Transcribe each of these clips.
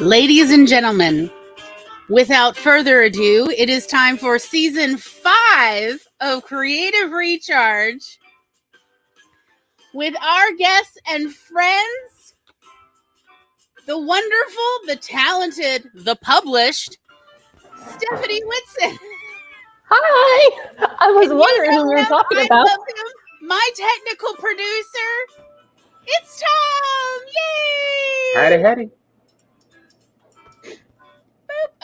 Ladies and gentlemen, without further ado, it is time for season 5 of Creative Recharge with our guests and friends, the wonderful, the talented, the published, Stephanie Whitson. Hi! I was wondering who you were talking about. My technical producer, it's Tom! Yay! Howdy.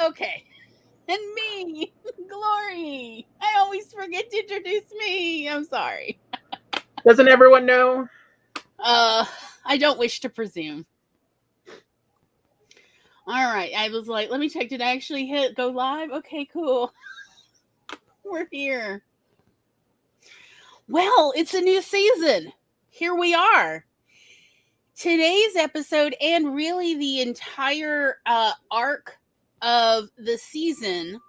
Okay. And me, Glory. I always forget to introduce me. I'm sorry. Doesn't everyone know? I don't wish to presume. All right. I was like, let me check. Did I actually hit go live? Okay, cool. We're here. Well, it's a new season. Here we are. Today's episode, and really the entire arc of the season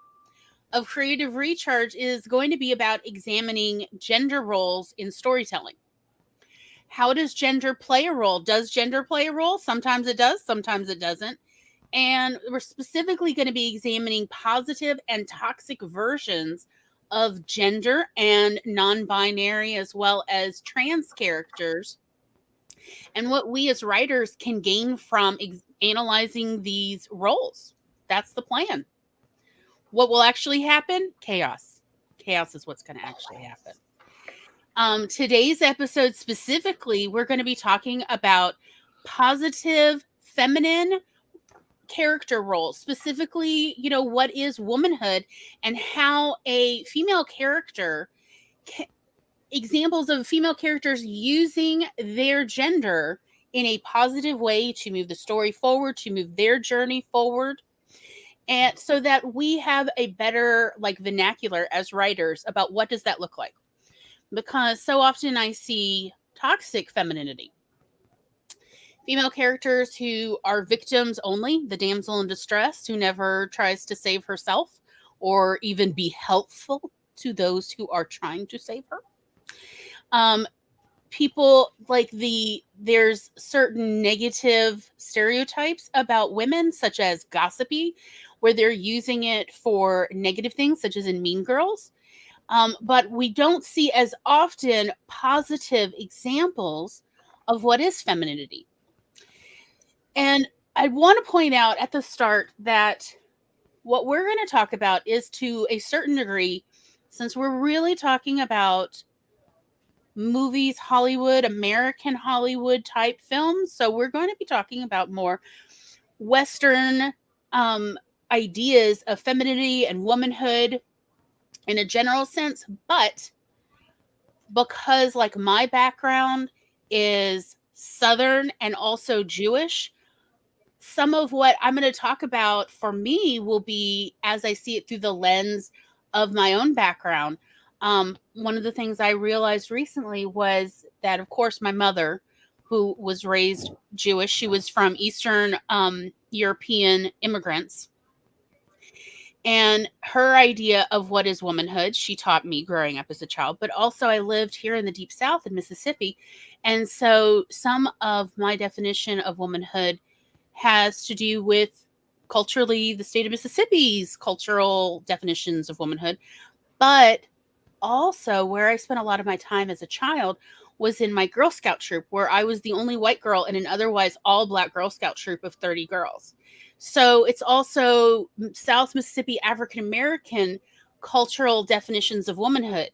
of Creative Recharge, is going to be about examining gender roles in storytelling. How does gender play a role? Does gender play a role? Sometimes it does, sometimes it doesn't. And we're specifically going to be examining positive and toxic versions of gender and non-binary as well as trans characters, and what we as writers can gain from analyzing these roles. That's the plan. What will actually happen? Chaos. Chaos is what's going to actually happen. Today's episode specifically, we're going to be talking about positive feminine character roles. Specifically, what is womanhood and how a female character, examples of female characters using their gender in a positive way to move the story forward, to move their journey forward. And so that we have a better vernacular as writers about what does that look like. Because so often I see toxic femininity. Female characters who are victims only, the damsel in distress, who never tries to save herself or even be helpful to those who are trying to save her. People there's certain negative stereotypes about women, such as gossipy, where they're using it for negative things, such as in Mean Girls. But we don't see as often positive examples of what is femininity. And I want to point out at the start that what we're going to talk about is, to a certain degree, since we're really talking about movies, Hollywood, American Hollywood type films. So we're going to be talking about more Western ideas of femininity and womanhood in a general sense. But because my background is Southern and also Jewish, some of what I'm going to talk about for me will be as I see it through the lens of my own background. One of the things I realized recently was that, of course, my mother, who was raised Jewish, she was from Eastern European immigrants. And her idea of what is womanhood, she taught me growing up as a child. But also I lived here in the Deep South in Mississippi. And so some of my definition of womanhood has to do with culturally the state of Mississippi's cultural definitions of womanhood. But also where I spent a lot of my time as a child was in my Girl Scout troop, where I was the only white girl in an otherwise all Black Girl Scout troop of 30 girls. So it's also South Mississippi African-American cultural definitions of womanhood.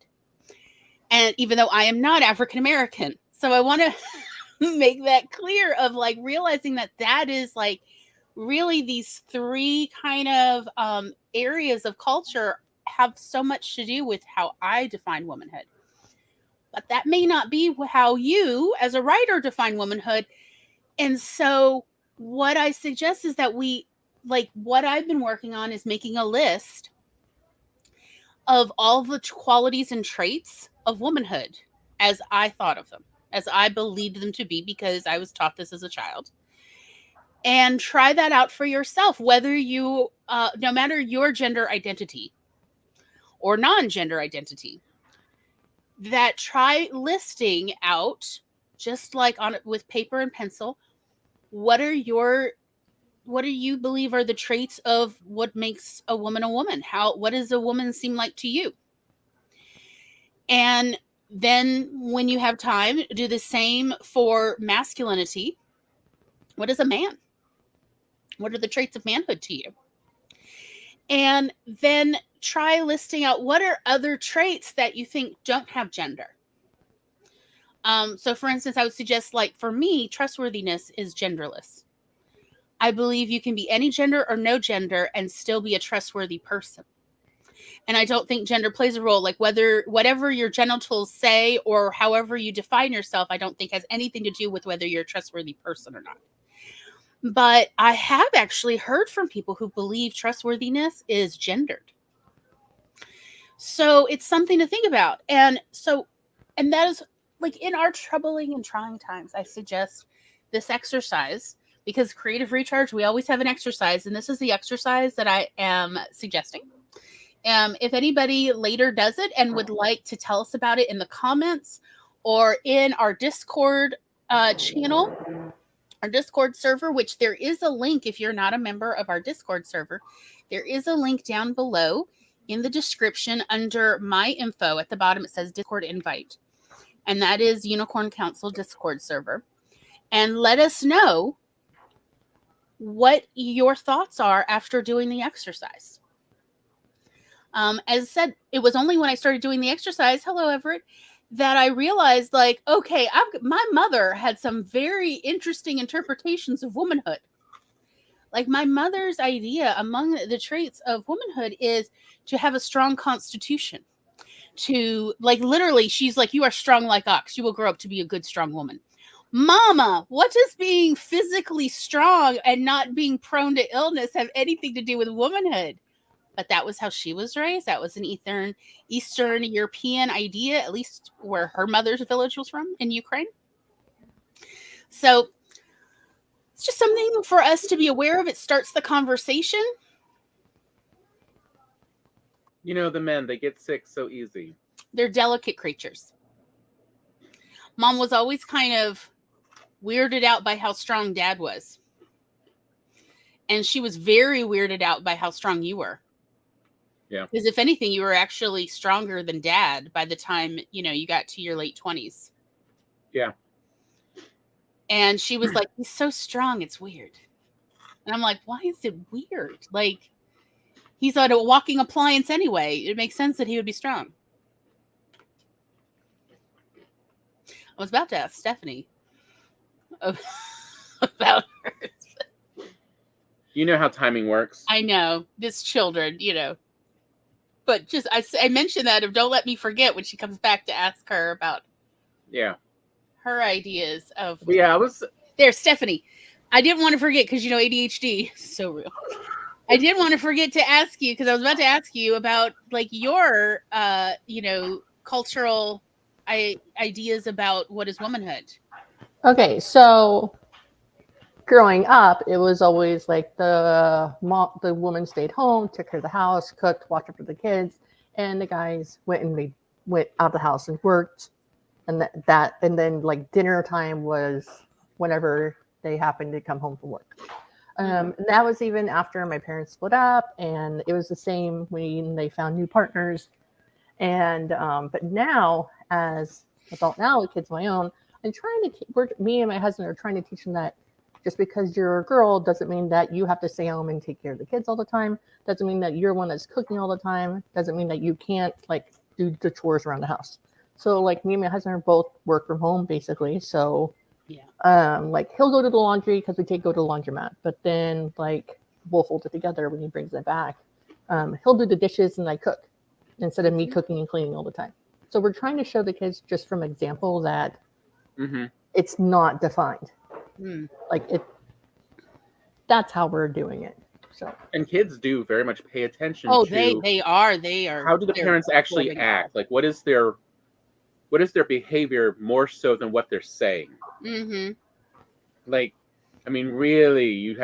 And even though I am not African-American, so I want to make that clear of realizing that is really these three kind of areas of culture have so much to do with how I define womanhood. But that may not be how you as a writer define womanhood. And so what I suggest is that we, what I've been working on is making a list of all the qualities and traits of womanhood as I thought of them, as I believed them to be, because I was taught this as a child. And try that out for yourself, whether you, no matter your gender identity or non-gender identity, that try listing out, just like on with paper and pencil, what do you believe are the traits of what makes a woman a woman? What does a woman seem like to you? And then when you have time, do the same for masculinity. What is a man? What are the traits of manhood to you? And then try listing out what are other traits that you think don't have gender. So for instance, I would suggest, like, for me, trustworthiness is genderless. I believe you can be any gender or no gender and still be a trustworthy person. And I don't think gender plays a role. Like, whatever your genitals say or however you define yourself, I don't think has anything to do with whether you're a trustworthy person or not. But I have actually heard from people who believe trustworthiness is gendered. So it's something to think about. And that is, like, in our troubling and trying times, I suggest this exercise, because creative recharge, we always have an exercise, and this is the exercise that I am suggesting. If anybody later does it and would like to tell us about it in the comments or in our Discord channel, our Discord server, which there is a link, if you're not a member of our Discord server, there is a link down below in the description under my info. At the bottom, it says Discord invite. And that is Unicorn Council Discord server. And let us know what your thoughts are after doing the exercise. As I said, it was only when I started doing the exercise, hello Everett, that I realized, like, okay, my mother had some very interesting interpretations of womanhood. Like, my mother's idea among the traits of womanhood is to have a strong constitution. To, like, literally, she's like, you are strong like ox. You will grow up to be a good, strong woman. Mama, what does being physically strong and not being prone to illness have anything to do with womanhood? But that was how she was raised. That was an Eastern European idea, at least where her mother's village was from in Ukraine. So it's just something for us to be aware of. It starts the conversation. You know, the men, they get sick so easy. They're delicate creatures. Mom was always kind of weirded out by how strong Dad was. And she was very weirded out by how strong you were. Yeah. Because if anything, you were actually stronger than Dad by the time, you got to your late 20s. Yeah. And she was like, he's so strong, it's weird. And I'm like, why is it weird? Like, he's a walking appliance anyway. It makes sense that he would be strong. I was about to ask Stephanie about her. You know how timing works. I know. This children, But just, I mentioned that of don't let me forget when she comes back to ask her about her ideas of... Yeah, I was... There, Stephanie. I didn't want to forget because, ADHD is so real. I did want to forget to ask you, because I was about to ask you about, like, your, cultural ideas about what is womanhood. Okay, so growing up, it was always like the woman stayed home, took care of the house, cooked, watched after the kids, and the guys went out of the house and worked, and and then, like, dinner time was whenever they happened to come home from work. And that was even after my parents split up, and it was the same when they found new partners. And but now, as adult now with kids of my own, me and my husband are trying to teach them that just because you're a girl doesn't mean that you have to stay home and take care of the kids all the time. Doesn't mean that you're one that's cooking all the time. Doesn't mean that you can't, like, do the chores around the house. So, like, me and my husband are both work from home, basically. So, like, he'll go to the laundry because we go to the laundromat. But then, like, we'll fold it together when he brings it back. He'll do the dishes and I cook instead of me cooking and cleaning all the time. So we're trying to show the kids just from example that it's not defined. Like, that's how we're doing it. So And kids do very much pay attention Oh, to they are how do the they're parents actually absorbing act? Like what is their behavior more so than what they're saying? Mm-hmm. Like, I mean, really,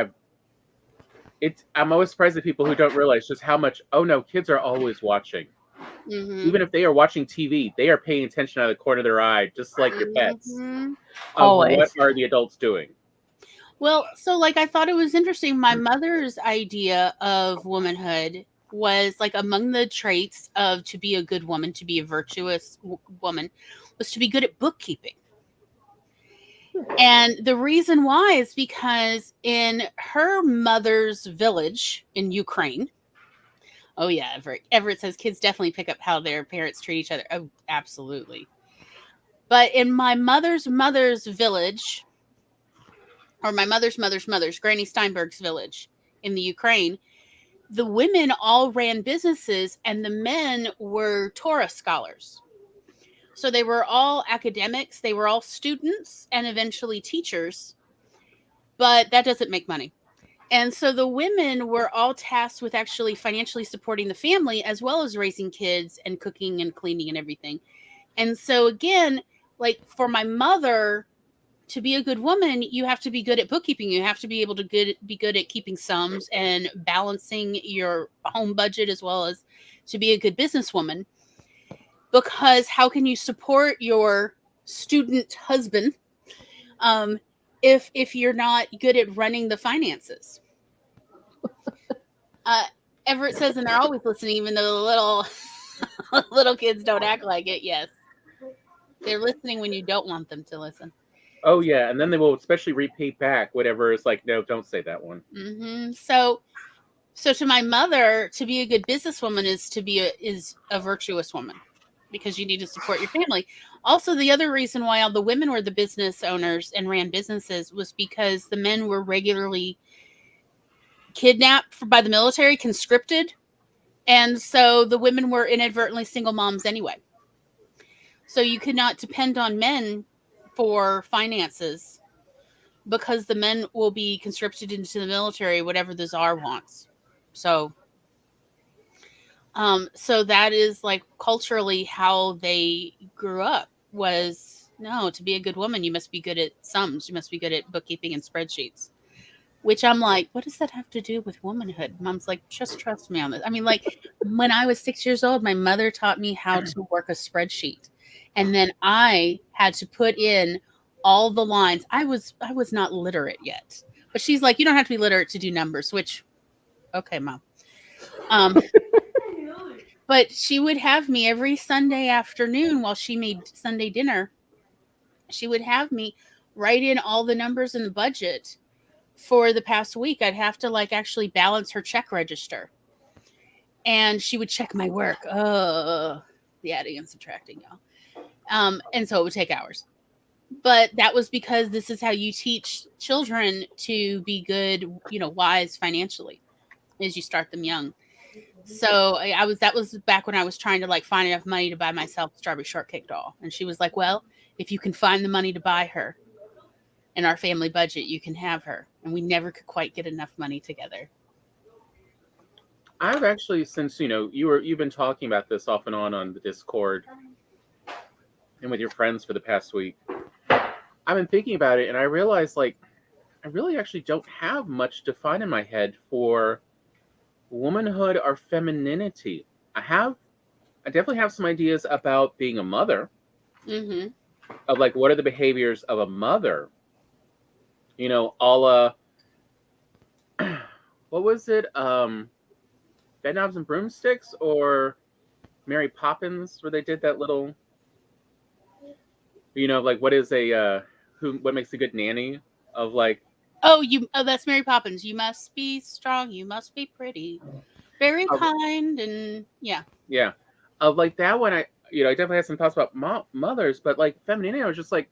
I'm always surprised at people who don't realize just how much, oh no, kids are always watching. Mm-hmm. Even if they are watching TV, they are paying attention out of the corner of their eye, just like your pets, Mm-hmm. of what always. are the adults doing. Well, so like I thought it was interesting. My mother's idea of womanhood was like among the traits of to be a good woman, to be a virtuous woman, was to be good at bookkeeping. And the reason why is because in her mother's village in Ukraine, oh yeah, Everett says kids definitely pick up how their parents treat each other. Oh, absolutely. But in my mother's village, or my mother's, Granny Steinberg's village in the Ukraine, the women all ran businesses and the men were Torah scholars. So they were all academics, they were all students and eventually teachers, but that doesn't make money. And so the women were all tasked with actually financially supporting the family as well as raising kids and cooking and cleaning and everything. And so again, like for my mother, to be a good woman, you have to be good at bookkeeping. You have to be able to be good at keeping sums and balancing your home budget as well as to be a good businesswoman. Because how can you support your student husband if you're not good at running the finances? Everett says, and they're always listening, even though the little kids don't act like it. Yes, they're listening when you don't want them to listen. Oh yeah, and then they will especially repeat back whatever is like, no, don't say that one. Mm-hmm. So to my mother, to be a good businesswoman is a virtuous woman, because you need to support your family. Also, the other reason why all the women were the business owners and ran businesses was because the men were regularly kidnapped by the military, conscripted, and so the women were inadvertently single moms anyway. So you could not depend on men for finances because the men will be conscripted into the military, whatever the czar wants. So that is like culturally how they grew up was, no, to be a good woman, you must be good at sums. You must be good at bookkeeping and spreadsheets, which I'm like, what does that have to do with womanhood? Mom's like, just trust me on this. I mean, like when I was 6 years old, my mother taught me how to work a spreadsheet. And then I had to put in all the lines. I was not literate yet, but she's like, you don't have to be literate to do numbers, which, okay, Mom. But she would have me every Sunday afternoon while she made Sunday dinner. She would have me write in all the numbers in the budget for the past week. I'd have to like actually balance her check register. And she would check my work. The adding and subtracting, y'all. And so it would take hours. But that was because this is how you teach children to be good, wise financially, is you start them young. So that was back when I was trying to like find enough money to buy myself a Strawberry Shortcake doll. And she was like, well, if you can find the money to buy her in our family budget, you can have her. And we never could quite get enough money together. I've actually, since you've been talking about this off and on the Discord and with your friends for the past week, I've been thinking about it, and I realized like I really actually don't have much defined in my head for womanhood or femininity. I definitely have some ideas about being a mother, Mm-hmm. of like what are the behaviors of a mother, a la what was it, Bedknobs and Broomsticks or Mary Poppins, where they did that little, like what is what makes a good nanny, of like, that's Mary Poppins. You must be strong, you must be pretty, very kind, and yeah, of like that one. I definitely had some thoughts about mothers, but like femininity, I was just like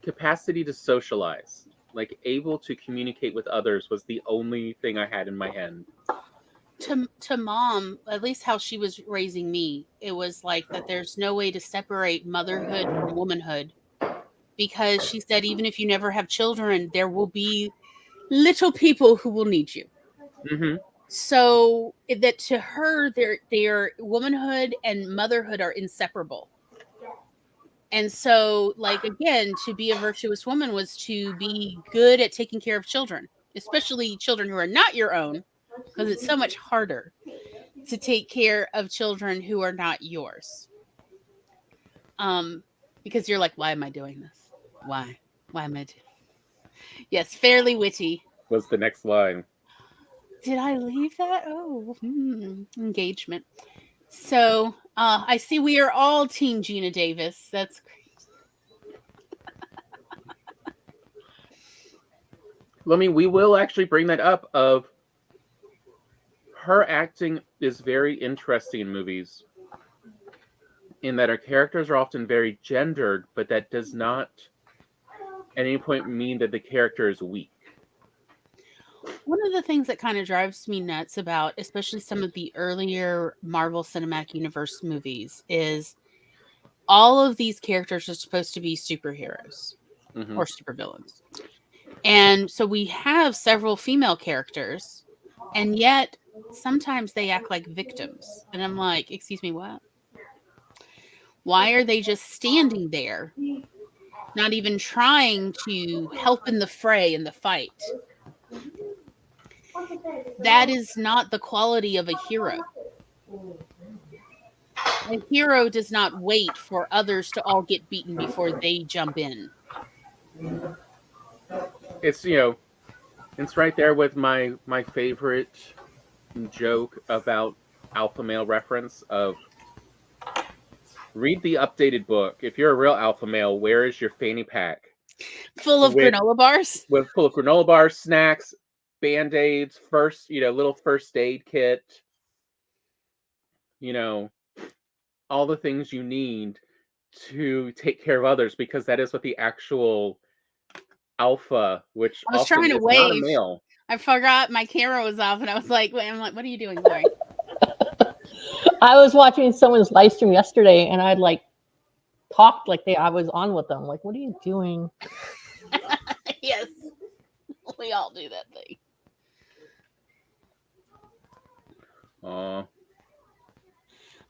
capacity to socialize, like able to communicate with others, was the only thing I had in my head. To Mom, at least how she was raising me, it was like that there's no way to separate motherhood from womanhood, because she said even if you never have children, there will be little people who will need you. Mm-hmm. So that to her, their womanhood and motherhood are inseparable. And so, like, again, to be a virtuous woman was to be good at taking care of children, especially children who are not your own, because it's so much harder to take care of children who are not yours. Because you're like, why am I doing this? Why am I doing? Yes, fairly witty. Was the next line. Did I leave that? Oh, engagement. So I see we are all Team Gina Davis. That's great. We will actually bring that up. Of her acting is very interesting in movies, in that her characters are often very gendered, but that does not at any point mean that the character is weak. One of the things that kind of drives me nuts about, especially some of the earlier Marvel Cinematic Universe movies, is all of these characters are supposed to be superheroes or supervillains. And so we have several female characters, and yet sometimes they act like victims. And I'm like, excuse me, what? Why are they just standing there, not even trying to help in the fray, in the fight? That is not the quality of a hero. A hero does not wait for others to all get beaten before they jump in. It's it's right there with my favorite joke about alpha male reference of read the updated book. If you're a real alpha male, where is your fanny pack? Full of granola bars? Full of granola bars, snacks, Band-Aids, little first aid kit, all the things you need to take care of others, because that is what the actual alpha, which I was often trying to is not a wave. male. I forgot my camera was off, and I was like, what are you doing, Lori? I was watching someone's live stream yesterday, and I'd like talked like I was on with them. Like, what are you doing? Yes, we all do that thing.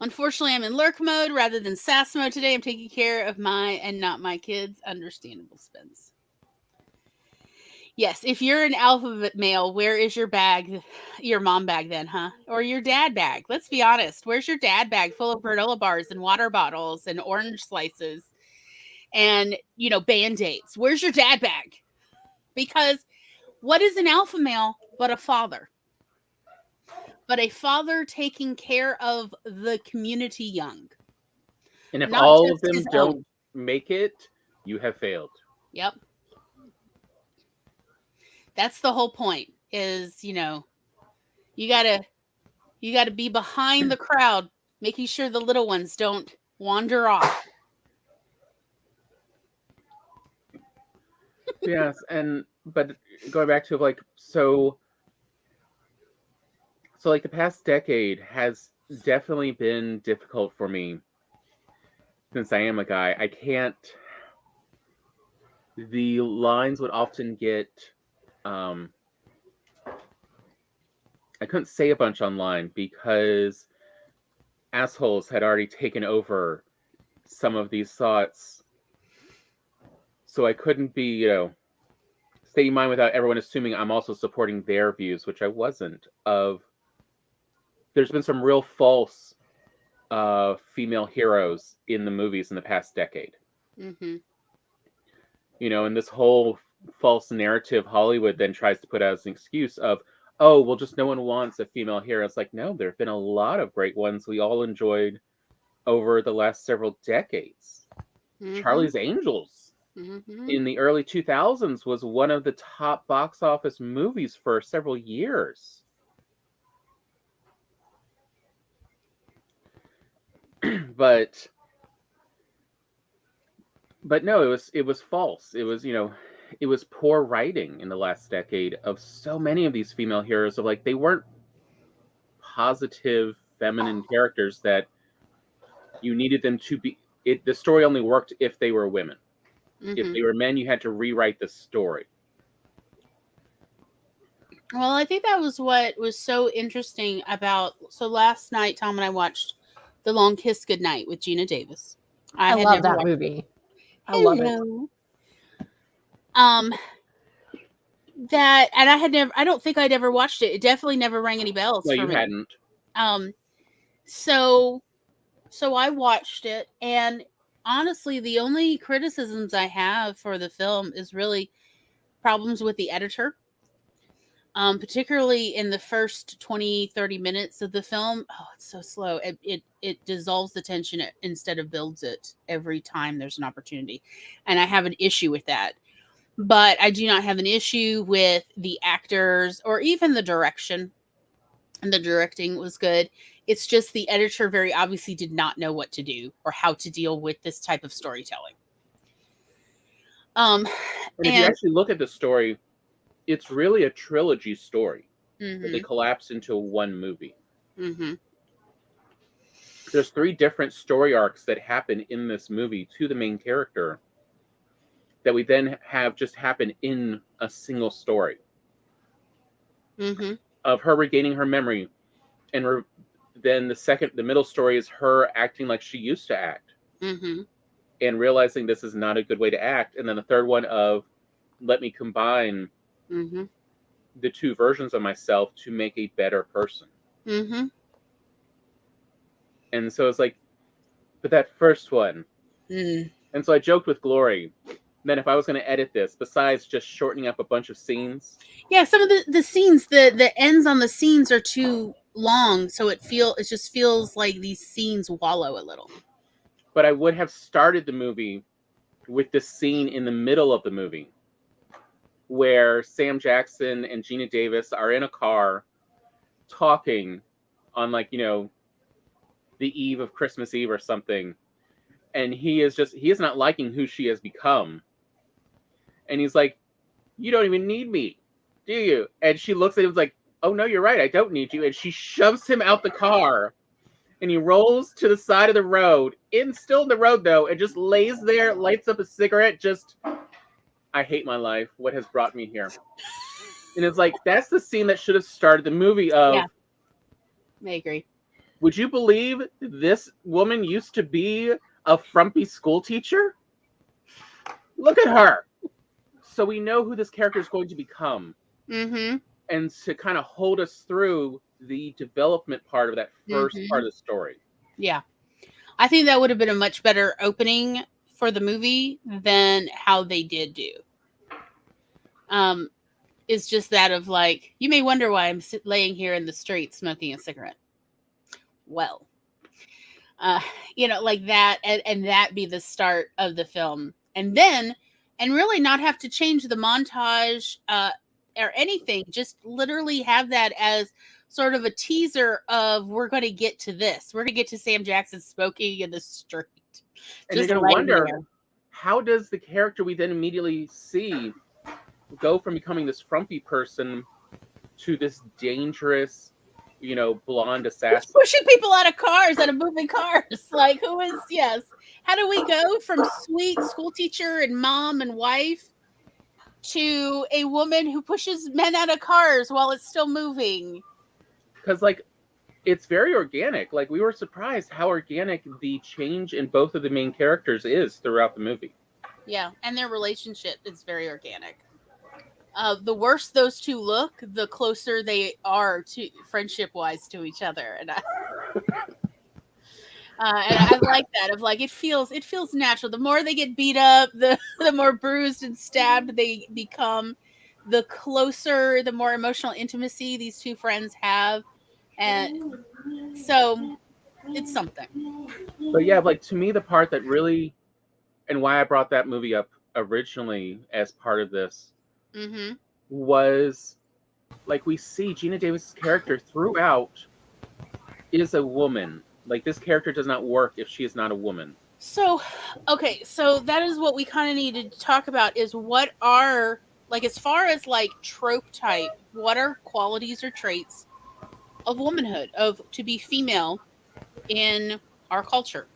Unfortunately, I'm in lurk mode rather than sass mode today. I'm taking care of my and not my kids. Understandable, Spence. Yes, if you're an alpha male, where is your bag? Your mom bag then, huh? Or your dad bag? Let's be honest. Where's your dad bag full of granola bars and water bottles and orange slices and, Band-Aids? Where's your dad bag? Because what is an alpha male but a father? But a father taking care of the community young. And if not all just of them his don't own. make it, you have failed. Yep. That's the whole point is, you gotta be behind the crowd, making sure the little ones don't wander off. Yes, but going back to so the past decade has definitely been difficult for me, since I am a guy. I can't. The lines would often get. I couldn't say a bunch online because assholes had already taken over some of these thoughts, so I couldn't be, stating mine without everyone assuming I'm also supporting their views, which I wasn't. There's been some real false female heroes in the movies in the past decade. Mm-hmm. And this whole false narrative Hollywood then tries to put out as an excuse of, oh, well, just no one wants a female hero. It's like, no, there have been a lot of great ones we all enjoyed over the last several decades. Mm-hmm. Charlie's Angels in the early 2000s was one of the top box office movies for several years. but no, it was false. It was, it was poor writing in the last decade of so many of these female heroes. Of they weren't positive feminine characters that you needed them to be. The story only worked if they were women. If they were men, you had to rewrite the story. Well, I think that was what was so interesting about. So last night, Tom and I watched The Long Kiss Goodnight with Gina Davis. I I had love never that watched. movie. I love it. Hello. Um, that and I had never. I don't think I'd ever watched it. It definitely never rang any bells No, for you me. hadn't. Um, so I watched it, and honestly, the only criticisms I have for the film is really problems with the editor. Particularly in the first 20-30 minutes of the film. Oh, it's so slow. It dissolves the tension instead of builds it every time there's an opportunity. And I have an issue with that. But I do not have an issue with the actors or even the direction. And the directing was good. It's just the editor very obviously did not know what to do or how to deal with this type of storytelling. Um, And if you and actually look at the story, it's really a trilogy story that they mm-hmm, collapse into one movie. mm-hmm, There's 3 different story arcs that happen in this movie to the main character that we then have just happen in a single story mm-hmm, of her regaining her memory, and then the middle story is her acting like she used to act mm-hmm, and realizing this is not a good way to act, and then the third one of let me combine mm-hmm, the 2 versions of myself to make a better person. mm-hmm. And so it's like, but that first one. Mm. And so I joked with Glory that if I was going to edit this, besides just shortening up a bunch of scenes, Yeah, some of the scenes, the ends on the scenes are too long, so it just feels like these scenes wallow a little. but I would have started the movie with the scene in the middle of the movie where Sam Jackson and Gina Davis are in a car talking on, like, the eve of Christmas Eve or something, and he is not liking who she has become, and he's like, you don't even need me, do you? And she looks at him like, oh no, you're right, I don't need you. And she shoves him out the car, and he rolls to the side of the road, still in the road though, and just lays there, lights up a cigarette, just, I hate my life, what has brought me here. And it's like, that's the scene that should have started the movie of, Yeah, I agree. would you believe this woman used to be a frumpy school teacher? Look at her. So we know who this character is going to become. Mm-hmm. And to kind of hold us through the development part of that first part Mm-hmm. of the story. Yeah. I think that would have been a much better opening for the movie than how they did do. It's just that of like, you may wonder why I'm laying here in the street smoking a cigarette. Well, uh, like that, and that be the start of the film, and really not have to change the montage or anything. Just literally have that as sort of a teaser of we're going to get to this. We're going to get to Sam Jackson smoking in the street. And you're Just going to right wonder, there. how does the character we then immediately see go from becoming this frumpy person to this dangerous, blonde Who's assassin? pushing people out of moving cars? Like, who is, yes. How do we go from sweet school teacher and mom and wife to a woman who pushes men out of cars while it's still moving? Because, like, it's very organic. Like, we were surprised how organic the change in both of the main characters is throughout the movie. Yeah, and their relationship is very organic. The worse those two look, the closer they are to friendship-wise to each other, and I like that. Of like, it feels natural. The more they get beat up, the more bruised and stabbed they become. The closer, the more emotional intimacy these two friends have, and so it's something. But yeah, like, to me, the part that really, and why I brought that movie up originally as part of this, Mm-hmm. was, like, we see Gina Davis' character throughout is a woman. Like, this character does not work if she is not a woman. So, okay, so that is what we kind of need to talk about is what are, like, as far as like trope type, what are qualities or traits of womanhood, of to be female in our culture?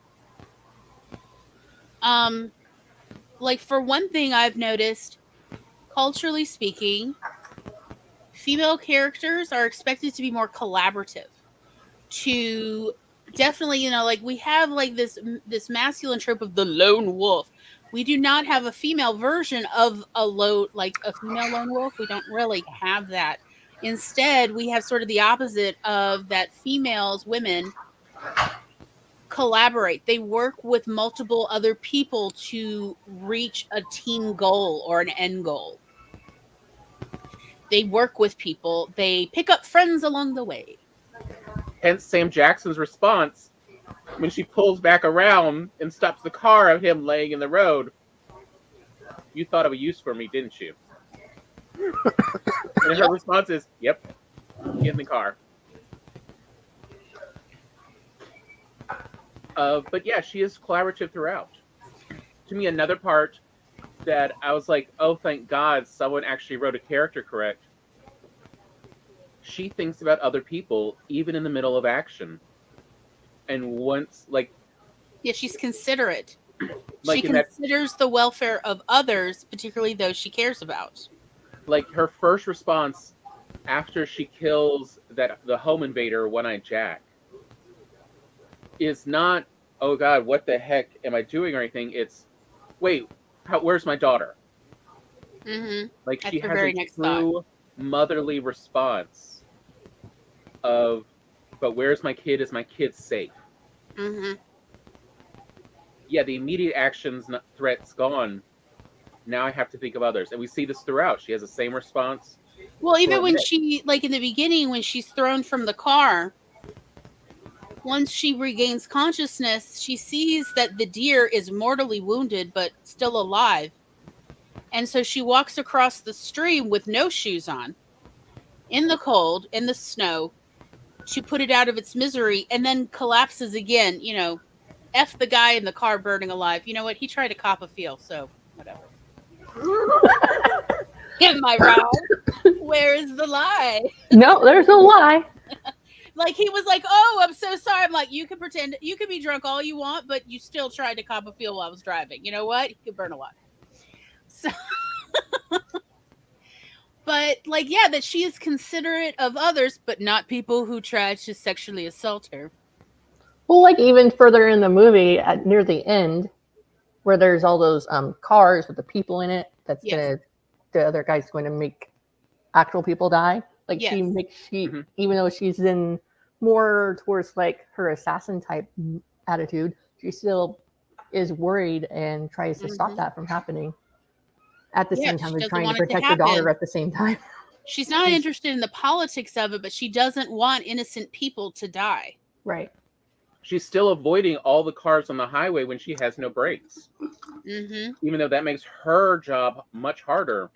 Like, for one thing, I've noticed, culturally speaking, female characters are expected to be more collaborative, to definitely, you know, like we have like this masculine trope of the lone wolf. We do not have a female version of like a female lone wolf. We don't really have that. Instead, we have sort of the opposite of that. Women collaborate. They work with multiple other people to reach a team goal or an end goal. They work with people. They pick up friends along the way. Hence Sam Jackson's response when she pulls back around and stops the car of him laying in the road. You thought of a use for me, didn't you? And her response is, yep, get in the car. But yeah, she is collaborative throughout. To me, another part that I was like, oh, thank God someone actually wrote a character correct. She thinks about other people, even in the middle of action. And once, like... Yeah, she's considerate. Like she considers the welfare of others, particularly those she cares about. Like, her first response after she kills the home invader, One-Eyed Jack, is not, oh God, what the heck am I doing or anything. It's, wait, where's my daughter? Mm-hmm. Like, she has a true motherly response of, but where's my kid? Is my kid safe? Mm-hmm. Yeah, the immediate actions, threats gone. Now I have to think of others. And we see this throughout. She has the same response. Well, even when she, like in the beginning, when she's thrown from the car, once she regains consciousness, she sees that the deer is mortally wounded, but still alive. And so she walks across the stream with no shoes on, in the cold, in the snow, to put it out of its misery, and then collapses again. You know, F the guy in the car burning alive. You know what? He tried to cop a feel, so whatever. Am I wrong? Where is the lie? No, there's no lie. Like, he was like, oh, I'm so sorry. I'm like, you can pretend, you can be drunk all you want, but you still tried to cop a feel while I was driving. You know what? You could burn alive. So, but like, yeah, that she is considerate of others, but not people who try to sexually assault her. Well, like even further in the movie, near the end, where there's all those cars with the people in it, that's gonna, the other guy's going to make actual people die. Like she even though she's in more towards like her assassin type attitude, she still is worried and tries to stop that from happening. At the same time, they're trying to protect her daughter at the same time. She's not interested in the politics of it, but she doesn't want innocent people to die. Right. She's still avoiding all the cars on the highway when she has no brakes. Mm-hmm. Even though that makes her job much harder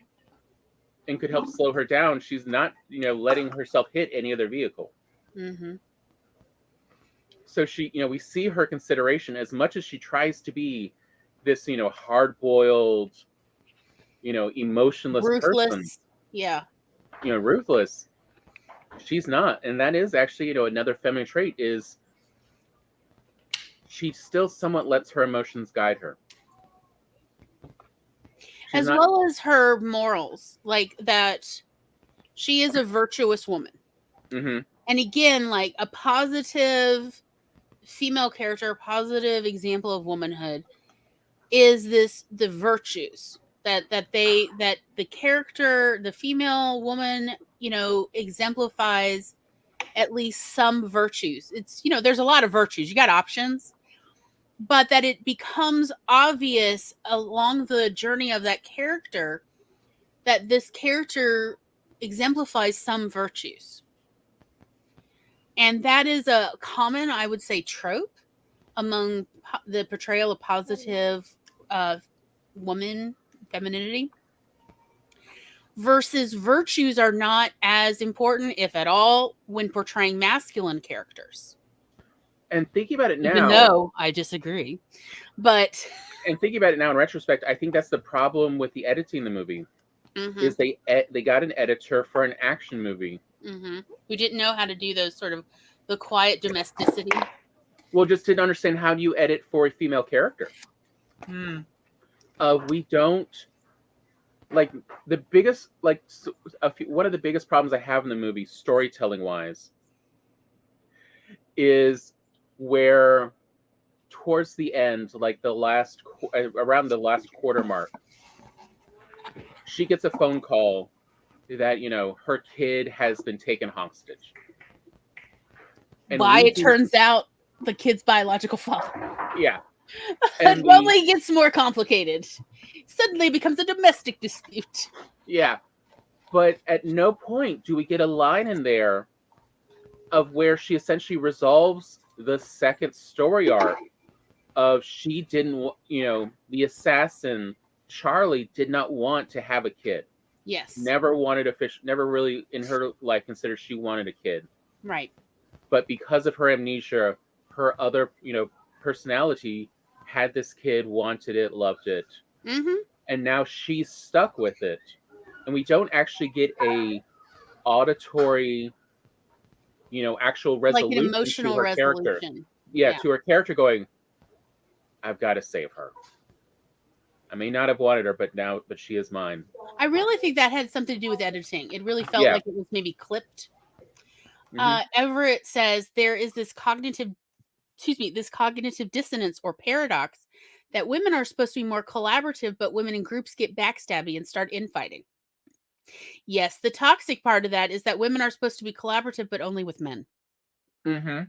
and could help slow her down, she's not, letting herself hit any other vehicle. Mm-hmm. So she, we see her consideration as much as she tries to be this, hard-boiled, emotionless person. Yeah. Ruthless. She's not. And that is actually, another feminine trait is she still somewhat lets her emotions guide her. As well as her morals, like that she is a virtuous woman. Mm-hmm. And again, like a positive female character, a positive example of womanhood is the virtues that the character, the female woman, exemplifies at least some virtues. It's, there's a lot of virtues. You got options. But that it becomes obvious along the journey of that character that this character exemplifies some virtues. And that is a common, I would say, trope among the portrayal of positive woman femininity. Versus virtues are not as important, if at all, when portraying masculine characters. And thinking about it now... Even though I disagree. But... And thinking about it now in retrospect, I think that's the problem with the editing the movie. Mm-hmm. Is they got an editor for an action movie. Mm-hmm. Who didn't know how to do those sort of the quiet domesticity. Well, just didn't understand how do you edit for a female character. We don't like the biggest like one of the biggest problems I have in the movie, storytelling wise, is where towards the end, like around the last quarter mark, she gets a phone call that her kid has been taken hostage. And Why it turns out the kid's biological father. Yeah. And only gets more complicated. Suddenly it becomes a domestic dispute. Yeah. But at no point do we get a line in there of where she essentially resolves the second story arc of she didn't, the assassin, Charlie, did not want to have a kid. Yes. Never really in her life considered she wanted a kid. Right. But because of her amnesia, her other, personality had this kid, wanted it, loved it. Mm-hmm. And now she's stuck with it. And we don't actually get a auditory, actual resolution, like an emotional to her resolution. character. Yeah, to her character going, I've got to save her. I may not have wanted her, but she is mine. I really think that had something to do with editing. It really felt like it was maybe clipped. Mm-hmm. Everett says there is this cognitive dissonance or paradox that women are supposed to be more collaborative, but women in groups get backstabby and start infighting. Yes, the toxic part of that is that women are supposed to be collaborative, but only with men. Mm-hmm.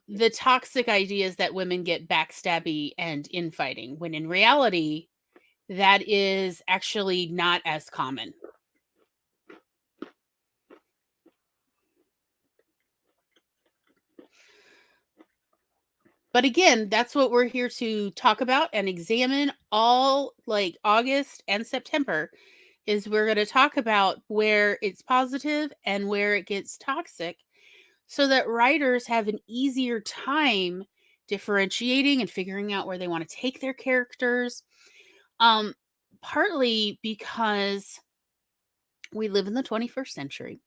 The toxic idea is that women get backstabby and infighting, when in reality, that is actually not as common. But again, that's what we're here to talk about and examine all like August and September, is we're going to talk about where it's positive and where it gets toxic, so that writers have an easier time differentiating and figuring out where they want to take their characters. Partly because we live in the 21st century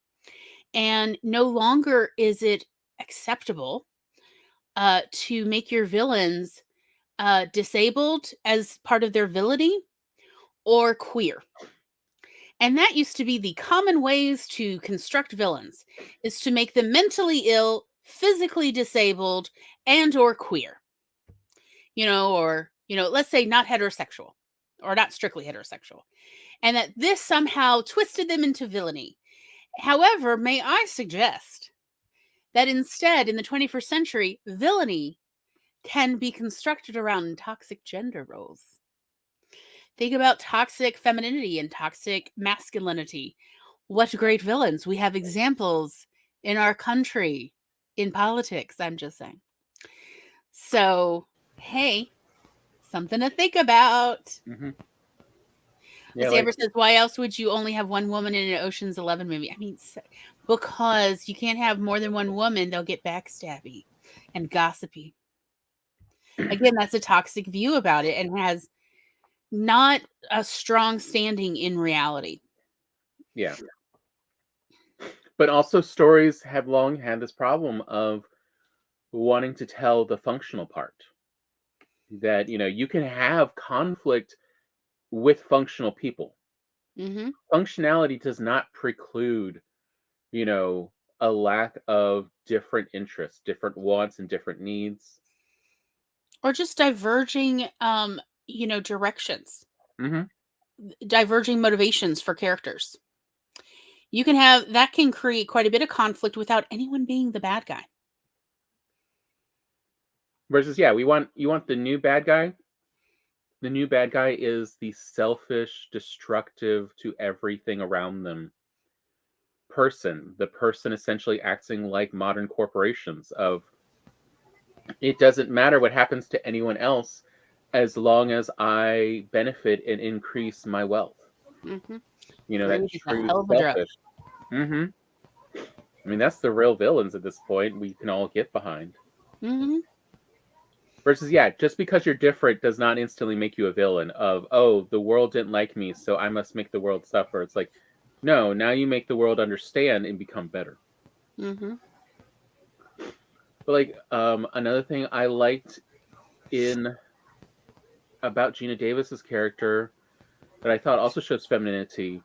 and no longer is it acceptable to make your villains disabled as part of their villainy or queer. And that used to be the common ways to construct villains, is to make them mentally ill, physically disabled, and or queer. Or let's say not heterosexual or not strictly heterosexual. And that this somehow twisted them into villainy. However, may I suggest that instead, in the 21st century, villainy can be constructed around toxic gender roles. Think about toxic femininity and toxic masculinity. What great villains. We have examples in our country, in politics, I'm just saying. So, hey, something to think about. Mm-hmm. Yeah, Amber says, why else would you only have one woman in an Ocean's 11 movie? I mean, because you can't have more than one woman. They'll get backstabby and gossipy. Again, that's a toxic view about it and has not a strong standing in reality. Yeah. But also stories have long had this problem of wanting to tell the functional part. That, you can have conflict with functional people. Mm-hmm. Functionality does not preclude, a lack of different interests, different wants, and different needs. Or just diverging, directions. Mm-hmm. Diverging motivations for characters. You can have, that can create quite a bit of conflict without anyone being the bad guy. Versus, you want the new bad guy. The new bad guy is the selfish, destructive to everything around them person. The person essentially acting like modern corporations of, it doesn't matter what happens to anyone else as long as I benefit and increase my wealth. Mm-hmm. That true selfish. Mm-hmm. I mean, that's the real villains at this point we can all get behind. Mm-hmm. Versus, just because you're different does not instantly make you a villain of, oh, the world didn't like me, so I must make the world suffer. It's like, no, now you make the world understand and become better. Mm-hmm. But another thing I liked in about Gina Davis's character that I thought also shows femininity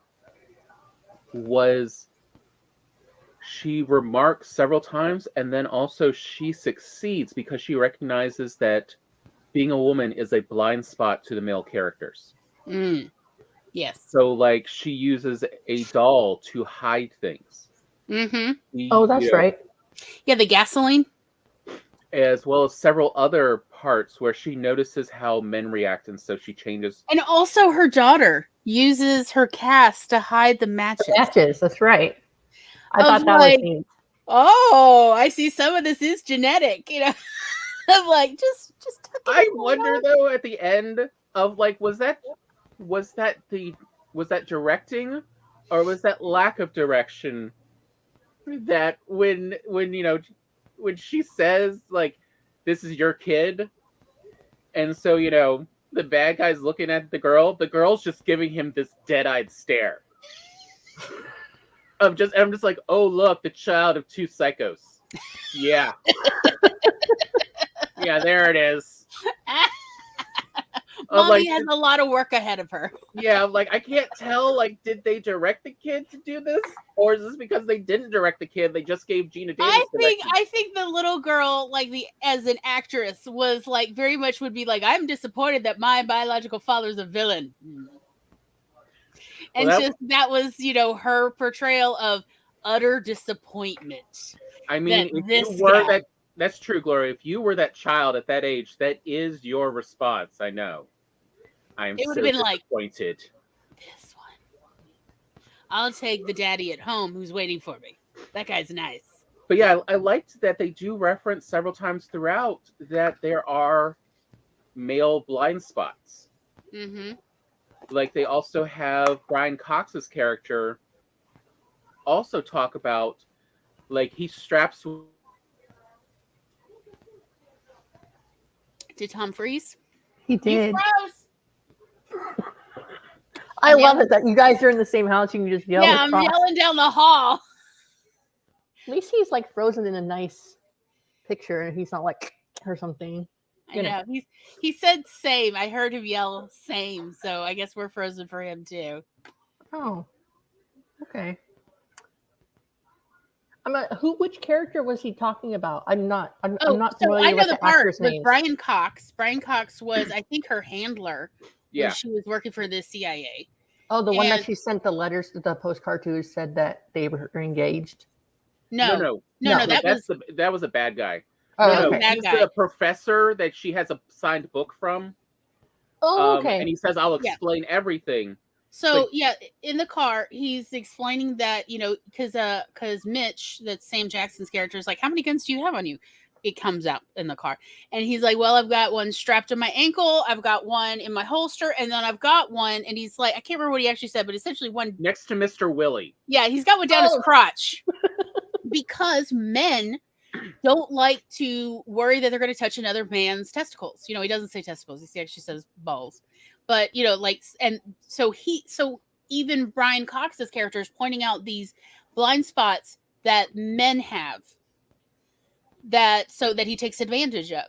was she remarks several times, and then also she succeeds because she recognizes that being a woman is a blind spot to the male characters. Yes. So, like, she uses a doll to hide things. Oh, that's right. Yeah, the gasoline. As well as several other parts where she notices how men react, and so she changes. And also her daughter uses her cast to hide the matches. Matches, that's right. I thought that was neat. Oh, I see some of this is genetic, you know. I'm like, just I wonder though at the end of like, was that directing, or was that lack of direction? That when when she says like, this is your kid, and so the bad guy's looking at the girl's just giving him this dead-eyed stare. I'm just like, oh look, the child of two psychos. Yeah. Yeah, there it is. Mommy has a lot of work ahead of her. Yeah, I'm like, I can't tell, like, did they direct the kid to do this? Or is this because they didn't direct the kid, they just gave Gina Davis I think the little girl, like, as an actress, was like very much would be like, I'm disappointed that my biological father's a villain. And that was, her portrayal of utter disappointment. I mean, if you were that's true, Gloria. If you were that child at that age, that is your response. I know. I am so disappointed. Like, this one. I'll take the daddy at home who's waiting for me. That guy's nice. But yeah, I liked that they do reference several times throughout that there are male blind spots. Like they also have Brian Cox's character also talk about, like, he straps. Did Tom freeze? He did. He froze. I love it that you guys are in the same house. You can just yell. Yeah, I'm yelling down the hall. At least he's like frozen in a nice picture, and he's not like or something. I know. He said same. I heard him yell same, so I guess we're frozen for him too. Oh, okay. Which character was he talking about? I'm not familiar with the actor's name. Brian Cox. Brian Cox was, I think, her handler. Yeah. When she was working for the CIA. Oh, the one that she sent the letters to the postcard to said that they were engaged. No. That was a bad guy. Oh, okay. He's the professor that she has a signed book from. Oh, okay. And he says, I'll explain everything. So, in the car, he's explaining that, because Mitch, that's Sam Jackson's character, is like, how many guns do you have on you? It comes out in the car. And he's like, well, I've got one strapped to my ankle. I've got one in my holster. And then I've got one. And he's like, I can't remember what he actually said, but essentially one. Next to Mr. Willie. Yeah, he's got one down his crotch. Because men don't like to worry that they're going to touch another man's testicles. He doesn't say testicles. He actually says balls. But, and so even Brian Cox's character is pointing out these blind spots that men have so that he takes advantage of.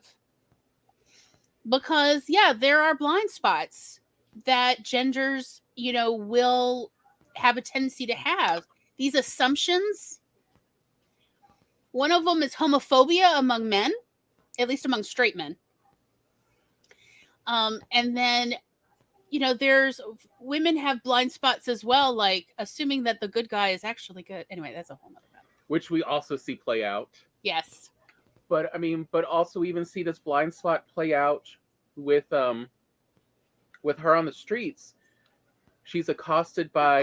Because, there are blind spots that genders, will have a tendency to have. These assumptions. One of them is homophobia among men, at least among straight men. And then, there's women have blind spots as well, like assuming that the good guy is actually good. Anyway, that's a whole nother matter. Which we also see play out. Yes. But also even see this blind spot play out with her on the streets. She's accosted by,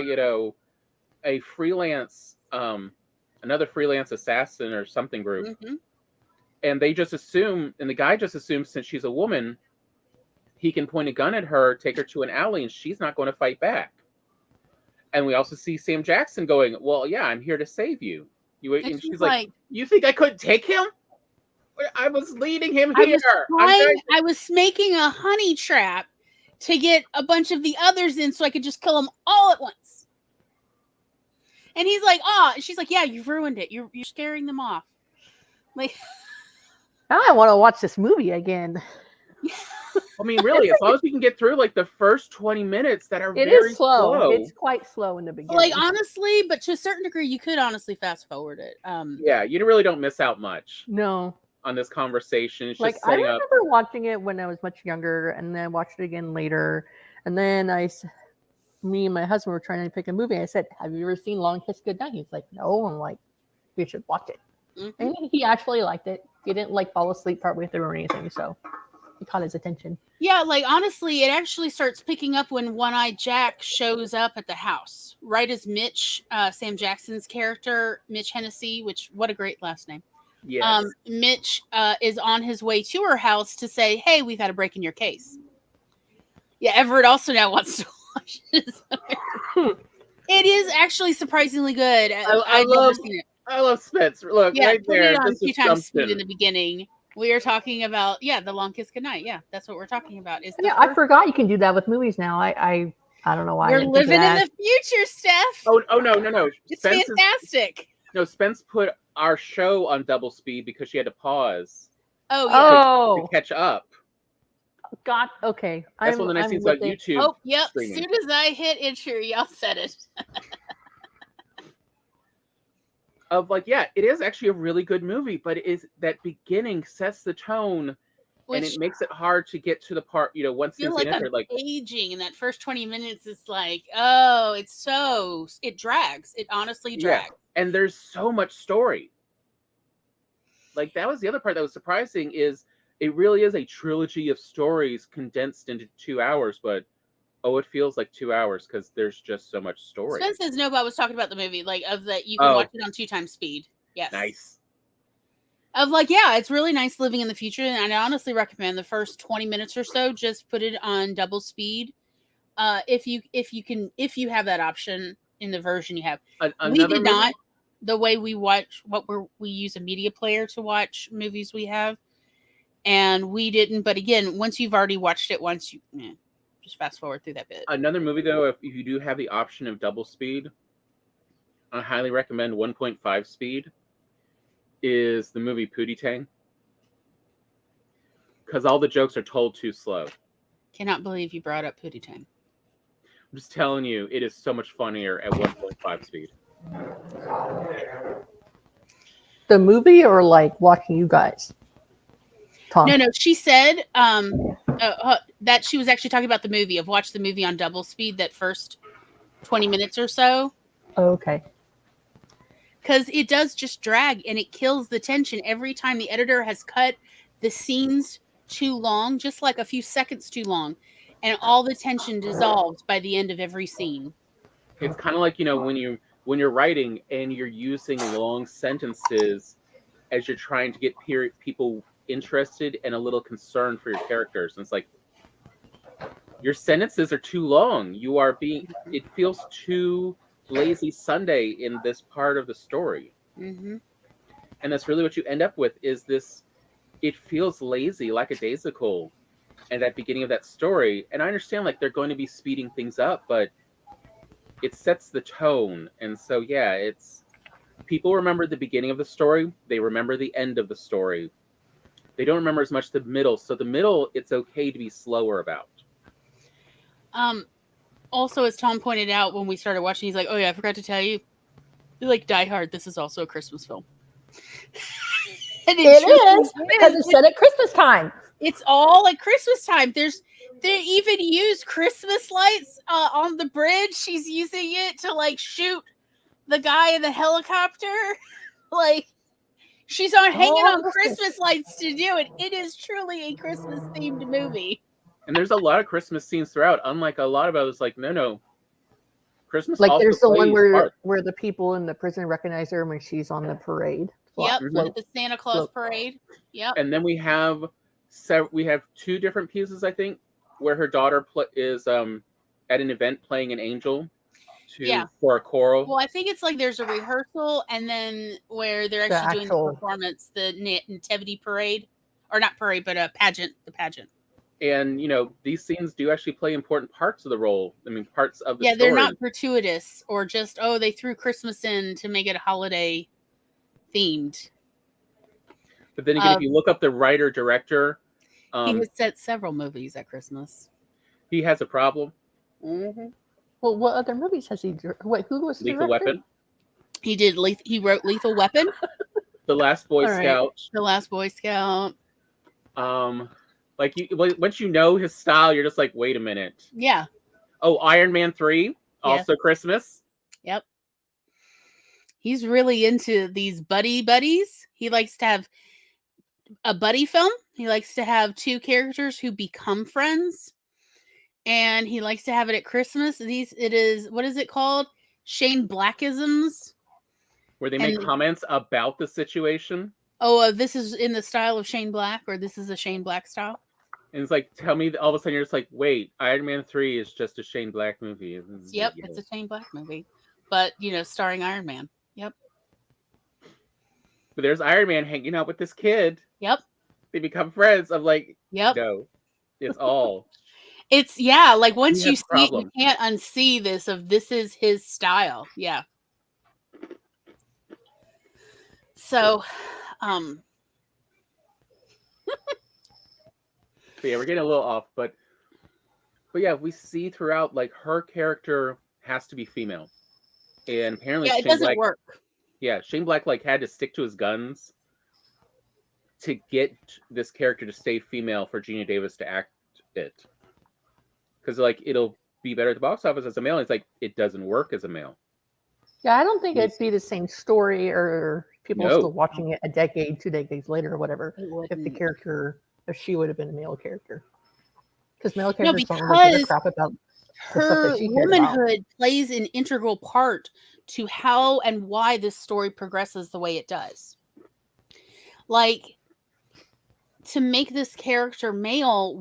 a freelance, another freelance assassin or something group. And they just assume, and the guy just assumes since she's a woman, he can point a gun at her, take her to an alley, and she's not going to fight back. And we also see Sam Jackson going, well, yeah, I'm here to save you. And she's like, you think I couldn't take him? I was leading him here. I was making a honey trap to get a bunch of the others in so I could just kill them all at once. And he's like, and she's like, yeah, you've ruined it. You're scaring them off. Like, now I want to watch this movie again. I mean, really, as long as we can get through like the first 20 minutes that are It very is slow. It's quite slow in the beginning. Like, honestly, but to a certain degree, you could honestly fast forward it. Yeah, you really don't miss out much No. on this conversation. It's Like, just I setting up. remember watching it when I was much younger, and then I watched it again later. And then me and my husband were trying to pick a movie. I said, "Have you ever seen Long Kiss Goodnight?" He's like, "No." I'm like, "We should watch it." Mhm. And he actually liked it. He didn't like fall asleep partway through or anything, so it caught his attention. Yeah, like, honestly, it actually starts picking up when One-Eyed Jack shows up at the house, right as Mitch, Sam Jackson's character, Mitch Hennessy, which, what a great last name. Yes. Mitch is on his way to her house to say, "Hey, we've had a break in your case." Yeah, Everett also now wants to watch this. It is actually surprisingly good. I've never seen it. I love Spence. Look, Yeah, right put there. it on This 2 is times speed something. in the beginning. We are talking about, The Long Kiss Goodnight. Yeah, that's what we're talking about. Is Yeah, I forgot you can do that with movies now. I don't know why. I We're didn't think of living in that. the future, Steph. Oh no. It's Spence fantastic. Spence put our show on double speed because she had to pause Oh, yeah. Oh, to catch up. God. Okay. That's one of the nice things about YouTube. Oh, yep. As streaming. soon as I hit enter, y'all said it. Of like, yeah, it is actually a really good movie, but it is that beginning sets the tone, and it makes it hard to get to the part. Once I feel it's like entered, like aging in that first 20 minutes is like, oh, it drags. It honestly drags. And there's so much story. Like, that was the other part that was surprising, is it really is a trilogy of stories condensed into 2 hours, but it feels like 2 hours because there's just so much story. Spence says no, but I was talking about the movie, like, of that you can watch it on 2 times speed. Yes. Nice. Of like, yeah, it's really nice living in the future, and I honestly recommend the first 20 minutes or so, just put it on double speed. If you have that option in the version you have. We did not. The way we watch we use a media player to watch movies we have, and we didn't. But again, once you've already watched it once, just fast forward through that bit. Another movie, though, if you do have the option of double speed, I highly recommend 1.5 speed, is the movie Pootie Tang. Because all the jokes are told too slow. Cannot believe you brought up Pootie Tang. I'm just telling you, it is so much funnier at 1.5 speed. The movie or like watching you guys? Tom. No. She said that she was actually talking about the movie, watch the movie on double speed, that first 20 minutes or so. Okay. Because it does just drag, and it kills the tension every time the editor has cut the scenes too long, just like a few seconds too long, and all the tension dissolves by the end of every scene. It's kind of like, when you're writing and you're using long sentences as you're trying to get people interested and a little concerned for your characters. And it's like, your sentences are too long. It feels too lazy Sunday in this part of the story. Mm-hmm. And that's really what you end up with, is this, it feels lazy, lackadaisical, at that beginning of that story. And I understand, like, they're going to be speeding things up, but it sets the tone. And so, yeah, it's, people remember the beginning of the story. They remember the end of the story. They don't remember as much the middle. So the middle, it's okay to be slower about. Also, as Tom pointed out when we started watching, he's like, "Oh yeah, I forgot to tell you, like Die Hard, this is also a Christmas film." And it is because it's set at Christmas time. It's all at Christmas time. They even use Christmas lights on the bridge. She's using it to like shoot the guy in the helicopter. Like, she's hanging on Christmas lights to do it. It is truly a Christmas themed movie. And there's a lot of Christmas scenes throughout, unlike a lot of others. Like, no. Christmas, like, also there's the one plays where the people in the prison recognize her when she's on the parade. Yep, the Santa Claus parade. Yep. And then we have 2 different pieces, I think, where her daughter is at an event playing an angel for a choral. Well, I think it's like there's a rehearsal, and then where they're actually doing the performance, the nativity parade, or not parade, but a pageant. The pageant. And, these scenes do actually play important parts of the role. I mean, parts of the story. Yeah, they're not gratuitous or just, they threw Christmas in to make it holiday themed. But then again, if you look up the writer-director, He has set several movies at Christmas. He has a problem. Mm-hmm. Well, what other movies has he? Wait, who was the Lethal director? Weapon, He wrote Lethal Weapon, The Last Boy All right. Scout. The Last Boy Scout. Like once you know his style, you're just like, wait a minute. Yeah. Oh, Iron Man 3, also Christmas. Yep. He's really into these buddies. He likes to have a buddy film. He likes to have two characters who become friends. And he likes to have it at Christmas. What is it called? Shane Blackisms. Where they make comments about the situation. Oh, this is in the style of Shane Black, or this is a Shane Black style. And it's like, tell me, all of a sudden you're just like, wait, Iron Man 3 is just a Shane Black movie. Yep, it's a Shane Black movie. But, starring Iron Man. Yep. But there's Iron Man hanging out with this kid. Yep. They become friends. I'm like, yep. No, it's all. It's, yeah, like once you see it, problem. you can't unsee this is his style. Yeah. So, But yeah, we're getting a little off, but yeah, we see throughout, like, her character has to be female, and apparently it doesn't work. Yeah, Shane Black like had to stick to his guns to get this character to stay female for Gina Davis to act it, because like it'll be better at the box office as a male. It's like it doesn't work as a male. Yeah, I don't think it'd be the same story, or people still watching it a decade, 2 decades later, or whatever. If she would have been a male character, because male characters don't really give a crap about her womanhood plays an integral part to how and why this story progresses the way it does. Like, to make this character male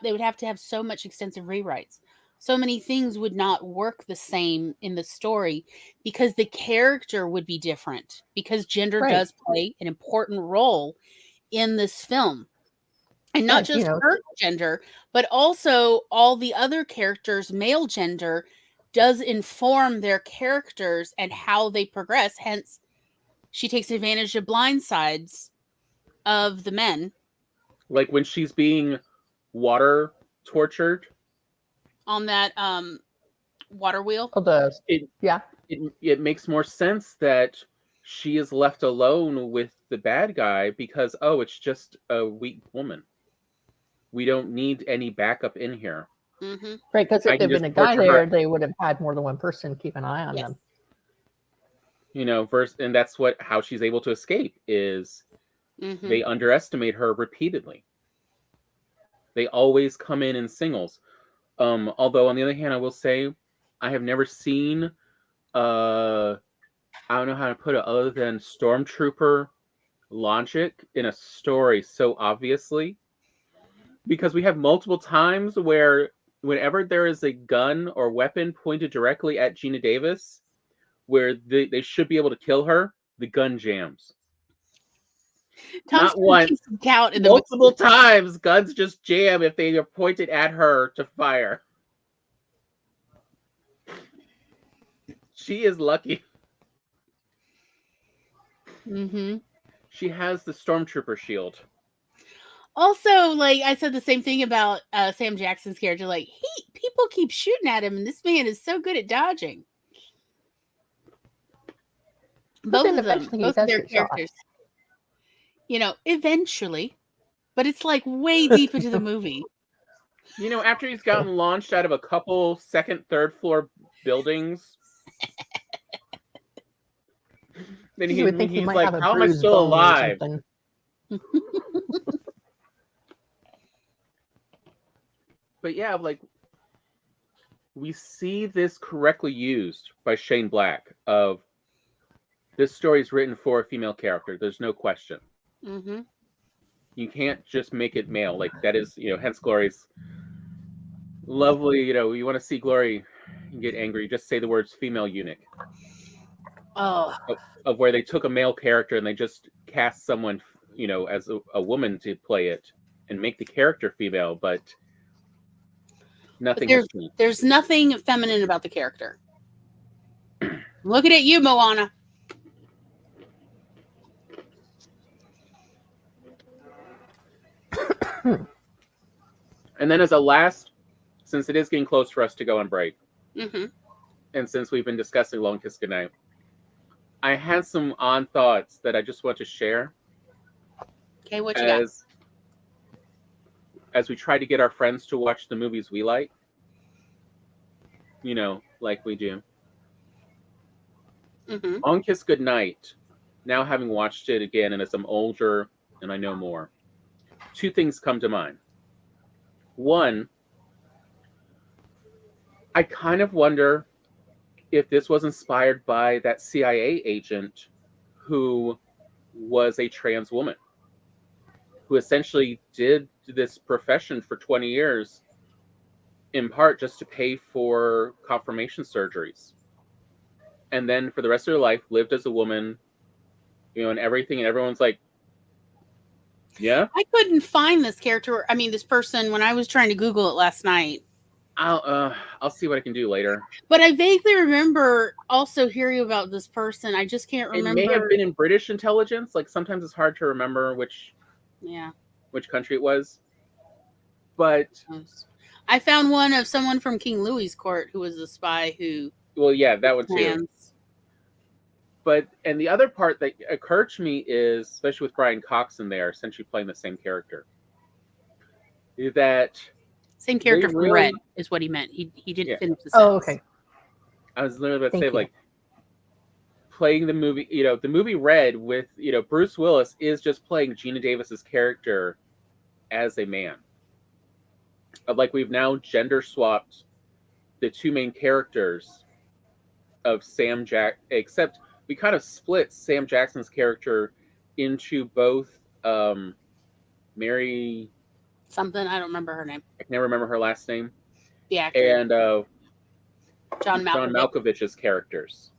they would have to have so much extensive rewrites. So many things would not work the same in the story because the character would be different, because gender does play an important role in this film. And not just her gender, but also all the other characters' male gender does inform their characters and how they progress. Hence, she takes advantage of blind sides of the men. Like when she's being water tortured on that water wheel. It makes more sense that she is left alone with the bad guy because it's just a weak woman. We don't need any backup in here. Mm-hmm. Right, because if there'd been a guy there, they would have had more than one person keep an eye on them. And that's how she's able to escape is they underestimate her repeatedly. They always come in singles. Although on the other hand, I will say I have never seen I don't know how to put it other than Stormtrooper logic in a story so obviously. Because we have multiple times where whenever there is a gun or weapon pointed directly at Gina Davis, where they should be able to kill her, the gun jams. Not once, multiple times, guns just jam if they are pointed at her to fire. She is lucky. Mm-hmm. She has the Stormtrooper shield. Also, like I said the same thing about Sam Jackson's character. Like people keep shooting at him, and this man is so good at dodging. Both of their characters. Eventually, but it's like way deep into the movie. After he's gotten launched out of a couple second, third floor buildings, then he's like, "How am I still alive?" But yeah, like we see this correctly used by Shane Black of this story is written for a female character. There's no question. Mm-hmm. You can't just make it male. Like that is, hence Glory's lovely, you want to see Glory get angry, just say the words female eunuch. Oh. Of where they took a male character and they just cast someone, as a woman to play it and make the character female, but nothing. There's nothing feminine about the character. Looking at you, Moana. And then as a last, since it is getting close for us to go on break, Mm-hmm. and since we've been discussing Long Kiss Goodnight, I had some odd thoughts that I just want to share Okay, what you got? As we try to get our friends to watch the movies we like. You know, like we do. Mm-hmm. Long Kiss Goodnight, now having watched it again and as I'm older and I know more, two things come to mind. One, I kind of wonder if this was inspired by that CIA agent who was a trans woman, who essentially did this profession for 20 years, in part just to pay for confirmation surgeries. And then for the rest of her life, lived as a woman, you know, and everything. And everyone's like, yeah? I couldn't find this character. I mean, this person when I was trying to Google it last night. I'll see what I can do later. But I vaguely remember also hearing about this person. I just can't remember. It may have been in British intelligence. Like sometimes it's hard to remember which country it was. But I found one of someone from King Louis's court who was a spy who. Well, yeah, that one too. But and the other part that occurred to me is, especially with Brian Cox in there, essentially playing the same character, that same character from Red is what he meant. He didn't finish the sentence. Oh, okay. I was literally about to say, like, playing the movie, you know, the movie Red with, you know, Bruce Willis is just playing Gina Davis's character as a man. Like, we've now gender swapped the two main characters of Sam Jack, except we kind of split Sam Jackson's character into both Mary something, I don't remember her name. I can never remember her last name. The actor. And John Malkovich's characters.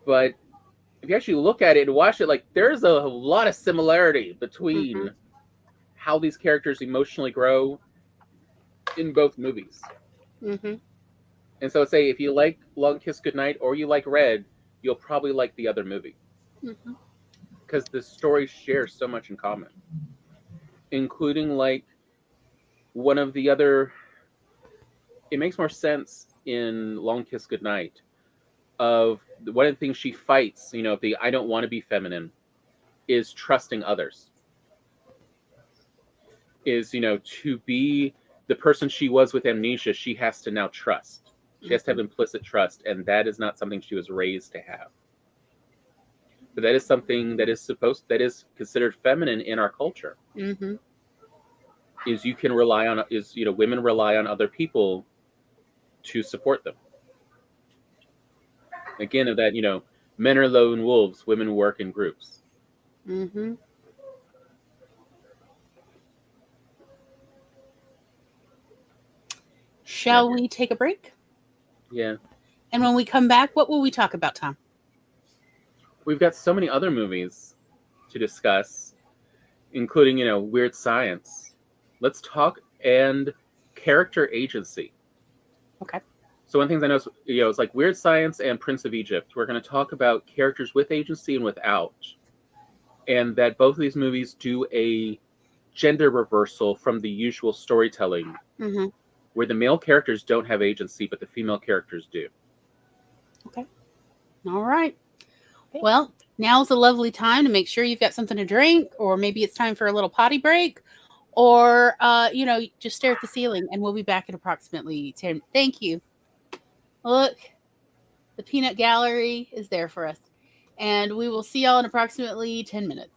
But if you actually look at it and watch it, like, there's a lot of similarity between how these characters emotionally grow in both movies. Mm-hmm. And so I'd say if you like Long Kiss Goodnight or you like Red, you'll probably like the other movie. Mm-hmm. Because the stories share so much in common. Including, like, one of the other... It makes more sense in Long Kiss Goodnight of one of the things she fights, you know, the I don't want to be feminine, is trusting others. Is, you know, to be the person she was with amnesia, she has to now trust. She has to have implicit trust, and that is not something she was raised to have. But that is something that is considered feminine in our culture. Mm-hmm. Is you can rely on, is, you know, women rely on other people to support them. Again, of that, you know, men are lone wolves, women work in groups. Mm-hmm. Shall we take a break? Yeah. And when we come back, what will we talk about, Tom? We've got so many other movies to discuss, including, you know, Weird Science. Let's talk and character agency. Okay. So one of the things I know is, you know, it's like Weird Science and Prince of Egypt. We're going to talk about characters with agency and without. And that both of these movies do a gender reversal from the usual storytelling, where the male characters don't have agency, but the female characters do. Okay. All right. Okay. Well, now's a lovely time to make sure you've got something to drink, or maybe it's time for a little potty break, or, you know, just stare at the ceiling, and we'll be back in approximately 10. Thank you. Look, the peanut gallery is there for us, and we will see y'all in approximately 10 minutes.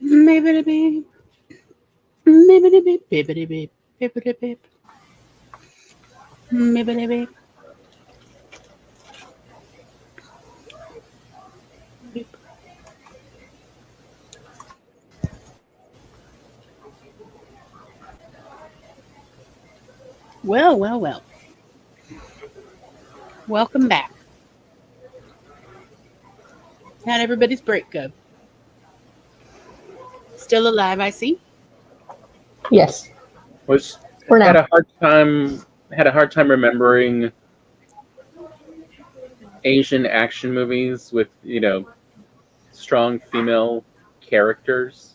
Bibbidi beep. Bibbidi beep. Bibbidi beep. Bibbidi beep. Bibbidi beep. Beep. Well, well, well. Welcome back. How'd everybody's break go? Still alive, I see. Yes, Was for had now. a hard time remembering Asian action movies with strong female characters.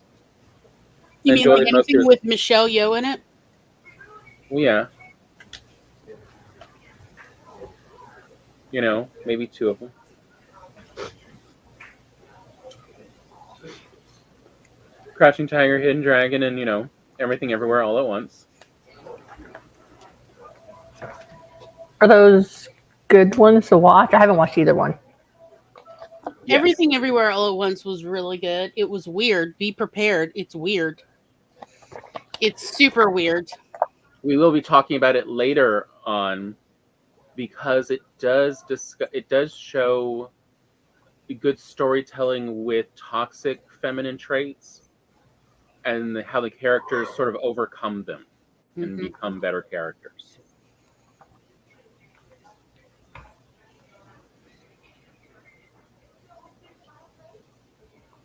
You mean like Enjoyed most anything of with Michelle Yeoh in it? yeah, maybe two of them. Crouching Tiger, Hidden Dragon, and Everything Everywhere All at Once. Are those good ones to watch? I haven't watched either one. Yes. Everything Everywhere All at Once was really good. It was weird. Be prepared. It's weird. It's super weird. We will be talking about it later on because it does show good storytelling with toxic feminine traits and how the characters sort of overcome them and Mhm. become better characters.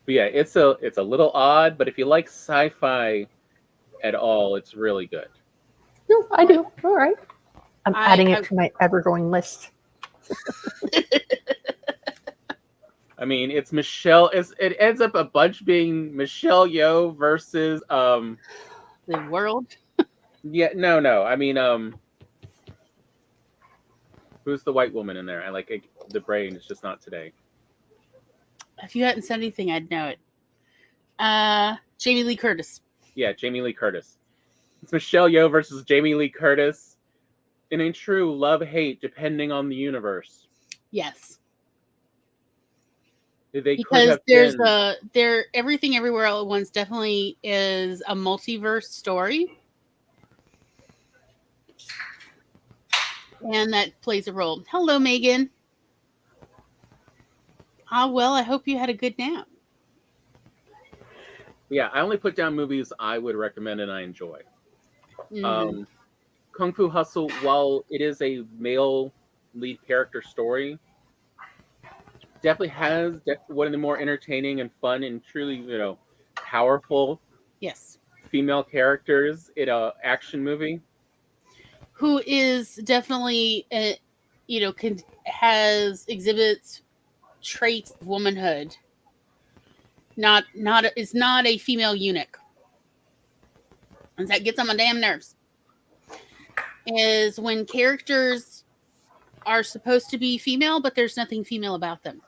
But yeah, it's a little odd, but if you like sci-fi at all, it's really good. No, I do. All right. I'm adding I- it to my ever-growing list. I mean, it's Michelle. It ends up a bunch being Michelle Yeoh versus The world. Yeah, no. I mean who's the white woman in there? I like the brain. It's just not today. If you hadn't said anything, I'd know it. Jamie Lee Curtis. Yeah, Jamie Lee Curtis. It's Michelle Yeoh versus Jamie Lee Curtis in a true love-hate depending on the universe. Yes. They could Because have there's been Everything Everywhere All at Once definitely is a multiverse story. And that plays a role. Hello, Megan. Well, I hope you had a good nap. Yeah, I only put down movies I would recommend and I enjoy. Mhm. Kung Fu Hustle, while it is a male lead character story, definitely has one of the more entertaining and fun and truly, powerful Yes. female characters in a action movie. Who is definitely, exhibits traits of womanhood. Is not a female eunuch. And that gets on my damn nerves. Is when characters are supposed to be female, but there's nothing female about them.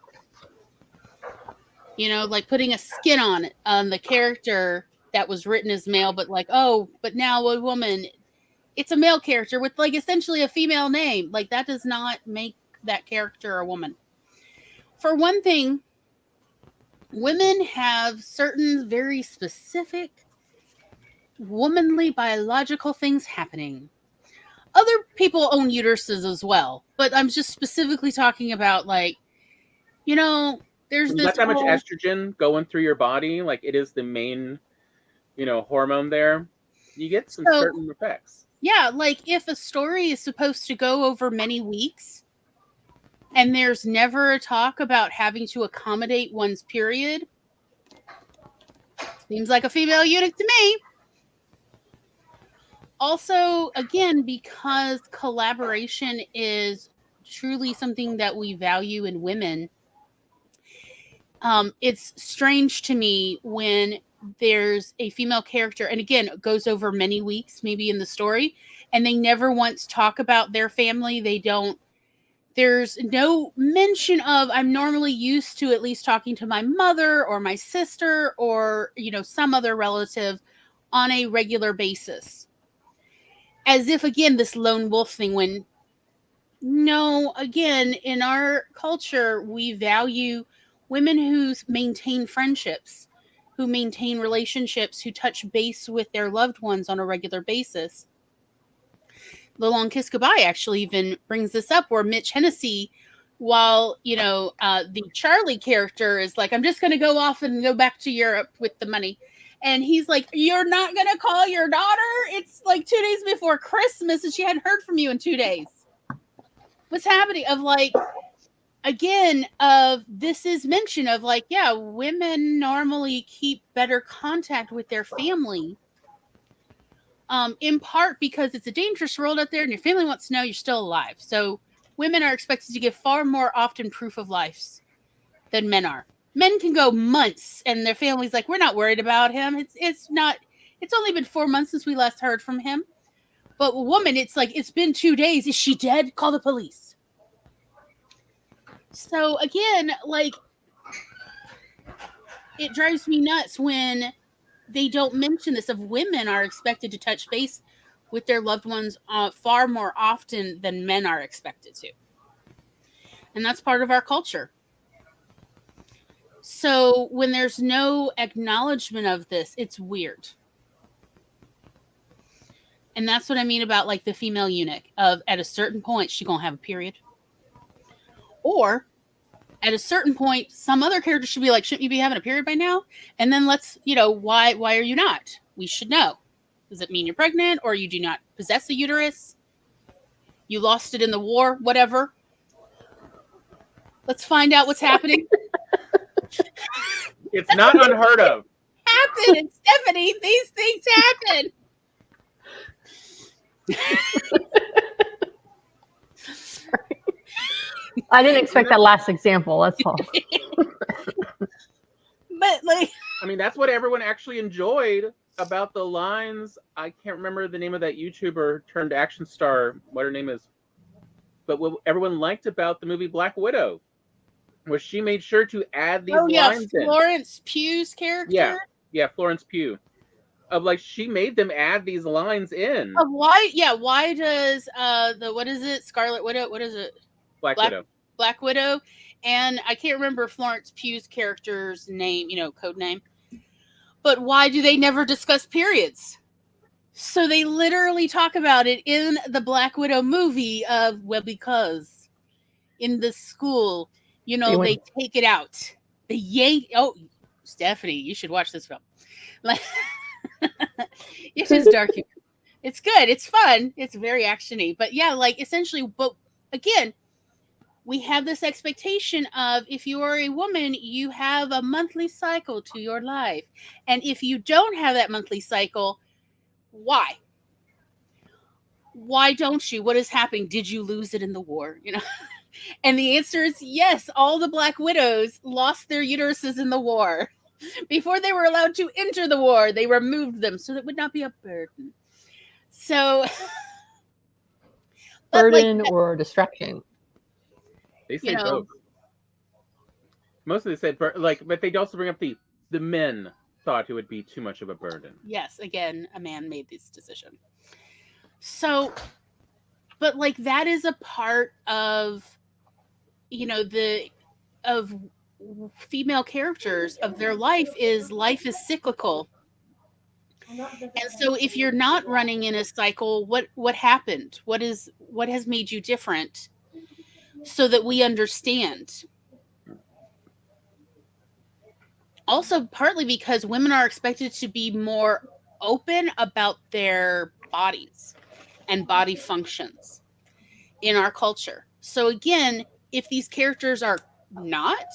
Like putting a skin on the character that was written as male, but but now a woman. It's a male character with essentially a female name. That does not make that character a woman. For one thing, women have certain very specific womanly biological things happening. Other people own uteruses as well, but I'm just specifically talking about there's When you this got that much whole, estrogen going through your body, like it is the main, hormone there, you get some certain effects. Yeah, if a story is supposed to go over many weeks and there's never a talk about having to accommodate one's period, seems like a female eunuch to me. Also, again, because collaboration is truly something that we value in women, it's strange to me when there's a female character, and again, it goes over many weeks, maybe in the story, and they never once talk about their family. There's no mention of, I'm normally used to at least talking to my mother or my sister or, some other relative on a regular basis. As if, again, this lone wolf thing, when no, again, in our culture, we value women who maintain friendships. who maintain relationships, who touch base with their loved ones on a regular basis. The Long Kiss Goodbye actually even brings this up, where Mitch Hennessy, while, the Charlie character is like, I'm just going to go off and go back to Europe with the money. And he's like, you're not going to call your daughter? It's like 2 days before Christmas and she hadn't heard from you in 2 days. What's happening? Of like, again, of this is mention of like, yeah, women normally keep better contact with their family. In part because it's a dangerous world out there and your family wants to know you're still alive. So women are expected to give far more often proof of lives than men are. Men can go months and their family's like, we're not worried about him. It's only been 4 months since we last heard from him. But a woman, it's like, it's been 2 days. Is she dead? Call the police. So again, like, it drives me nuts when they don't mention this, of women are expected to touch base with their loved ones far more often than men are expected to. And that's part of our culture. So when there's no acknowledgement of this, it's weird. And that's what I mean about like the female eunuch, of at a certain point, she's going to have a period. Or at a certain point, some other character should be like, shouldn't you be having a period by now? And then let's, why are you not? We should know. Does it mean you're pregnant, or you do not possess a uterus? You lost it in the war, whatever. Let's find out what's happening. It's not unheard of. Happen, and Stephanie, these things happen. I didn't expect that last example. That's all. But like, I mean, that's what everyone actually enjoyed about the lines. I can't remember the name of that YouTuber turned action star, what her name is. But what everyone liked about the movie Black Widow was she made sure to add these lines in. Florence Pugh's character? Yeah, Florence Pugh. Of like, she made them add these lines in. Of why does what is it? Scarlet Widow? What is it? Black Widow. Black Widow. And I can't remember Florence Pugh's character's name, code name. But why do they never discuss periods? So they literally talk about it in the Black Widow movie because in the school, they take it out. They yank. Oh, Stephanie, you should watch this film. Like, it's just dark. It's good. It's fun. It's very actiony. But yeah, like essentially, but again, we have this expectation of, if you are a woman, you have a monthly cycle to your life. And if you don't have that monthly cycle, why? Why don't you? What is happening? Did you lose it in the war? And the answer is yes. All the Black Widows lost their uteruses in the war. Before they were allowed to enter the war, they removed them so that it would not be a burden. So, burden or distraction. They say both. Mostly they said, but they'd also bring up the men thought it would be too much of a burden. Yes, again, a man made this decision. So, but like that is a part of, of female characters, of their life is cyclical. And so if you're not running in a cycle, what happened? What has made you different? So that we understand. Also, partly because women are expected to be more open about their bodies and body functions in our culture. So again, if these characters are not,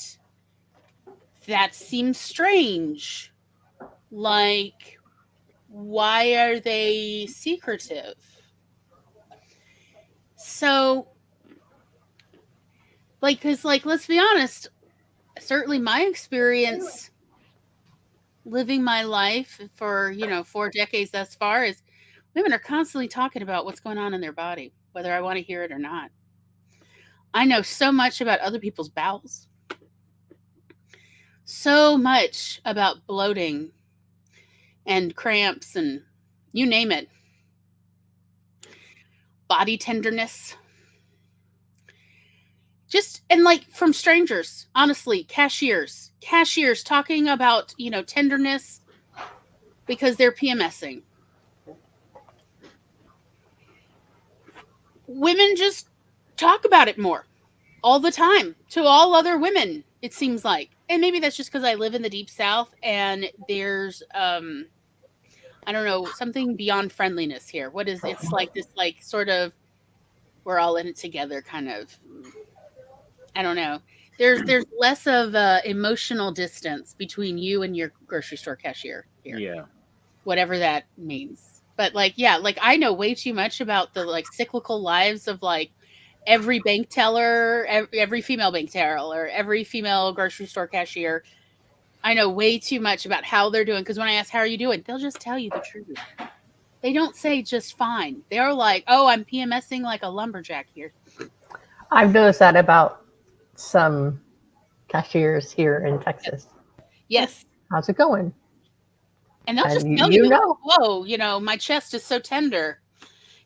that seems strange. Like, why are they secretive? So, because let's be honest, certainly my experience living my life for 4 decades thus far is women are constantly talking about what's going on in their body, whether I want to hear it or not. I know so much about other people's bowels, so much about bloating and cramps and you name it, body tenderness. Just and like from strangers, honestly, cashiers talking about, tenderness because they're PMSing. Women just talk about it more all the time to all other women, it seems like. And maybe that's just because I live in the deep south and there's I don't know, something beyond friendliness here. What is it's like this like sort of we're all in it together kind of, I don't know. There's less of emotional distance between you and your grocery store cashier here. Yeah. Whatever that means. But like, yeah, like I know way too much about the like cyclical lives of like every bank teller, every female bank teller, every female grocery store cashier. I know way too much about how they're doing because when I ask how are you doing, they'll just tell you the truth. They don't say just fine. They're like, "Oh, I'm PMSing like a lumberjack here." I've noticed that about some cashiers here in Texas. Yes. How's it going? And they'll just And tell you you, know. "Whoa, my chest is so tender.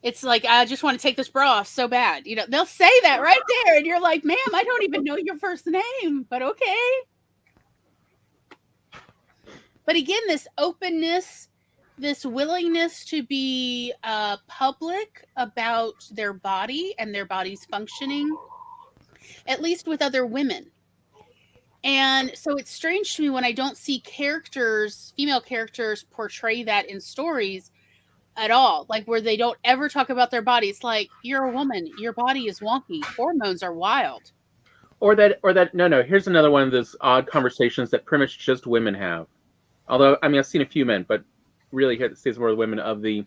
It's like I just want to take this bra off so bad." They'll say that right there, and you're like, "Ma'am, I don't even know your first name, but okay." But again, this openness, this willingness to be public about their body and their body's functioning, at least with other women. And so it's strange to me when I don't see female characters portray that in stories at all, like where they don't ever talk about their body. It's like, you're a woman, your body is wonky, hormones are wild. Or that no, here's another one of those odd conversations that pretty much just women have. Although, I mean, I've seen a few men, but really here it stays more the women of the,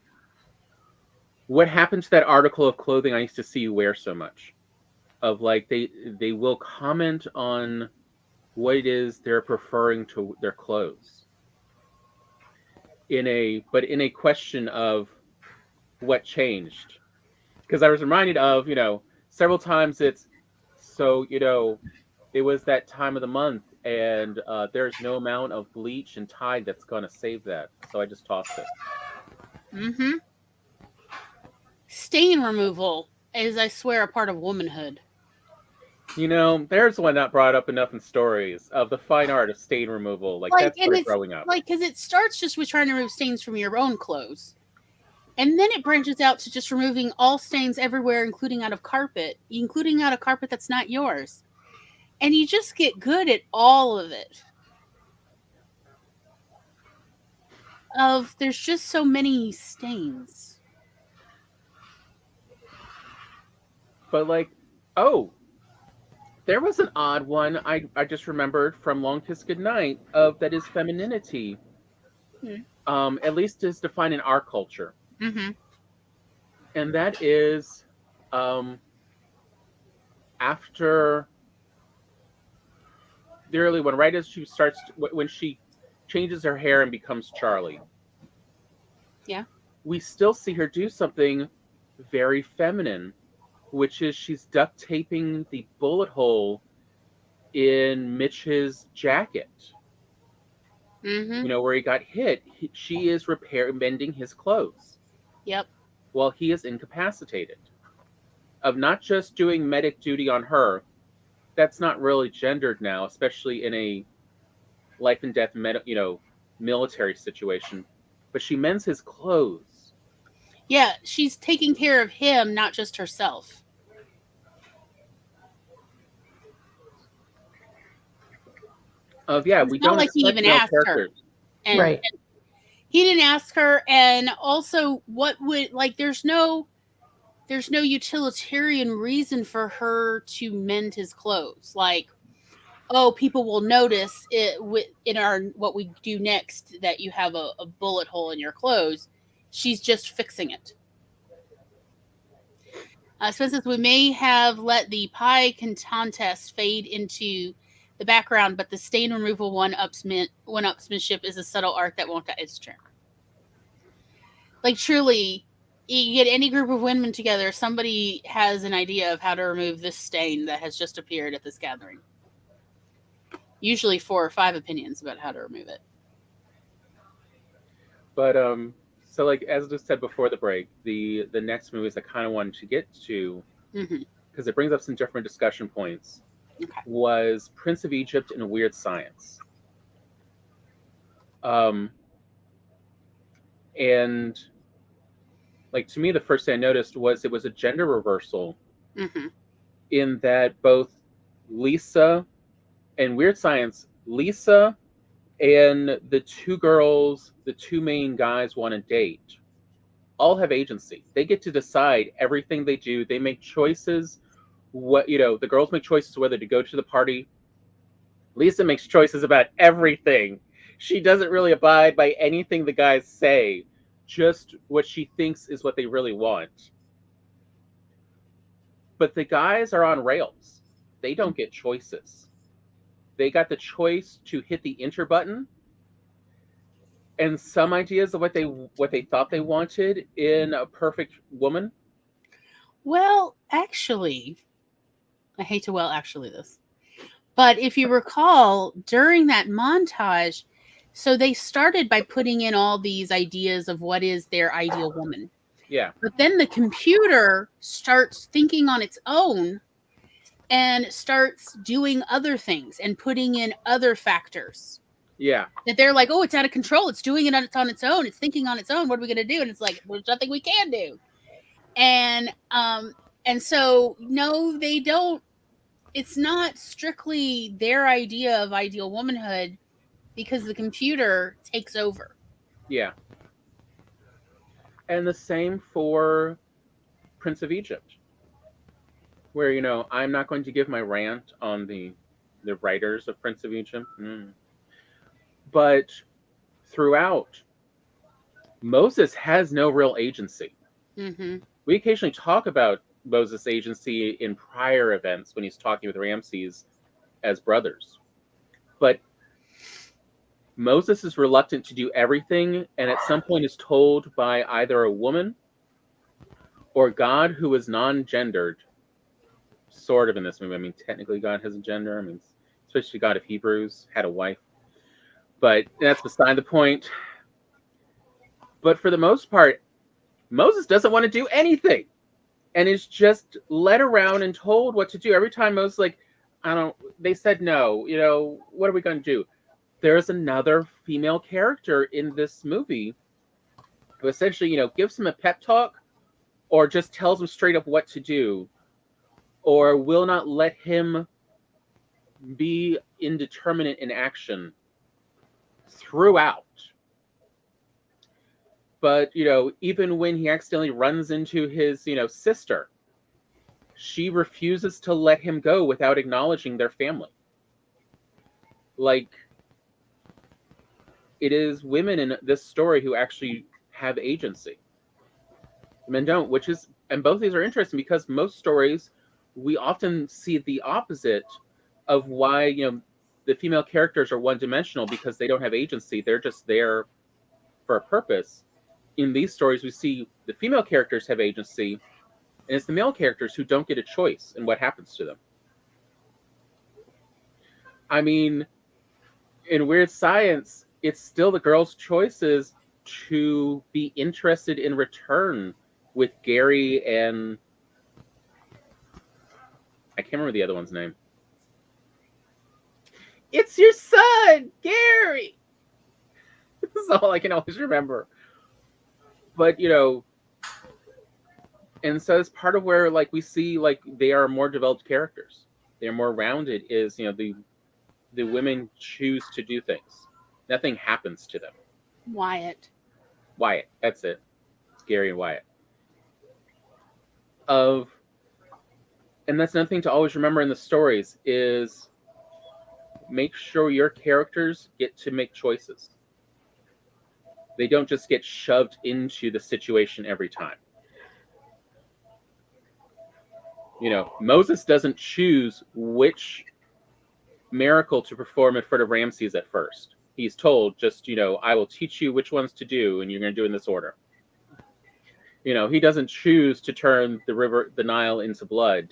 what happened to that article of clothing I used to see you wear so much? Of like, they will comment on what it is they're preferring to their clothes. In a question of what changed. Because I was reminded of, several times it's, so, it was that time of the month and there's no amount of bleach and Tide that's going to save that. So I just tossed it. Mm-hmm. Stain removal is, I swear, a part of womanhood. There's one not brought up enough in stories of the fine art of stain removal. Like that's part of growing up. Like, because it starts just with trying to remove stains from your own clothes. And then it branches out to just removing all stains everywhere, including out of carpet that's not yours. And you just get good at all of it. There's just so many stains. But like, there was an odd one I just remembered from Long Kiss Goodnight of that is femininity. At least is defined in our culture. Mm-hmm. And that is after the early one, right as she starts, when she changes her hair and becomes Charlie. Yeah. We still see her do something very feminine, which is she's duct taping the bullet hole in Mitch's jacket. Mm-hmm. Where he got hit. She is mending his clothes. Yep. While he is incapacitated. Of not just doing medic duty on her, that's not really gendered now, especially in a life and death, military situation. But she mends his clothes. Yeah, she's taking care of him, not just herself. We don't like he even asked her. And, right. And he didn't ask her, and also what would there's no utilitarian reason for her to mend his clothes. Like, oh, people will notice it in what we do next that you have a bullet hole in your clothes. She's just fixing it. Spencer, we may have let the pie contest fade into the background, but the stain removal one-upsmanship is a subtle art that won't die its charm. Like, truly, you get any group of women together, somebody has an idea of how to remove this stain that has just appeared at this gathering. Usually 4 or 5 opinions about how to remove it. But so as I just said before the break, the next movies I kind of wanted to get to, because because it brings up some different discussion points, Okay. was Prince of Egypt and Weird Science. And like, to me, the first thing I noticed was it was a gender reversal Mm-hmm. in that both Lisa and Weird Science, Lisa and the two girls, the two main guys want to date, all have agency. They get to decide everything they do. They make choices. The girls make choices whether to go to the party. Lisa makes choices about everything. She doesn't really abide by anything the guys say, just what she thinks is what they really want. But the guys are on rails. They don't get choices. They got the choice to hit the enter button and some ideas of what they thought they wanted in a perfect woman. Well, actually, I hate to actually this, but if you recall, during that montage, so they started by putting in all these ideas of what is their ideal woman. Yeah. But then the computer starts thinking on its own and starts doing other things and putting in other factors. Yeah. That they're like, oh, it's out of control. It's doing it on its own. It's thinking on its own. What are we going to do? And it's like, there's nothing we can do. And so no, they don't. It's not strictly their idea of ideal womanhood because the computer takes over. Yeah. And the same for Prince of Egypt, where I'm not going to give my rant on the writers of Prince of Egypt, but throughout, Moses has no real agency. Mm-hmm. We occasionally talk about Moses' agency in prior events when he's talking with Ramses as brothers, but Moses is reluctant to do everything, and at some point is told by either a woman or God, who is non-gendered, sort of, in this movie. I mean, technically God has a gender. I mean, especially God of Hebrews had a wife, but that's beside the point. But for the most part, Moses doesn't want to do anything and is just led around and told what to do. Every time Moses, like, they said no, what are we going to do? There's another female character in this movie who essentially, gives him a pep talk or just tells him straight up what to do, or will not let him be indeterminate in action throughout. But, even when he accidentally runs into his, sister, she refuses to let him go without acknowledging their family. Like, it is women in this story who actually have agency. Men don't, and both of these are interesting because most stories, we often see the opposite of why, the female characters are one-dimensional because they don't have agency. They're just there for a purpose. In these stories, we see the female characters have agency, and it's the male characters who don't get a choice in what happens to them. I mean, in Weird Science, it's still the girl's choices to be interested in return with Gary and I can't remember the other one's name. It's your son, Gary. That's all I can always remember. But, and so it's part of where, like, we see, like, they are more developed characters. They're more rounded, is, the women choose to do things. Nothing happens to them. Wyatt, that's it. It's Gary and Wyatt. And that's another thing to always remember in the stories is make sure your characters get to make choices. They don't just get shoved into the situation every time. Moses doesn't choose which miracle to perform in front of Ramses at first. He's told, just, I will teach you which ones to do, and you're going to do in this order. He doesn't choose to turn the Nile into blood.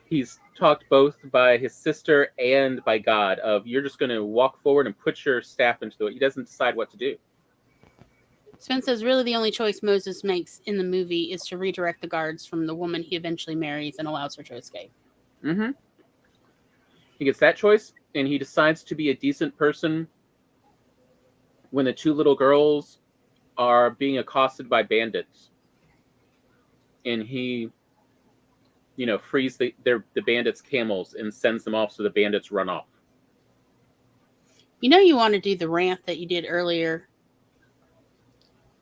He's talked both by his sister and by God of, you're just going to walk forward and put your staff into it. He doesn't decide what to do. Spence says, really the only choice Moses makes in the movie is to redirect the guards from the woman he eventually marries and allows her to escape. Mm-hmm. He gets that choice, and he decides to be a decent person when the two little girls are being accosted by bandits. And he, frees the bandits' camels and sends them off so the bandits run off. You want to do the rant that you did earlier.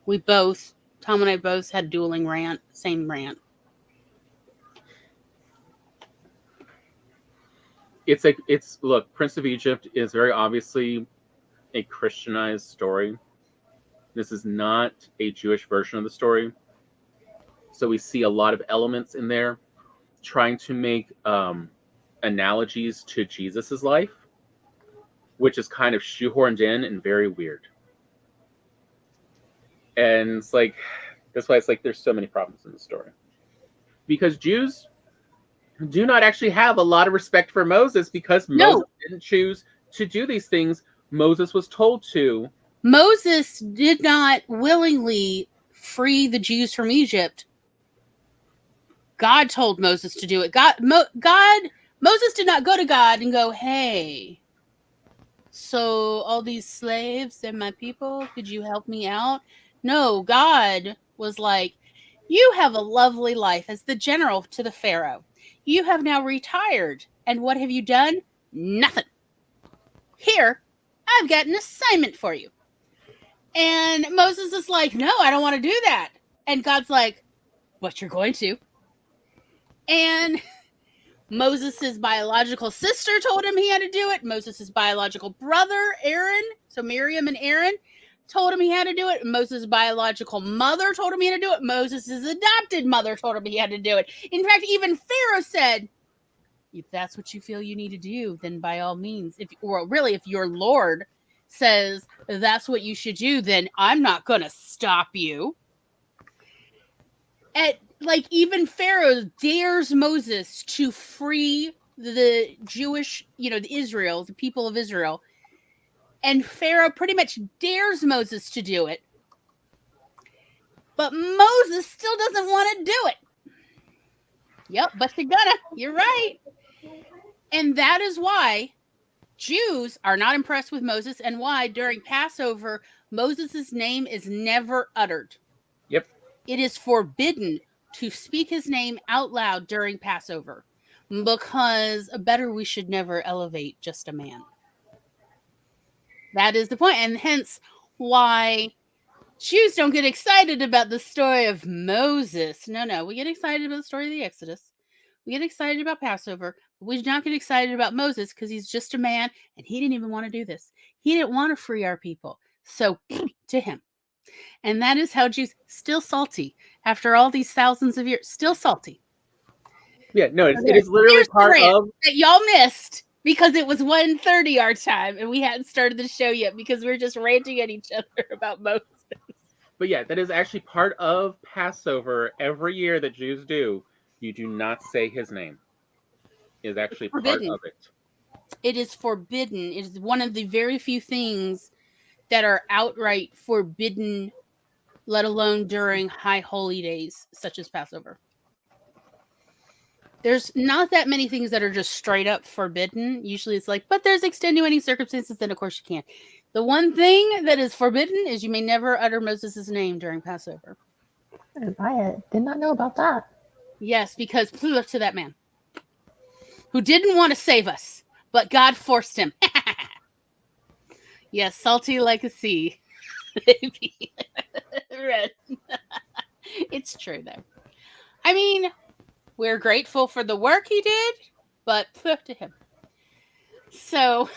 Tom and I both had dueling rant, same rant. Look, Prince of Egypt is very obviously a Christianized story. This is not a Jewish version of the story. So we see a lot of elements in there trying to make analogies to Jesus's life, which is kind of shoehorned in and very weird. And it's like, that's why it's like there's so many problems in the story. Because Jews do not actually have a lot of respect for Moses because Moses didn't choose to do these things. Moses was told to. Moses did not willingly free the Jews from Egypt. God told Moses to do it. Moses did not go to God and go, hey, so all these slaves and my people, could you help me out? No, God was like, you have a lovely life as the general to the Pharaoh. You have now retired. And what have you done? Nothing. Here, I've got an assignment for you. And Moses is like, no, I don't want to do that. And God's like, but you're going to. And Moses' biological sister told him he had to do it. Moses' biological brother, Aaron, so Miriam and Aaron, told him he had to do it. Moses' biological mother told him he had to do it. Moses' adopted mother told him he had to do it. In fact, even Pharaoh said, if that's what you feel you need to do, then by all means, if your Lord says that's what you should do, then I'm not going to stop you. Even Pharaoh dares Moses to free the Jewish, the people of Israel. And Pharaoh pretty much dares Moses to do it. But Moses still doesn't want to do it. Yep, but you're gonna. You're right. And that is why Jews are not impressed with Moses and why during Passover, Moses' name is never uttered. Yep. It is forbidden to speak his name out loud during Passover because we should never elevate just a man. That is the point, and hence why Jews don't get excited about the story of Moses. No, we get excited about the story of the Exodus. We get excited about Passover, but we do not get excited about Moses because he's just a man, and he didn't even want to do this. He didn't want to free our people, so to him. And that is how Jews, still salty after all these thousands of years, still salty. Yeah, no, it is literally part of that y'all missed. Because it was 1:30 our time, and we hadn't started the show yet because we were just ranting at each other about Moses. But yeah, that is actually part of Passover every year that Jews do. You do not say his name. It is actually part of it. It is forbidden. It is one of the very few things that are outright forbidden, let alone during high holy days, such as Passover. There's not that many things that are just straight up forbidden. Usually it's like, but there's extenuating circumstances, then of course you can't. The one thing that is forbidden is you may never utter Moses' name during Passover. I did not know about that. Yes, because look to that man who didn't want to save us, but God forced him. Yes, salty like a sea. Red. It's true, though. I mean, we're grateful for the work he did, but to him. So,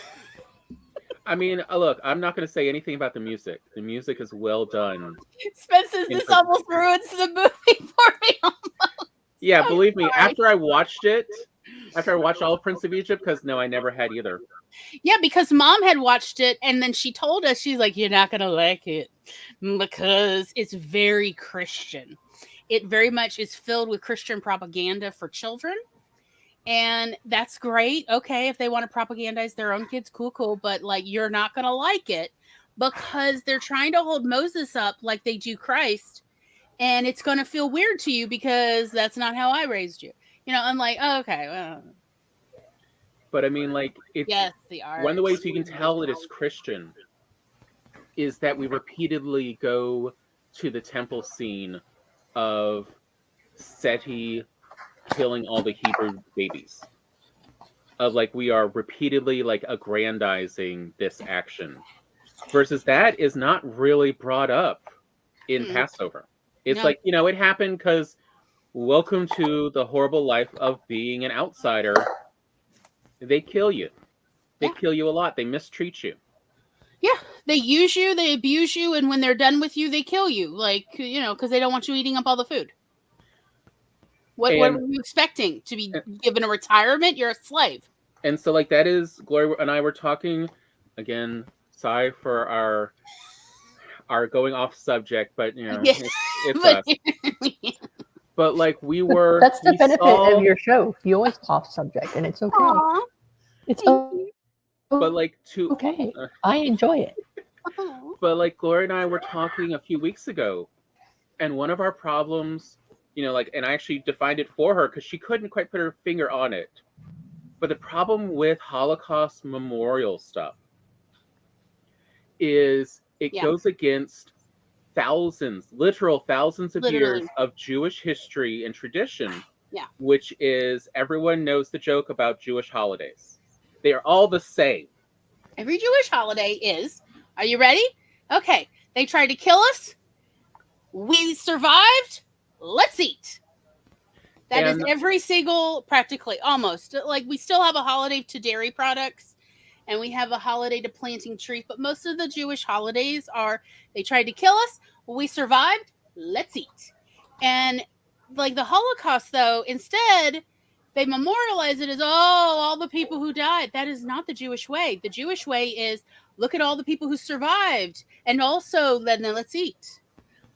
I mean, look, I'm not going to say anything about the music. The music is well done. Spence says this almost ruins the movie for me. Almost. Yeah, believe me, after I watched all of Prince of Egypt, because no, I never had either. Yeah, because Mom had watched it, and then she told us, she's like, you're not going to like it because it's very Christian. It very much is filled with Christian propaganda for children. And that's great. Okay, if they want to propagandize their own kids, cool. But you're not going to like it because they're trying to hold Moses up like they do Christ, and it's going to feel weird to you because that's not how I raised you. I'm like, oh, okay, well. But I mean, like, it's Yes, the art. one of the ways you can tell it is Christian is that we repeatedly go to the temple scene of Seti killing all the Hebrew babies. Of like, we are repeatedly like aggrandizing this action, versus that is not really brought up in Passover. It's like, it happened because welcome to the horrible life of being an outsider. They kill you. They kill you a lot. They mistreat you. Yeah, they use you, they abuse you, and when they're done with you, they kill you. Like, because they don't want you eating up all the food. What were you expecting? To be given a retirement? You're a slave. And so, like, that is, Gloria and I were talking, again, sorry for our going off subject, but, it's us. But, like, we were... That's the benefit of your show. You always off subject, and it's okay. Aww, it's okay. But, like, okay. I enjoy it. But, like, Gloria and I were talking a few weeks ago, and one of our problems, and I actually defined it for her because she couldn't quite put her finger on it. But the problem with Holocaust memorial stuff is it goes against literal thousands of years of Jewish history and tradition, which is everyone knows the joke about Jewish holidays. They are all the same. Every Jewish holiday is, are you ready? Okay, they tried to kill us. We survived. Let's eat. That is every single, practically, almost. Like, we still have a holiday to dairy products, and we have a holiday to planting trees, but most of the Jewish holidays are, they tried to kill us, we survived, let's eat. And, like, the Holocaust, though, instead, they memorialize it as, all the people who died. That is not the Jewish way. The Jewish way is, look at all the people who survived, and also, then let's eat.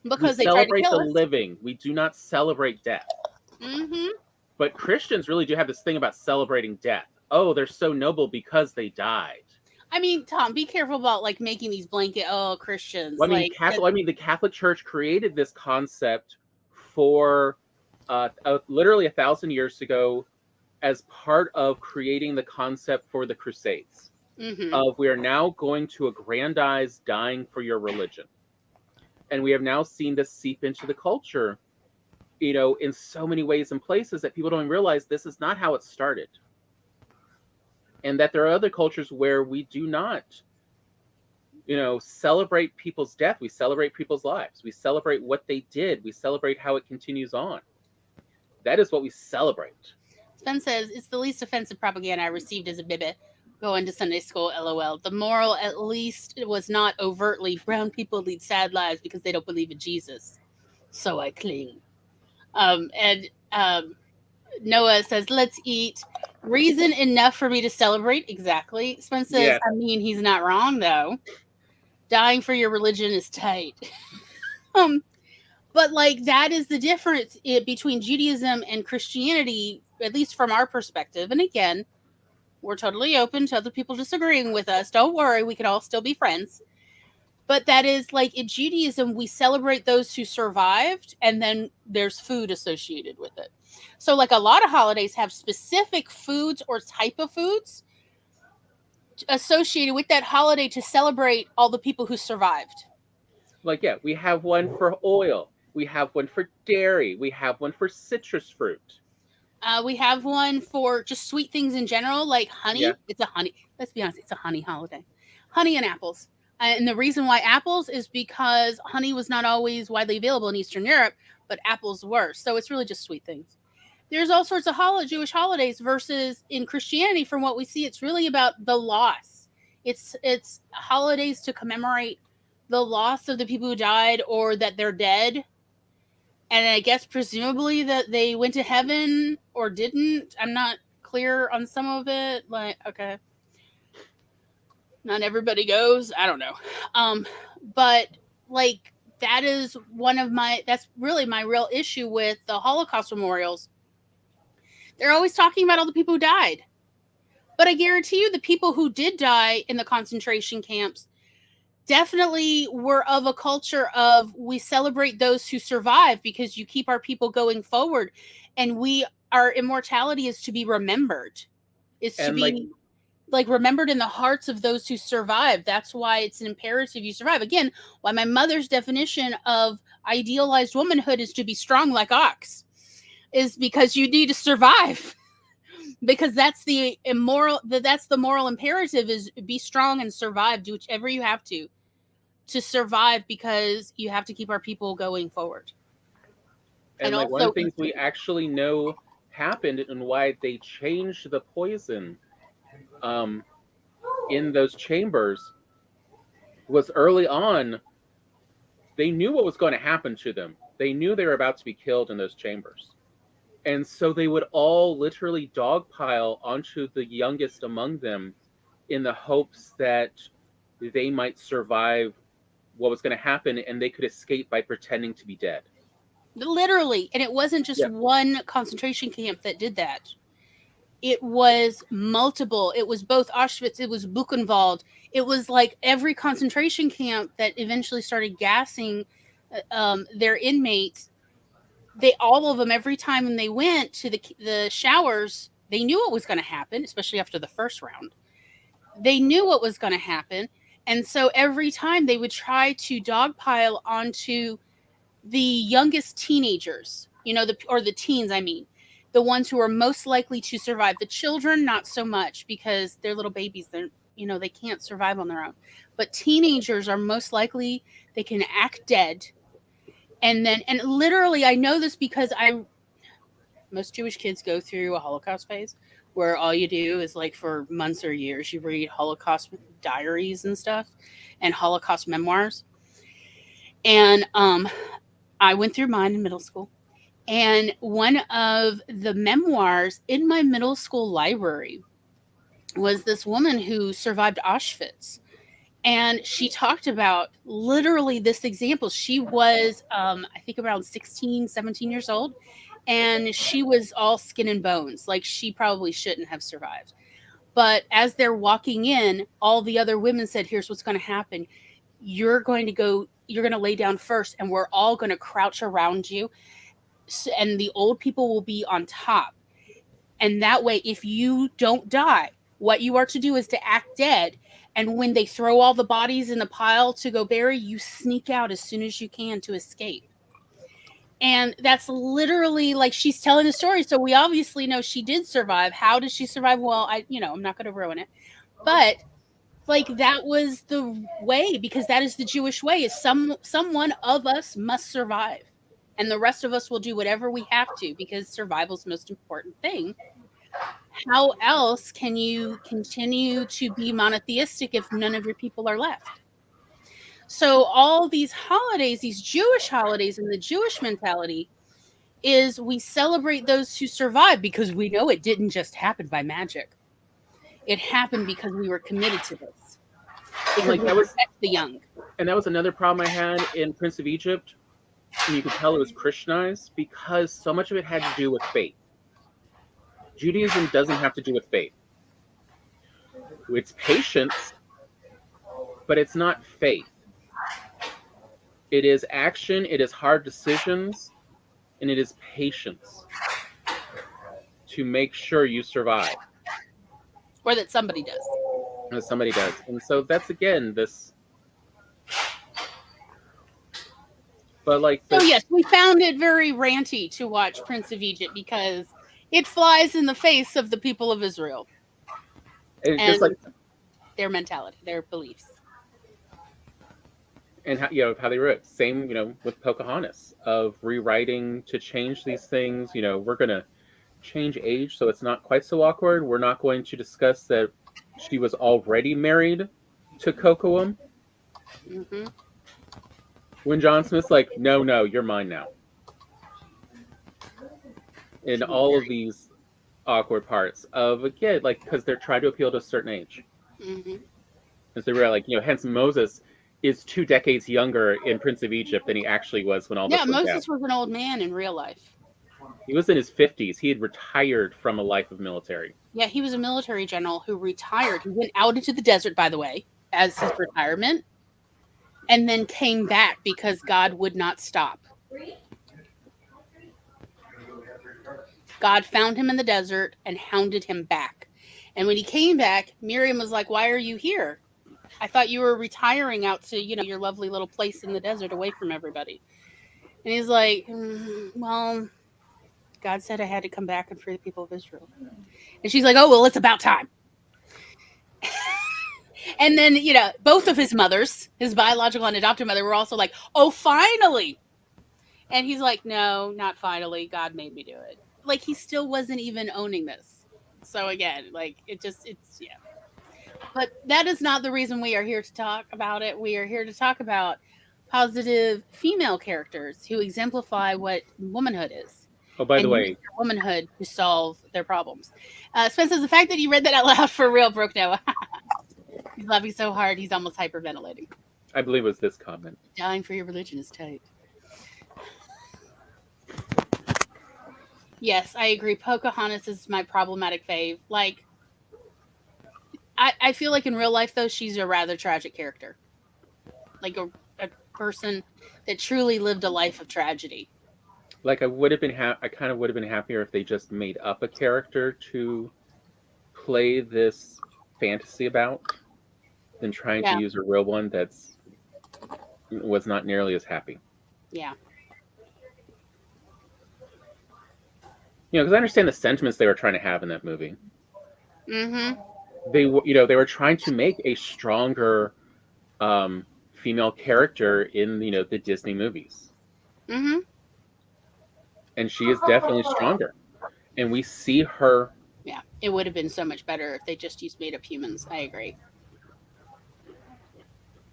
Because they tried to kill us. We celebrate the living. We do not celebrate death. Mm-hmm. But Christians really do have this thing about celebrating death. Oh, they're so noble because they died. I mean, Tom, be careful about like making these blanket Christians. Well, I mean, the Catholic Church created this concept for literally 1,000 years ago as part of creating the concept for the Crusades. Of we are now going to aggrandize dying for your religion. And we have now seen this seep into the culture, in so many ways and places that people don't even realize this is not how it started. And that there are other cultures where we do not, celebrate people's death. We celebrate people's lives. We celebrate what they did. We celebrate how it continues on. That is what we celebrate. Sven says, it's the least offensive propaganda I received as a baby going to Sunday school, LOL. The moral, at least, it was not overtly, brown people lead sad lives because they don't believe in Jesus. So I cling. Noah says, let's eat. Reason enough for me to celebrate. Exactly. Sven says, I mean, he's not wrong, though. Dying for your religion is tight. But, like, that is the difference between Judaism and Christianity, at least from our perspective. And again, we're totally open to other people disagreeing with us. Don't worry, we can all still be friends. But that is, like, in Judaism, we celebrate those who survived, and then there's food associated with it. So, like, a lot of holidays have specific foods or type of foods associated with that holiday to celebrate all the people who survived. Like, we have one for oil. We have one for dairy. We have one for citrus fruit. We have one for just sweet things in general, like honey. Yeah. It's a honey. Let's be honest, it's a honey holiday. Honey and apples. And the reason why apples is because honey was not always widely available in Eastern Europe, but apples were. So it's really just sweet things. There's all sorts of Jewish holidays versus in Christianity, from what we see, it's really about the loss. It's holidays to commemorate the loss of the people who died or that they're dead. And I guess presumably that they went to heaven or didn't. I'm not clear on some of it. Like, okay. Not everybody goes. I don't know. But like that is that's really my real issue with the Holocaust memorials. They're always talking about all the people who died. But I guarantee you the people who did die in the concentration camps definitely we're of a culture of we celebrate those who survive because you keep our people going forward, and our immortality is to be remembered, is to And like, be like remembered in the hearts of those who survive. That's why it's an imperative you survive. Again, why my mother's definition of idealized womanhood is to be strong like ox, is because you need to survive. Because that's the moral imperative, is be strong and survive, do whichever you have to survive, because you have to keep our people going forward. and like one of the things we actually know happened and why they changed the poison in those chambers was early on, they knew what was going to happen to them. They knew they were about to be killed in those chambers. And so they would all literally dogpile onto the youngest among them in the hopes that they might survive what was going to happen and they could escape by pretending to be dead. Literally. And it wasn't just one concentration camp that did that. It was multiple. It was both Auschwitz, it was Buchenwald. It was like every concentration camp that eventually started gassing their inmates. All of them, every time when they went to the showers, they knew what was going to happen, especially after the first round. They knew what was going to happen. And so every time they would try to dogpile onto the youngest teenagers, or the teens, I mean, the ones who are most likely to survive. The children, not so much, because they're little babies. They can't survive on their own. But teenagers are most likely, they can act dead. And literally, I know this because most Jewish kids go through a Holocaust phase where all you do is, like, for months or years, you read Holocaust diaries and stuff and Holocaust memoirs. And I went through mine in middle school. And one of the memoirs in my middle school library was this woman who survived Auschwitz. And she talked about literally this example. She was, I think, around 16, 17 years old. And she was all skin and bones. Like, she probably shouldn't have survived. But as they're walking in, all the other women said, here's what's going to happen. You're going to lay down first, and we're all going to crouch around you. And the old people will be on top. And that way, if you don't die, what you are to do is to act dead. And when they throw all the bodies in the pile to go bury, you sneak out as soon as you can to escape. And that's literally, like, she's telling the story. So we obviously know she did survive. How did she survive? Well, I'm not going to ruin it. But, like, that was the way, because that is the Jewish way, is someone of us must survive. And the rest of us will do whatever we have to, because survival is the most important thing. How else can you continue to be monotheistic if none of your people are left? So all these holidays, these Jewish holidays, and the Jewish mentality is we celebrate those who survive, because we know it didn't just happen by magic. It happened because we were committed to this. Because like, we protect the young. And that was another problem I had in Prince of Egypt. And you could tell it was Christianized because so much of it had to do with faith. Judaism doesn't have to do with faith. It's patience, but it's not faith. It is action, it is hard decisions, and it is patience to make sure you survive. Or that somebody does. That somebody does. And so that's, again, this... But like... So yes, we found it very ranty to watch Prince of Egypt because it flies in the face of the people of Israel. It's just like their mentality, their beliefs. And how they wrote. Same, with Pocahontas, of rewriting to change these things. We're going to change age so it's not quite so awkward. We're not going to discuss that she was already married to Kocoum. Mm-hmm. When John Smith's like, no, you're mine now. In all of these awkward parts of, again, like, because they're trying to appeal to a certain age. Mm-hmm. Because they were like, hence Moses is 2 decades younger in Prince of Egypt than he actually was when all this went down. Yeah, Moses was an old man in real life. He was in his 50s. He had retired from a life of military. Yeah, he was a military general who retired. He went out into the desert, by the way, as his retirement. and then came back because God would not stop. God found him in the desert and hounded him back. And when he came back, Miriam was like, "Why are you here? I thought you were retiring out to, your lovely little place in the desert away from everybody." And he's like, "Well, God said I had to come back and free the people of Israel." And she's like, "Oh, well, it's about time." And then, both of his mothers, his biological and adopted mother, were also like, "Oh, finally." And he's like, "No, not finally. God made me do it." Like, he still wasn't even owning this. So again, like, yeah. But that is not the reason we are here to talk about it. We are here to talk about positive female characters who exemplify what womanhood is. Oh, by the And way, use their womanhood to solve their problems. Spencer, the fact that you read that out loud for real broke Noah. He's laughing so hard he's almost hyperventilating. I believe it was this comment. Dying for your religion is tight. Yes, I agree. Pocahontas is my problematic fave. Like, I feel like in real life, though, she's a rather tragic character. Like a person that truly lived a life of tragedy. Like, I kind of would have been happier if they just made up a character to play this fantasy about than trying to use a real one was not nearly as happy. Yeah. Because I understand the sentiments they were trying to have in that movie. Mm-hmm. They were trying to make a stronger female character in the Disney movies. Mm-hmm. And she is definitely stronger. And we see her. Yeah, it would have been so much better if they just used made-up humans. I agree.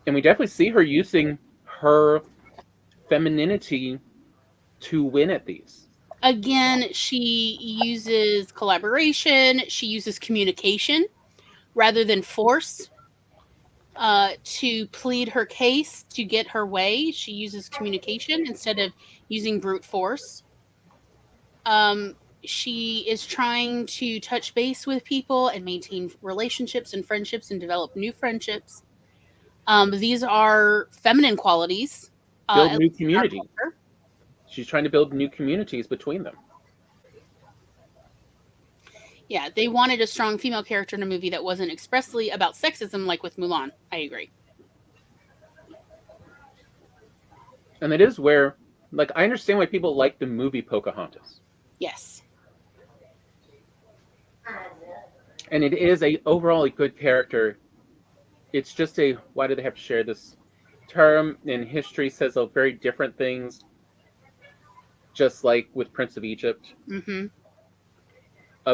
And we definitely see her using her femininity to win at these. Again, she uses collaboration. She uses communication rather than force to plead her case, to get her way. She uses communication instead of using brute force. She is trying to touch base with people and maintain relationships and friendships and develop new friendships. These are feminine qualities. Build new communities. She's trying to build new communities between them. Yeah, they wanted a strong female character in a movie that wasn't expressly about sexism like with Mulan. I agree. And it is where, like, I understand why people like the movie Pocahontas. Yes. And it is overall a good character. It's just why do they have to share this term? In history says very different things. Just like with Prince of Egypt. Mm-hmm.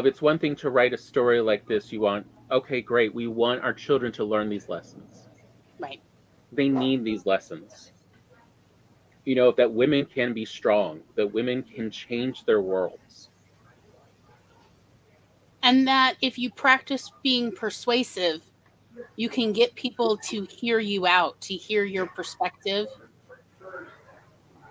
It's one thing to write a story like this. Okay, great. We want our children to learn these lessons. Right. They need these lessons. That women can be strong, that women can change their worlds. And that if you practice being persuasive, you can get people to hear you out, to hear your perspective.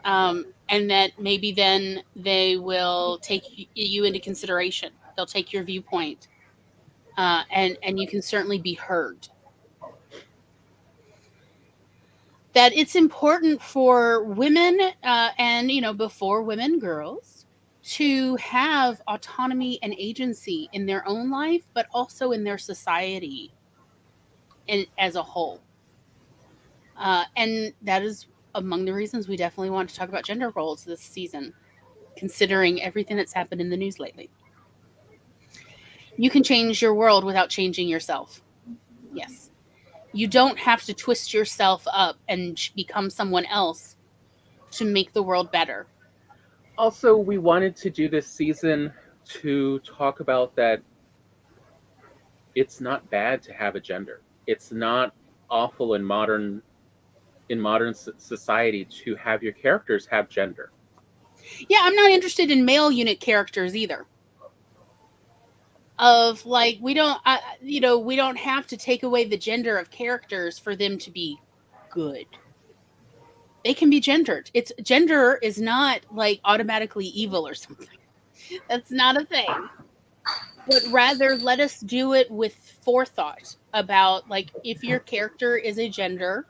And that maybe then they will take you into consideration. They'll take your viewpoint. And you can certainly be heard. That it's important for women and, before women, girls, to have autonomy and agency in their own life, but also in their society as a whole. And that is among the reasons we definitely want to talk about gender roles this season, considering everything that's happened in the news lately. You can change your world without changing yourself. Yes. You don't have to twist yourself up and become someone else to make the world better. Also, we wanted to do this season to talk about that it's not bad to have a gender. It's not awful in modern society to have your characters have gender. Yeah, I'm not interested in male unit characters either. Of like, we don't have to take away the gender of characters for them to be good. They can be gendered. Gender is not like automatically evil or something. That's not a thing. But rather, let us do it with forethought about, like, if your character is a gender,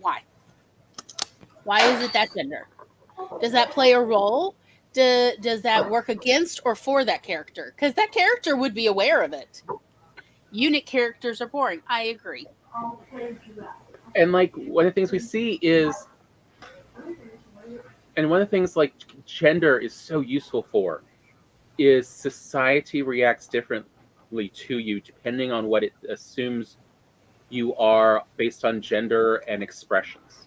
Why? Why is it that gender? Does that play a role? Does that work against or for that character? Because that character would be aware of it. Unit characters are boring. I agree. And like one of the things we see is, and one of the things like gender is so useful for, is society reacts differently to you depending on what it assumes you are based on gender and expressions.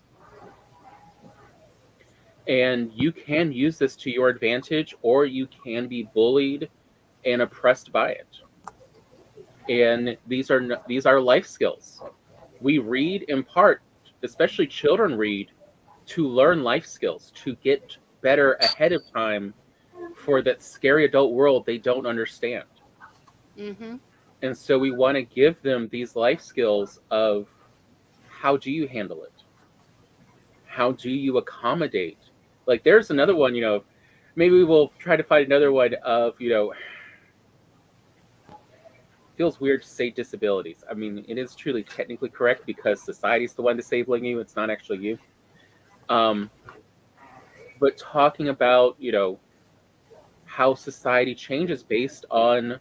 And you can use this to your advantage, or you can be bullied and oppressed by it. And these are life skills. We read in part, especially children read, to learn life skills, to get better ahead of time for that scary adult world they don't understand. Mm-hmm. And so we want to give them these life skills of how do you handle it? How do you accommodate? Like there's another one, maybe we'll try to find another one of, feels weird to say disabilities. I mean, it is truly technically correct because society's the one disabling you. It's not actually you. But talking about, how society changes based on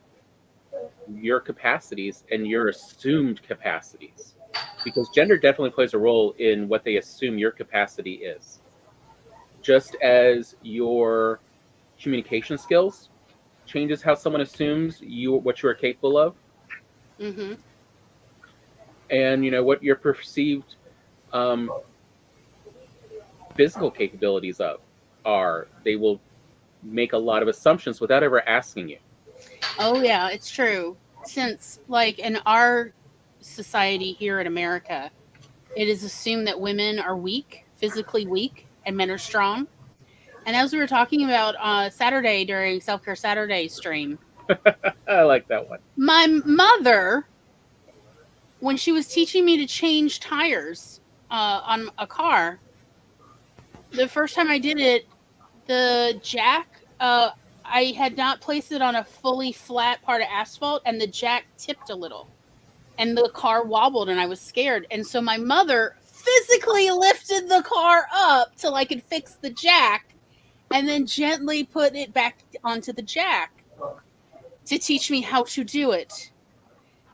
your capacities and your assumed capacities. Because gender definitely plays a role in what they assume your capacity is. Just as your communication skills changes how someone assumes what you are capable of. Mm-hmm. And what your perceived physical capabilities are. They will make a lot of assumptions without ever asking you. Oh yeah, it's true. Since like in our society here in America, it is assumed that women are weak, physically weak, and men are strong. And as we were talking about Saturday during Self Care Saturday stream, I like that one. my mother, when she was teaching me to change tires on a car, the first time I did it, the jack, I had not placed it on a fully flat part of asphalt, and the jack tipped a little. And the car wobbled, and I was scared. And so my mother physically lifted the car up till I could fix the jack, and then gently put it back onto the jack to teach me how to do it.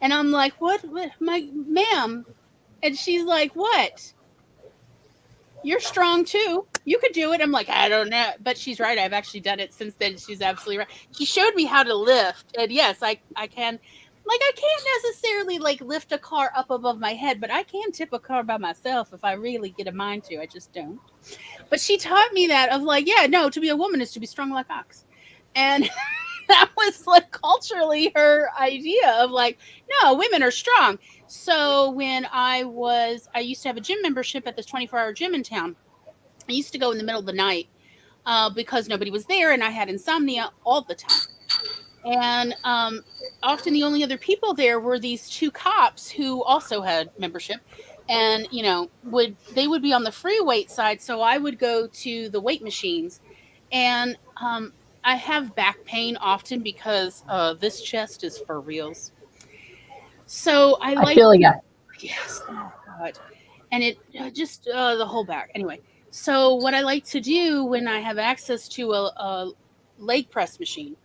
And I'm like, what my ma'am? And she's like, what? You're strong too. You could do it. I'm like, I don't know. But she's right. I've actually done it since then. She's absolutely right. She showed me how to lift. And yes, I can. Like, I can't necessarily like lift a car up above my head, but I can tip a car by myself if I really get a mind to. I just don't. But she taught me that of like, yeah, no, to be a woman is to be strong like ox. And that was like culturally her idea of like, no, women are strong. So when I used to have a gym membership at this 24-hour gym in town. I used to go in the middle of the night because nobody was there and I had insomnia all the time. And often the only other people there were these two cops who also had membership. And, they would be on the free weight side. So I would go to the weight machines. And I have back pain often because this chest is for reals. So I like, feel ya. yes, oh God. And it just the whole back. Anyway, so what I like to do when I have access to a leg press machine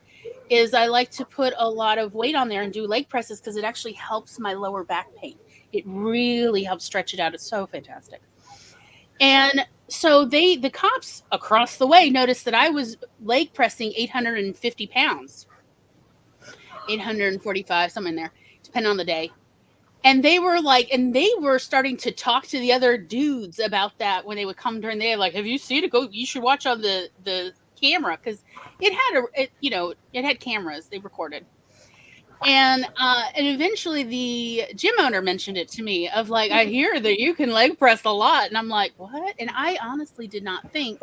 is I like to put a lot of weight on there and do leg presses because it actually helps my lower back pain. It really helps stretch it out. It's so fantastic. And so the cops across the way noticed that I was leg pressing 850 pounds, 845, something in there, depending on the day. And they were starting to talk to the other dudes about that when they would come during the day. Like, have you seen it? You should watch on the camera because it had cameras. They recorded. And eventually the gym owner mentioned it to me of like, I hear that you can leg press a lot. And I'm like, what? And I honestly did not think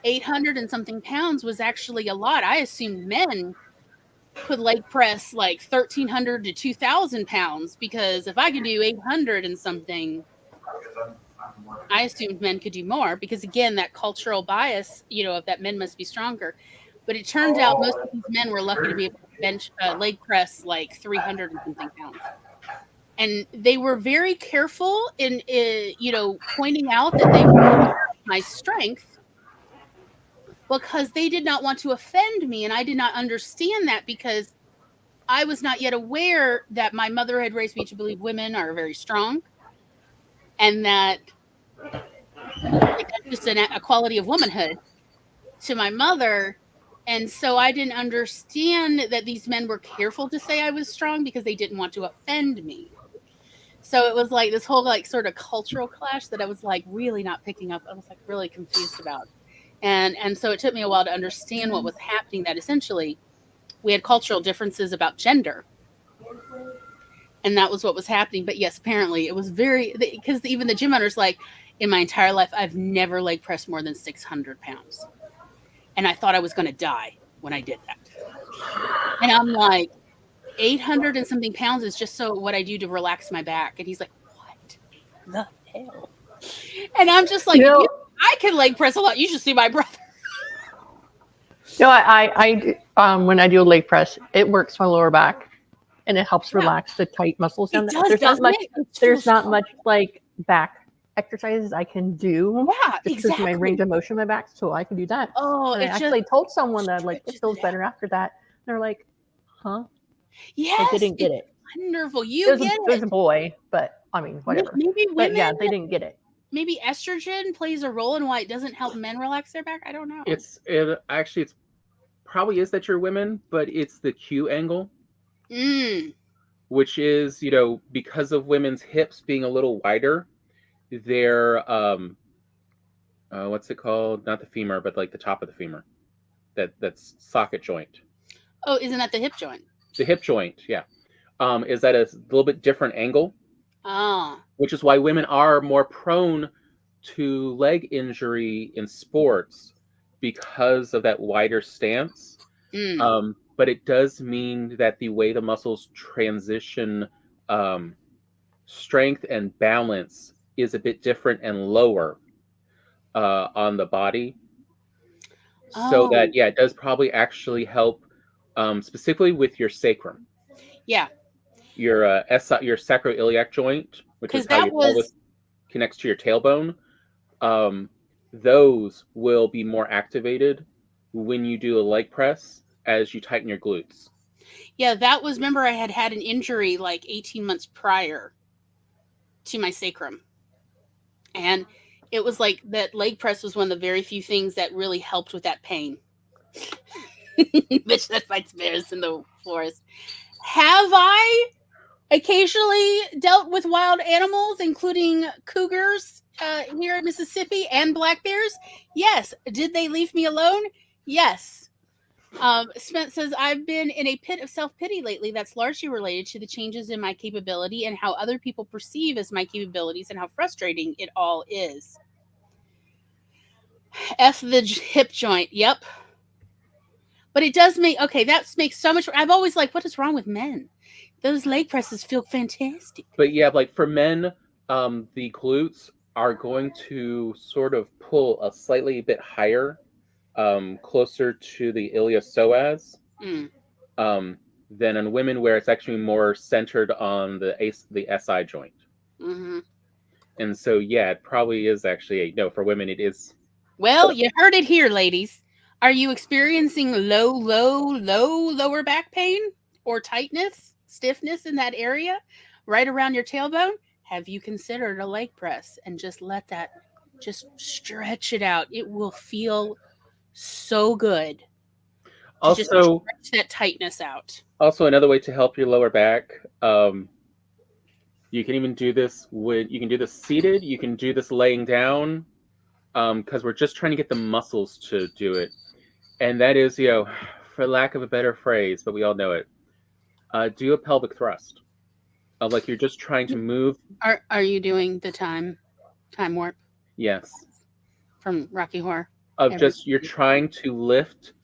800 and something pounds was actually a lot. I assumed men could leg press like 1,300 to 2,000 pounds because if I could do 800 and something, I assumed men could do more because again, that cultural bias, of that men must be stronger. But it turned out most of these men were lucky to be able to bench leg press like 300 and something pounds. And they were very careful in, pointing out that they were aware of my strength because they did not want to offend me. And I did not understand that because I was not yet aware that my mother had raised me to believe women are very strong and that like, that's just a quality of womanhood to my mother. And so I didn't understand that these men were careful to say I was strong because they didn't want to offend me. So it was like this whole like sort of cultural clash that I was like really not picking up. I was like really confused about. And so it took me a while to understand what was happening, that essentially we had cultural differences about gender. And that was what was happening. But yes, apparently it was very, because even the gym owner's like, in my entire life, I've never leg pressed more than 600 pounds. And I thought I was going to die when I did that. And I'm like, 800 and something pounds is just so what I do to relax my back. And he's like, what the hell? And I'm just like, I can leg press a lot. You should see my brother. No, when I do a leg press, it works my lower back, and it helps relax the tight muscles down there. There's not much like back exercises I can do. Yeah, exactly. My range of motion in my back, so I can do that. Oh, and I actually told someone that like it feels better after that. And they're like, "Huh?" Yes, they didn't get it. Wonderful, there's a boy, but I mean, whatever. Maybe women, but yeah, they didn't get it. Maybe estrogen plays a role in why it doesn't help men relax their back. I don't know. It's probably is that you're women, but it's the Q angle, which is because of women's hips being a little wider, their what's it called? Not the femur, but like the top of the femur, that's socket joint. Oh, isn't that the hip joint? The hip joint, yeah, is at a little bit different angle. Which is why women are more prone to leg injury in sports because of that wider stance. But it does mean that the way the muscles transition strength and balance is a bit different and lower on the body. So that, yeah, it does probably actually help specifically with your sacrum. Yeah. Your sacroiliac joint, which is how your pelvis connects to your tailbone. Those will be more activated when you do a leg press as you tighten your glutes. Yeah, that was, remember I had an injury like 18 months prior to my sacrum. And it was like that leg press was one of the very few things that really helped with that pain. Bitch, that fights bears in the forest. Have I occasionally dealt with wild animals, including cougars here in Mississippi and black bears? Yes. Did they leave me alone? Yes. Spence says, I've been in a pit of self-pity lately that's largely related to the changes in my capability and how other people perceive as my capabilities and how frustrating it all is. F the hip joint. Yep. But it does that makes so much. I've always like, what is wrong with men? Those leg presses feel fantastic. But yeah, like for men, the glutes are going to sort of pull a slightly bit higher, closer to the iliopsoas, than on women, where it's actually more centered on the SI joint. Mm-hmm. And so, yeah, it probably is actually for women it is. Well, you heard it here, ladies. Are you experiencing lower back pain or tightness, stiffness in that area right around your tailbone? Have you considered a leg press and just let that, just stretch it out? It will feel so good. Also, just stretch that tightness out. Also, another way to help your lower back, you can even do this you can do this seated, you can do this laying down, because we're just trying to get the muscles to do it. And that is, for lack of a better phrase, but we all know it, do a pelvic thrust. Like you're just trying to move. Are you doing the time warp? Yes. From Rocky Horror. You're trying to lift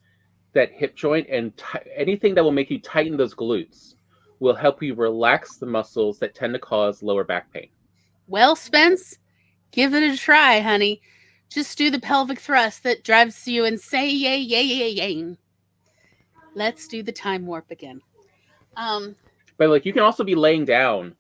that hip joint, and anything that will make you tighten those glutes will help you relax the muscles that tend to cause lower back pain. Well, Spence, give it a try, honey. Just do the pelvic thrust that drives you insane. Yay. Let's do the time warp again. But like you can also be laying down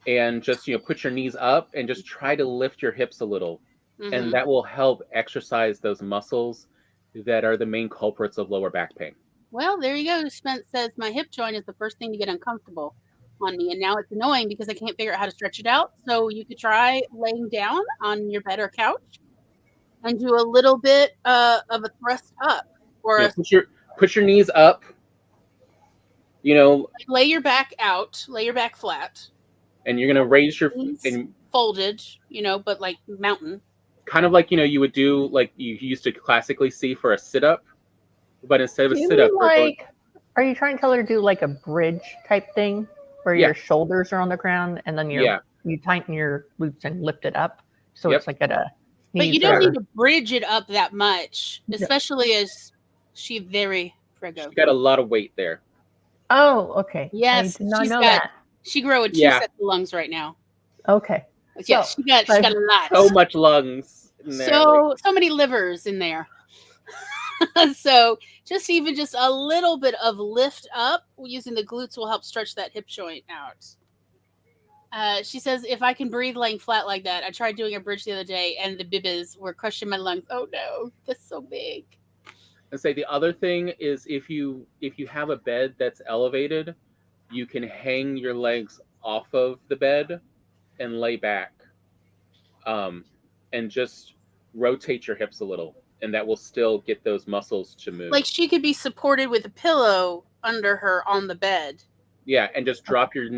and just put your knees up and just try to lift your hips a little, and that will help exercise those muscles that are the main culprits of lower back pain. Well, there you go. Spence says my hip joint is the first thing to get uncomfortable on me, and now it's annoying because I can't figure out how to stretch it out. So you could try laying down on your bed or couch and do a little bit of a thrust up, or put your knees up. Lay your back out, lay your back flat, and you're gonna raise your folded, but like mountain. Kind of like you would do like you used to classically see for a sit up, but instead of a sit up, are you trying to tell her to do like a bridge type thing where your shoulders are on the ground and then you tighten your glutes and lift it up so it's like at a. But you don't need to bridge it up that much, especially as she's very prego. She got a lot of weight there. Oh, okay. Yes, I did not know that. She growing 2 sets of lungs right now. Okay. Yeah, she got a lot. So much lungs in there. So many livers in there. So just a little bit of lift up using the glutes will help stretch that hip joint out. She says, if I can breathe laying flat like that, I tried doing a bridge the other day and the bibbies were crushing my lungs. Oh no, that's so big. And say the other thing is if you have a bed that's elevated, you can hang your legs off of the bed and lay back, and just rotate your hips a little, and that will still get those muscles to move. Like she could be supported with a pillow under her on the bed. Yeah, and just drop your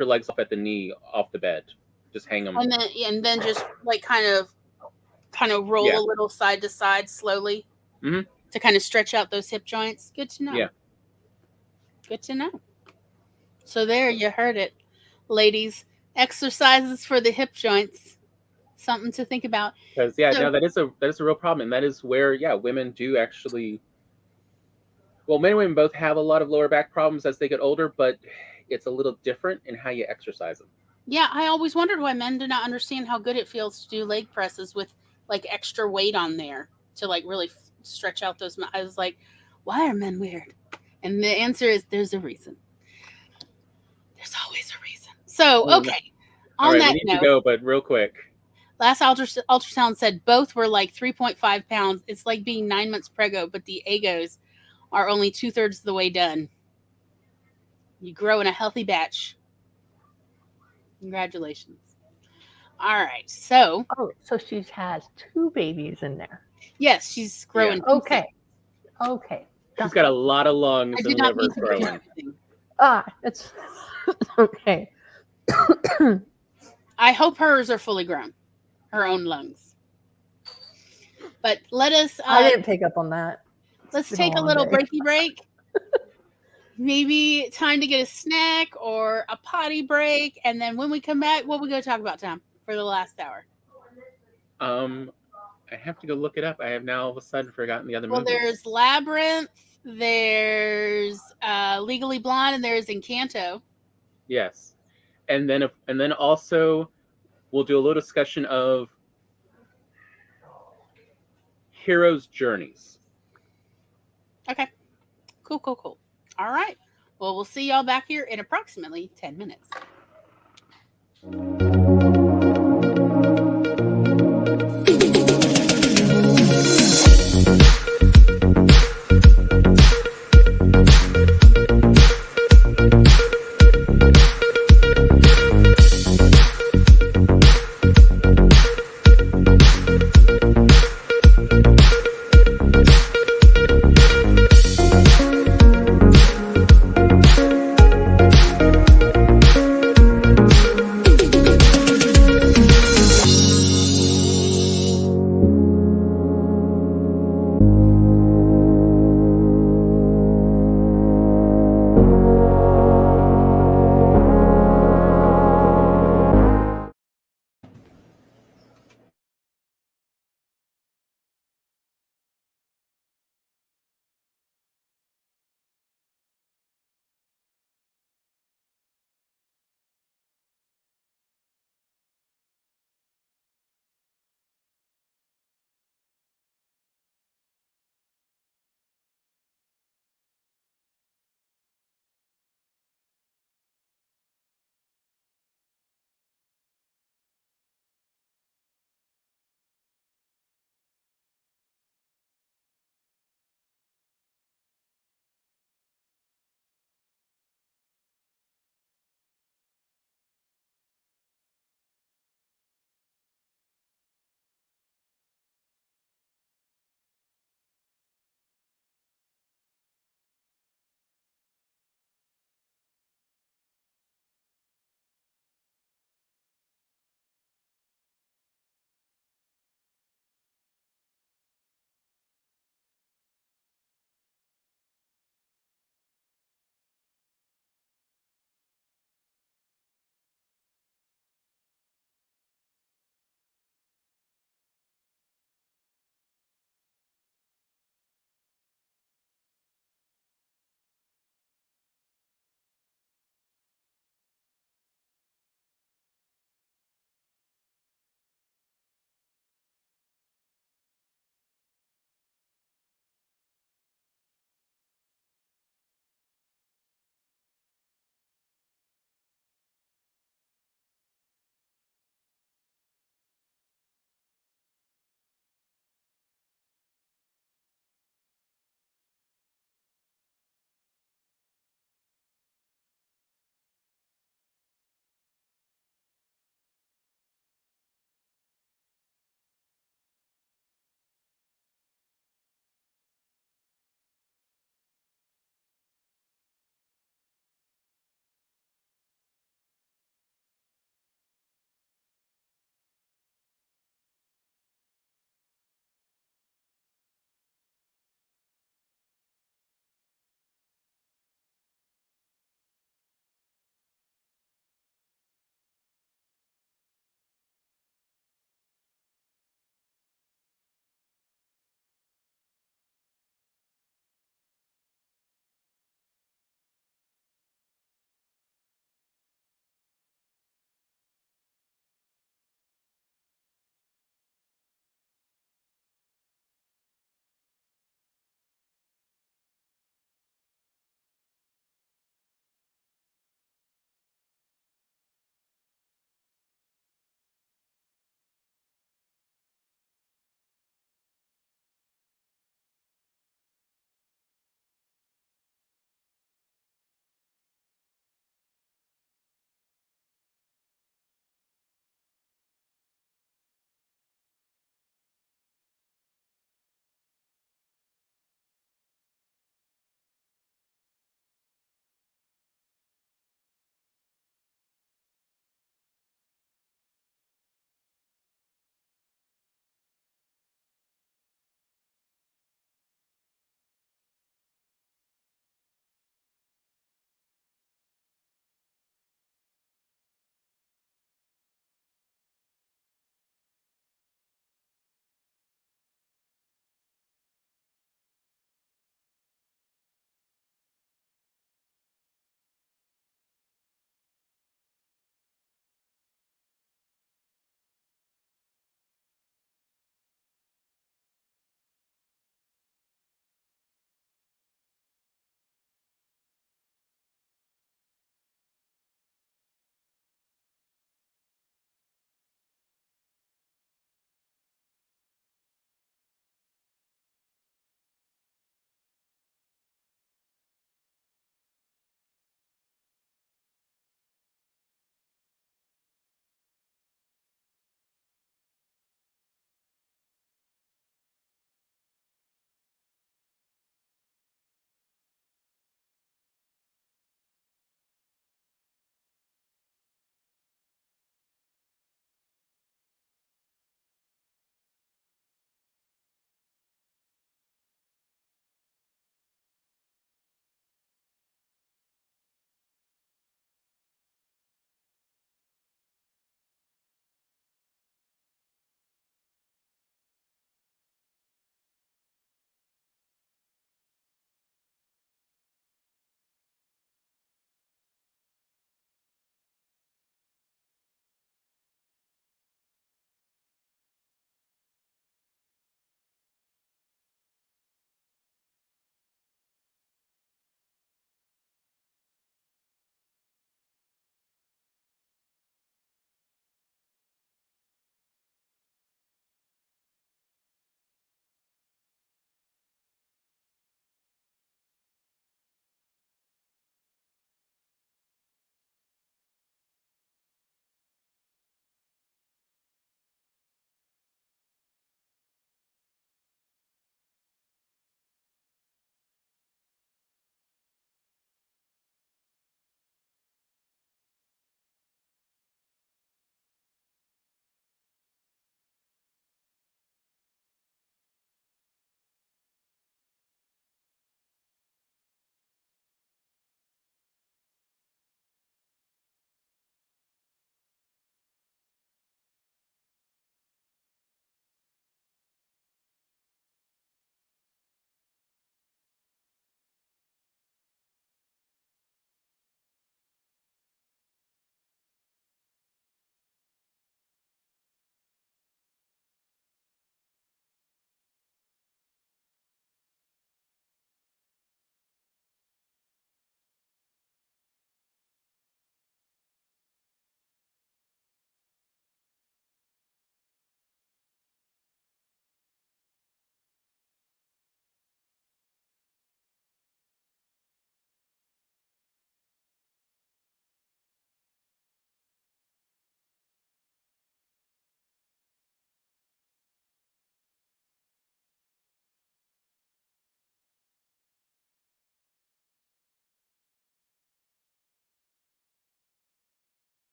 legs off at the knee off the bed. Just hang them. And then just like kind of roll a little side to side slowly. Mm-hmm. To kind of stretch out those hip joints. Good to know. Yeah. Good to know. So there, you heard it, ladies. Exercises for the hip joints. Something to think about. Because that is a real problem, and that is where women do actually. Well, men and women both have a lot of lower back problems as they get older, but it's a little different in how you exercise them. Yeah, I always wondered why men do not understand how good it feels to do leg presses with like extra weight on there to like really stretch out those. I was like, why are men weird? And the answer is there's a reason. There's always a reason. So, okay. On that note, we need to go, but real quick. Last ultrasound said both were like 3.5 pounds. It's like being 9 months prego, but the egos are only 2/3 of the way done. You grow in a healthy batch. Congratulations. All right. So. Oh, so she has 2 babies in there. Yes, she's growing. Yeah. Okay. She's got a lot of lungs and liver growing. It's okay. I hope hers are fully grown. Her own lungs. But let us. I didn't pick up on that. Let's take a little breaky break. Maybe time to get a snack or a potty break, and then when we come back, what are we going to talk about, Tom, for the last hour? I have to go look it up. I have now all of a sudden forgotten the other movies. Well, there's Labyrinth, there's Legally Blonde, and there's Encanto. Yes, and then also we'll do a little discussion of heroes' journeys. Okay. Cool. All right. Well, we'll see y'all back here in approximately 10 minutes.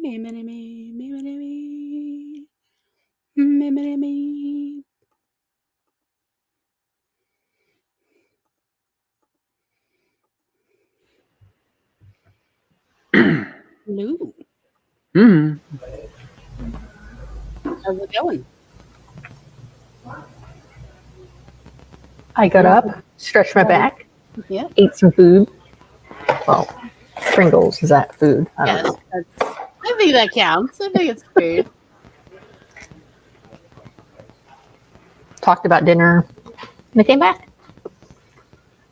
me, me, me, me, me, me, me, me, me, me. Lou, Mm. how's it going? I got up, stretched my back, Yeah. ate some food. Well, Pringles, is that food? I don't Yes. know. I think that counts. I think it's food. Talked about dinner, and I came back.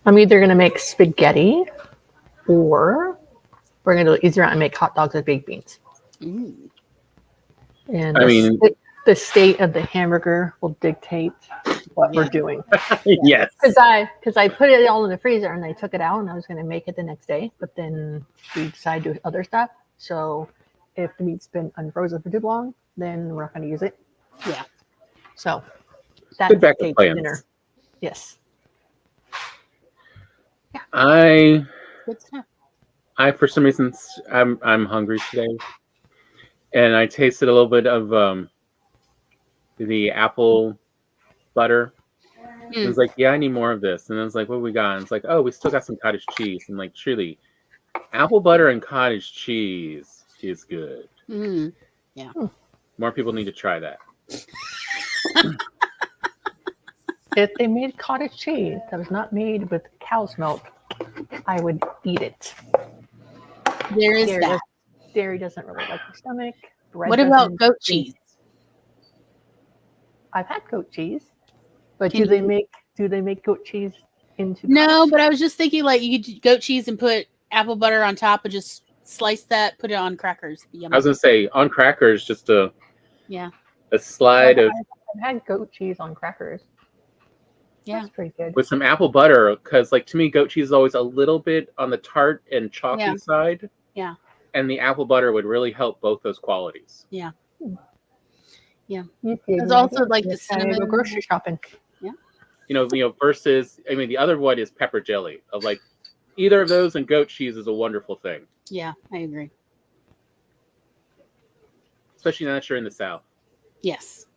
I'm either going to make spaghetti or we're going to do easier and make hot dogs with baked beans. Ooh. And I mean, the state of the hamburger will dictate what we're doing. yes. Because I put it all in the freezer and I took it out and I was going to make it the next day, but then we decided to do other stuff. So if the meat's been unfrozen for too long, then we're not going to use it. Yeah. So that Good backup dictates plans. dinner. Yes. I Good stuff. for some reason I'm hungry today, and I tasted a little bit of the apple butter. I was like, yeah, I need more of this. And I was like, what we got? And it's like, oh, we still got some cottage cheese. And like, truly, apple butter and cottage cheese is good. Mm. Yeah. More people need to try that. If they made cottage cheese that was not made with cow's milk, I would eat it. There is that. Dairy doesn't really like your stomach. Bread What about doesn't. goat cheese? I've had goat cheese, but Can do they you- make goat cheese into? No, cottage? but I was just thinking like you could do goat cheese and put apple butter on top and just slice that, put it on crackers. Be yummy. I was gonna say on crackers, just a slide of I've had goat cheese on crackers. Yeah. That's pretty good. with some apple butter, because like to me, goat cheese is always a little bit on the tart and chalky side. Yeah. And the apple butter would really help both those qualities. Yeah. There's also like the cinnamon. Go grocery shopping. You know, versus the other one is pepper jelly. Of like either of those and goat cheese is a wonderful thing. Yeah, I agree. Especially now that you're in the South. Yes.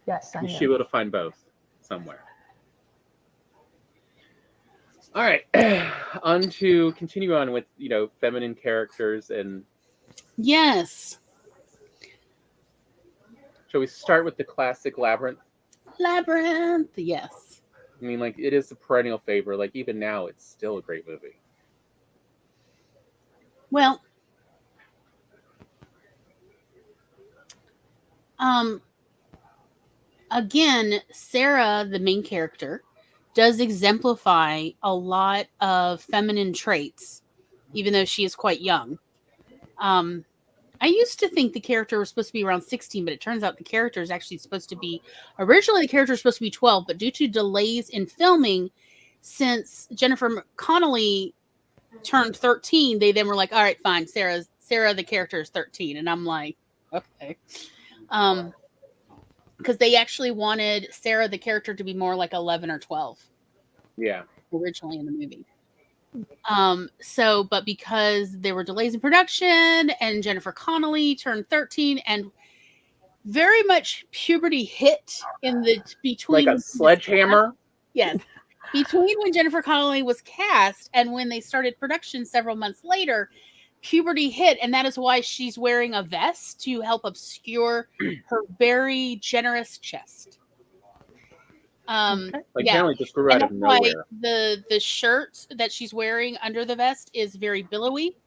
Yes, I You know. should be able to find both somewhere. All right. On to continue on with, feminine characters. And Yes. shall we start with the classic Labyrinth? Labyrinth. Yes. I mean, like, it is a perennial favorite. Like, even now, it's still a great movie. Well, again, Sarah, the main character, does exemplify a lot of feminine traits, even though she is quite young. I used to think the character was supposed to be around 16, but it turns out the character is actually supposed to be, originally the character was supposed to be 12, but due to delays in filming, since Jennifer Connelly turned 13, they then were like, all right, fine, Sarah, the character is 13. And I'm like, okay. Because they actually wanted Sarah, the character, to be more like 11 or 12. Yeah. Originally in the movie. But because there were delays in production and Jennifer Connelly turned 13 and very much puberty hit in the between like a sledgehammer. Yes. Between when Jennifer Connelly was cast and when they started production several months later, puberty hit, and that is why she's wearing a vest to help obscure her very generous chest. Apparently just grew out of nowhere. The shirt that she's wearing under the vest is very billowy,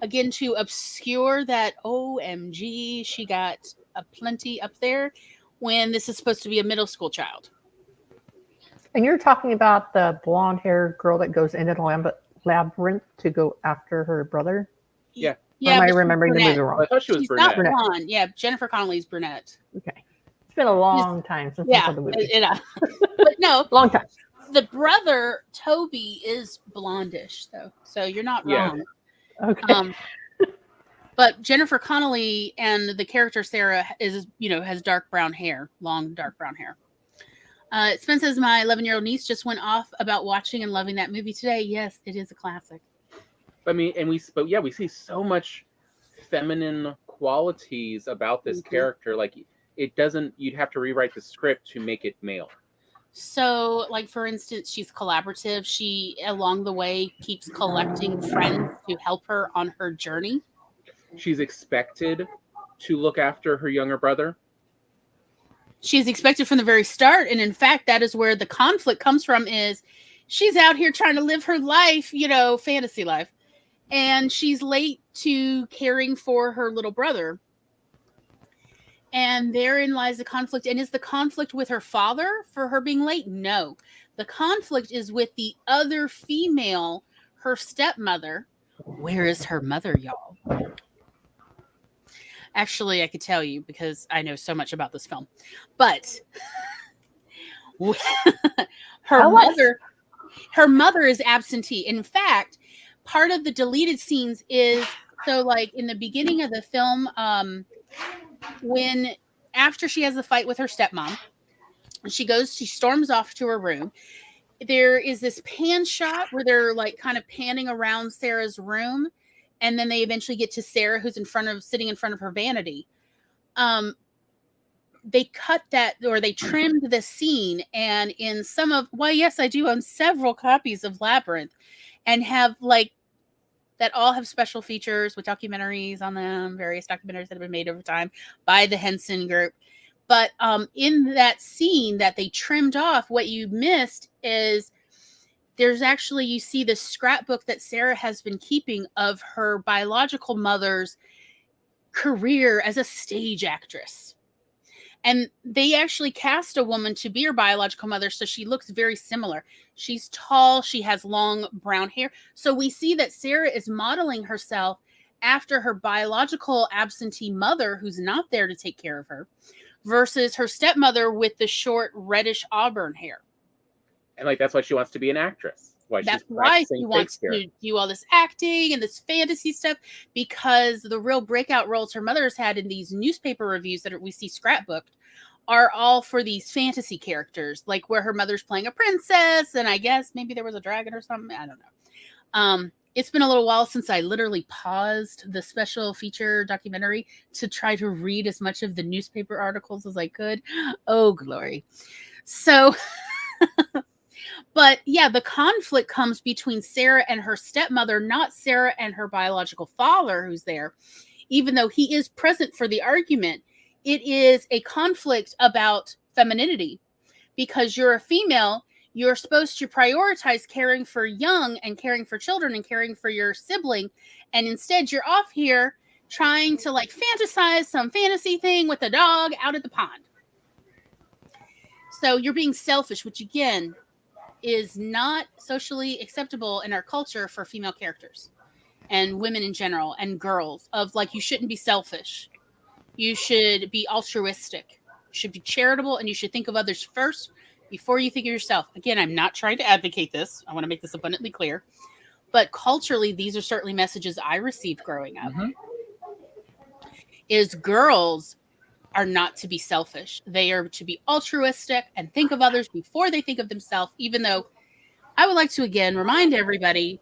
again to obscure that OMG, she got a plenty up there when this is supposed to be a middle school child. And you're talking about the blonde-haired girl that goes into the labyrinth to go after her brother? Yeah. Or am I remembering the movie wrong? I thought she was brunette. Not blonde. Yeah, Jennifer Connelly's brunette. Okay. It's been a long time since I saw the movie. But no. Long time. The brother, Toby, is blondish, though. So you're not wrong. Okay. But Jennifer Connelly and the character Sarah has dark brown hair, long dark brown hair. Spence says, my 11-year-old niece just went off about watching and loving that movie today. Yes, it is a classic. I mean, we see so much feminine qualities about this character. Like, it doesn't, you'd have to rewrite the script to make it male. So, like, for instance, she's collaborative. She, along the way, keeps collecting friends to help her on her journey. She's expected to look after her younger brother. She's expected from the very start. And in fact, that is where the conflict comes from, is she's out here trying to live her life, you know, fantasy life. And she's late to caring for her little brother. And therein lies the conflict. And is the conflict with her father for her being late? No. The conflict is with the other female, her stepmother. Where is her mother, y'all? Actually, I could tell you because I know so much about this film. But her mother is absentee. In fact, part of the deleted scenes is, so like in the beginning of the film, when after she has the fight with her stepmom, she storms off to her room. There is this pan shot where they're like kind of panning around Sarah's room, and then they eventually get to Sarah, who's sitting in front of her vanity. They cut that, or they trimmed the scene, and in yes, I do own several copies of Labyrinth, and have like that all have special features with documentaries on them, various documentaries that have been made over time by the Henson Group. But in that scene that they trimmed off, what you missed is there's actually, you see the scrapbook that Sarah has been keeping of her biological mother's career as a stage actress. And they actually cast a woman to be her biological mother, so she looks very similar. She's tall, she has long brown hair. So we see that Sarah is modeling herself after her biological absentee mother, who's not there to take care of her, versus her stepmother with the short reddish auburn hair. And like, that's why she wants to be an actress. That's why she wants to do all this acting and this fantasy stuff, because the real breakout roles her mother has had in these newspaper reviews that we see scrapbooked are all for these fantasy characters, like where her mother's playing a princess, and I guess maybe there was a dragon or something. I don't know. It's been a little while since I literally paused the special feature documentary to try to read as much of the newspaper articles as I could. Oh, glory. So... But yeah, the conflict comes between Sarah and her stepmother, not Sarah and her biological father, who's there, even though he is present for the argument. It is a conflict about femininity, because you're a female, you're supposed to prioritize caring for young and caring for children and caring for your sibling. And instead you're off here trying to like fantasize some fantasy thing with a dog out at the pond. So you're being selfish, which again, is not socially acceptable in our culture for female characters and women in general and girls, of like, you shouldn't be selfish. You should be altruistic. You should be charitable, and you should think of others first before you think of yourself. Again, I'm not trying to advocate this. I want to make this abundantly clear. But culturally, these are certainly messages I received growing up. Mm-hmm. Is girls are not to be selfish. They are to be altruistic and think of others before they think of themselves, even though I would like to again remind everybody,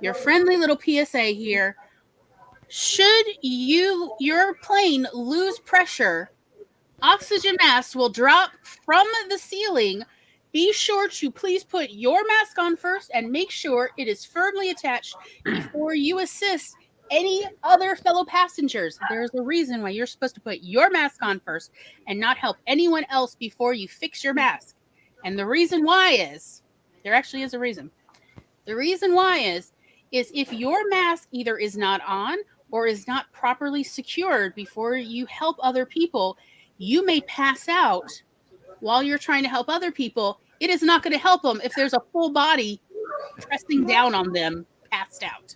your friendly little PSA here, should your plane lose pressure, oxygen masks will drop from the ceiling. Be sure to please put your mask on first and make sure it is firmly attached before you assist any other fellow passengers. There's a reason why you're supposed to put your mask on first and not help anyone else before you fix your mask. And the reason why is, there actually is a reason. The reason why is if your mask either is not on or is not properly secured before you help other people, you may pass out while you're trying to help other people. It is not going to help them if there's a full body pressing down on them, passed out.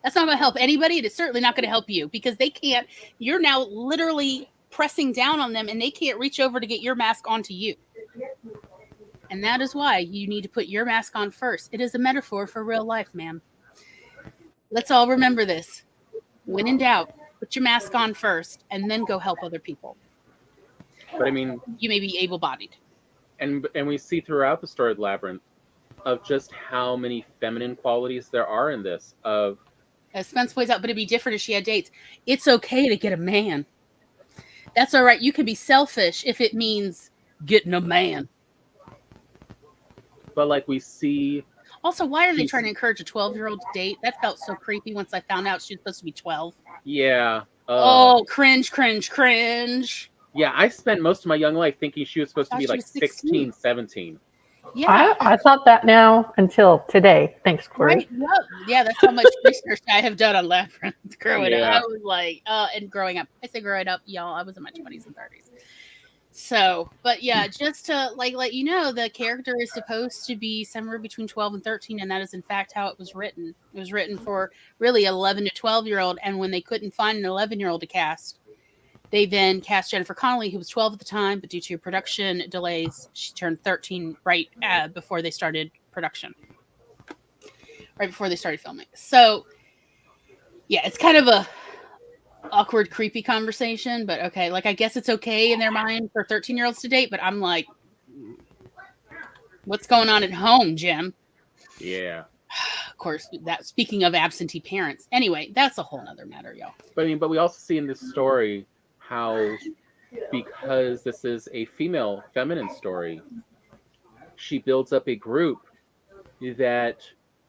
That's not going to help anybody. It is certainly not going to help you, because they can't. You're now literally pressing down on them, and they can't reach over to get your mask onto you. And that is why you need to put your mask on first. It is a metaphor for real life, ma'am. Let's all remember this. When in doubt, put your mask on first, and then go help other people. But I mean, you may be able-bodied. And we see throughout the story of Labyrinth of just how many feminine qualities there are in this, of As Spence points out, but it'd be different if she had dates. It's okay to get a man. That's all right. You can be selfish if it means getting a man. But like we see. Also, why are they trying to encourage a 12-year-old to date? That felt so creepy once I found out she was supposed to be 12. Yeah. Oh, cringe, cringe, cringe. Yeah, I spent most of my young life thinking she was supposed to be like 16, 17. Yeah. I thought that now until today. Thanks, Corey. Right. Yep. Yeah, that's how much research I have done on Labyrinth growing up. I was like, and growing up. I say growing up, y'all, I was in my 20s and 30s. So, but yeah, just to like let you know, the character is supposed to be somewhere between 12 and 13, and that is in fact how it was written. It was written for really 11 to 12-year-old, and when they couldn't find an 11-year-old to cast, they then cast Jennifer Connelly, who was 12 at the time, but due to production delays, she turned 13 right before they started production. Right before they started filming. So, yeah, it's kind of a awkward, creepy conversation, but okay. Like, I guess it's okay in their mind for 13-year-olds to date, but I'm like, what's going on at home, Jim? Yeah. Of course, that speaking of absentee parents. Anyway, that's a whole nother matter, y'all. But I mean, but we also see in this story how, because this is a female, feminine story, she builds up a group that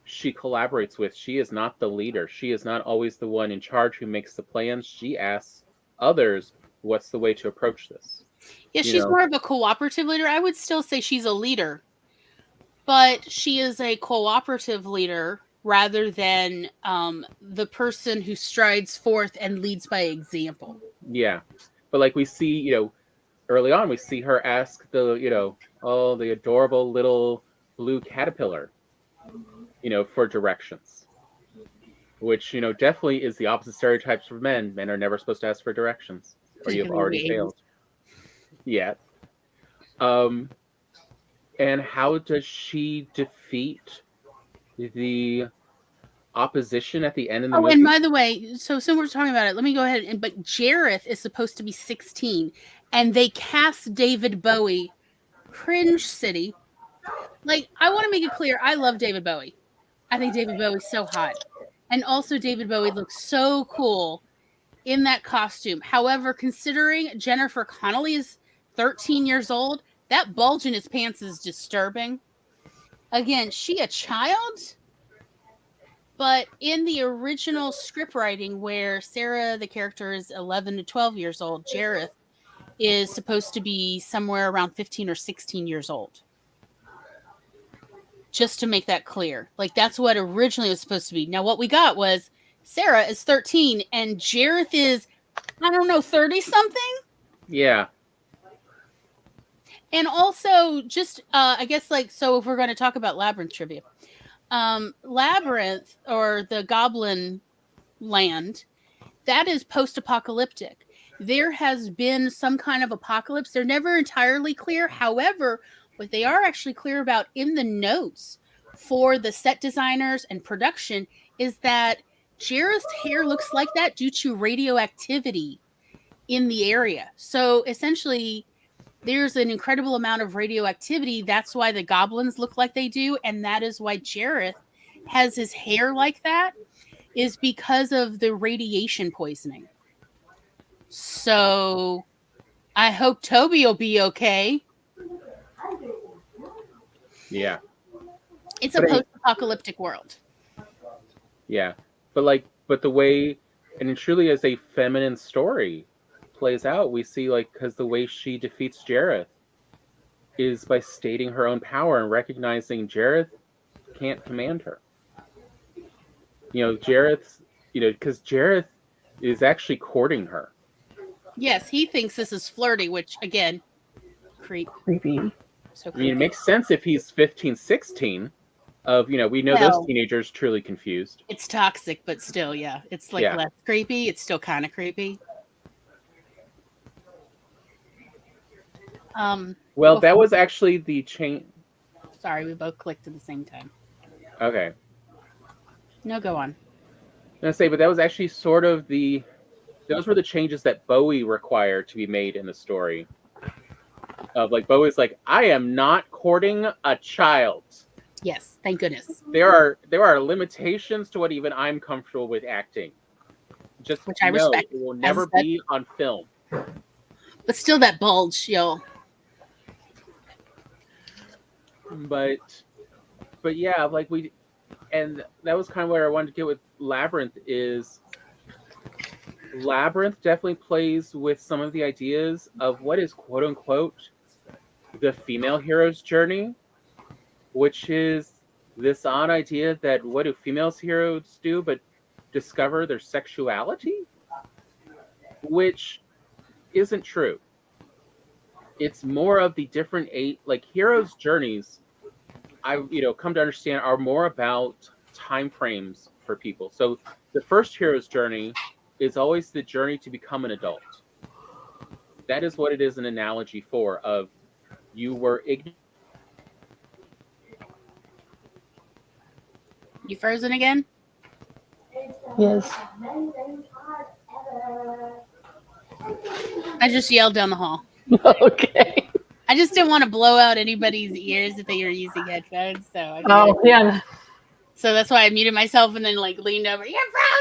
she collaborates with. She is not the leader. She is not always the one in charge who makes the plans. She asks others, what's the way to approach this? Yeah, she's more of a cooperative leader. I would still say she's a leader, but she is a cooperative leader rather than the person who strides forth and leads by example. Yeah. But like we see, early on, we see her ask the adorable little blue caterpillar, for directions. Which, definitely is the opposite stereotypes for men. Men are never supposed to ask for directions, or you've already failed. Yeah. And how does she defeat the opposition at the end of the movie? And by the way, so since we're talking about it, let me go ahead but Jareth is supposed to be 16, and they cast David Bowie, Cringe City. Like, I want to make it clear, I love David Bowie. I think David Bowie's so hot. And also David Bowie looks so cool in that costume. However, considering Jennifer Connelly is 13 years old, that bulge in his pants is disturbing. Again, she a child? But in the original script writing where Sarah, the character, is 11 to 12 years old, Jareth is supposed to be somewhere around 15 or 16 years old. Just to make that clear. Like, that's what originally was supposed to be. Now, what we got was Sarah is 13 and Jareth is, 30-something? Yeah. And also, just, I guess, so if we're going to talk about Labyrinth trivia, Labyrinth, or the Goblin Land, that is post-apocalyptic. There has been some kind of apocalypse. They're never entirely clear. However, what they are actually clear about in the notes for the set designers and production is that Jareth's hair looks like that due to radioactivity in the area. So essentially, there's an incredible amount of radioactivity. That's why the goblins look like they do. And that is why Jareth has his hair like that, is because of the radiation poisoning. So I hope Toby will be okay. Yeah. It's a post-apocalyptic world. Yeah. But the way, and it truly is a feminine story, plays out, we see, because the way she defeats Jareth is by stating her own power and recognizing Jareth can't command her. Jareth's, because Jareth is actually courting her. Yes, he thinks this is flirty, which, again, creepy. So creepy. I mean, it makes sense if he's 15, 16. We know those teenagers truly confused. It's toxic, but still, yeah. It's less creepy. It's still kind of creepy. Well, that was actually the change. Sorry, we both clicked at the same time. Okay. No, go on. I'm gonna say, but that was actually sort of those were the changes that Bowie required to be made in the story. Of Bowie's I am not courting a child. Yes, thank goodness. There are limitations to what even I'm comfortable with acting. Just Which I know respect. it will never be on film. But still, that bulge, yo. But yeah, like and that was kind of where I wanted to get with Labyrinth. Is Labyrinth definitely plays with some of the ideas of what is quote unquote the female hero's journey, which is this odd idea that what do female heroes do but discover their sexuality, which isn't true. It's more of the different heroes' journeys. I come to understand are more about time frames for people. So the first hero's journey is always the journey to become an adult. That is what it is an analogy for. Of you were ignorant. You frozen again? Yes. I just yelled down the hall. Okay. I just didn't want to blow out anybody's ears if they were using headphones. So Yeah. So that's why I muted myself and then leaned over. You're frozen.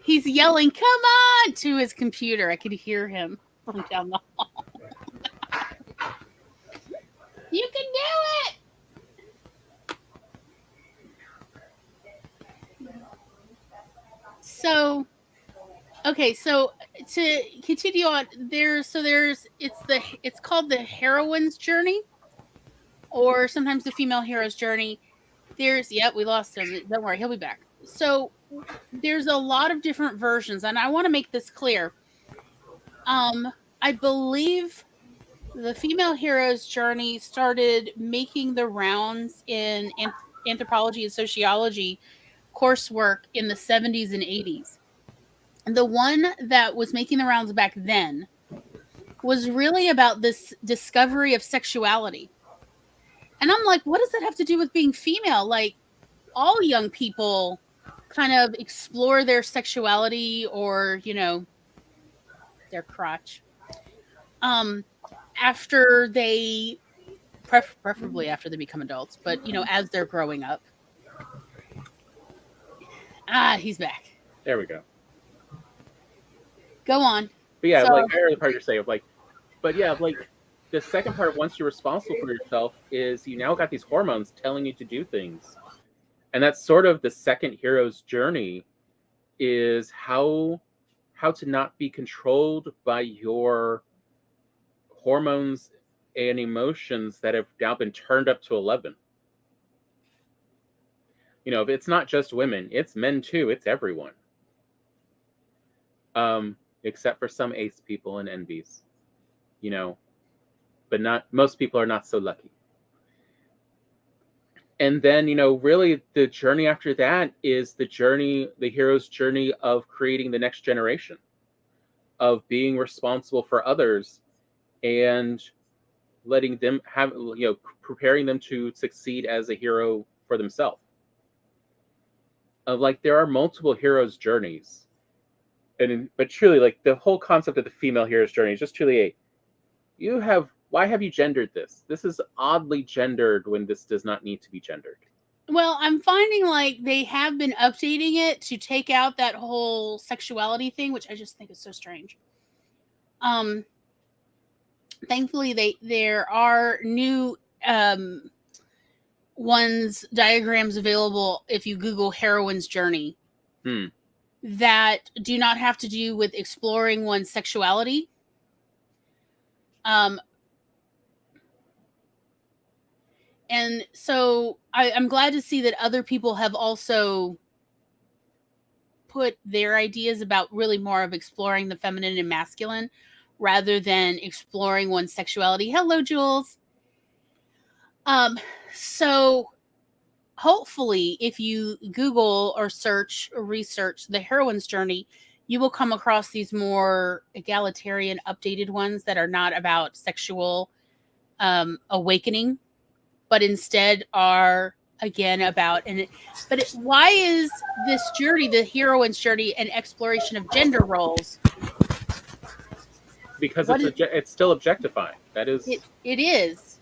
He's yelling, "Come on!" to his computer. I could hear him from down the hall. You can do it. So, okay, so to continue on, it's called the heroine's journey, or sometimes the female hero's journey. We lost him. Don't worry, he'll be back. So there's a lot of different versions, and I want to make this clear. I believe the female hero's journey started making the rounds in anthropology and sociology coursework in the 70s and 80s. And the one that was making the rounds back then was really about this discovery of sexuality. And I'm like, what does that have to do with being female? Like, all young people kind of explore their sexuality or, their crotch. After they, preferably after they become adults, but, as they're growing up. He's back. There we go. Go on. But yeah, So- I heard the part you're saying but yeah, the second part, once you're responsible for yourself, is you now got these hormones telling you to do things. And that's sort of the second hero's journey, is how to not be controlled by your hormones and emotions that have now been turned up to 11. It's not just women, it's men too, it's everyone. Except for some ace people and envies. But most people are not so lucky. And then, really the journey after that is the hero's journey of creating the next generation, of being responsible for others and letting them have, preparing them to succeed as a hero for themselves. There are multiple heroes' journeys. But truly, the whole concept of the female hero's journey is just truly why have you gendered this? This is oddly gendered when this does not need to be gendered. Well, I'm finding they have been updating it to take out that whole sexuality thing, which I just think is so strange. Thankfully, there are new diagrams available if you Google heroine's journey. That do not have to do with exploring one's sexuality. And so I'm glad to see that other people have also put their ideas about really more of exploring the feminine and masculine rather than exploring one's sexuality. Hello, Jules. So hopefully, if you Google or research the heroine's journey, you will come across these more egalitarian, updated ones that are not about sexual awakening, but instead are again about why is this journey, the heroine's journey, an exploration of gender roles? because What it's still objectifying. That is, it is.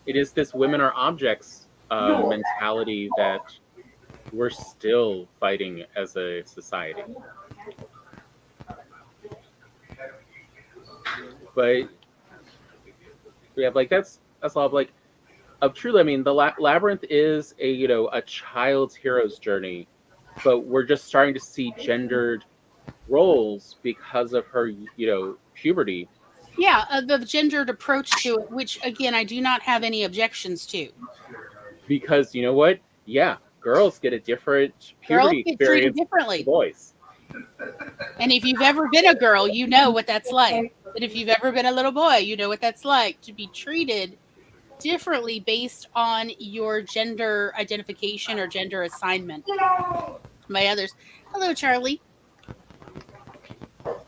it is this women are objects mentality that we're still fighting as a society. But yeah, like that's a lot of like of truly. I mean, the Labyrinth is a child's hero's journey, but we're just starting to see gendered roles because of her puberty. Yeah, the gendered approach to it, which again I do not have any objections to. Because you know what? Yeah, girls get a different Girls puberty get treated experience than differently. boys. And if you've ever been a girl, you know what that's like. But if you've ever been a little boy, you know what that's like to be treated differently based on your gender identification or gender assignment by others. Hello, Charlie.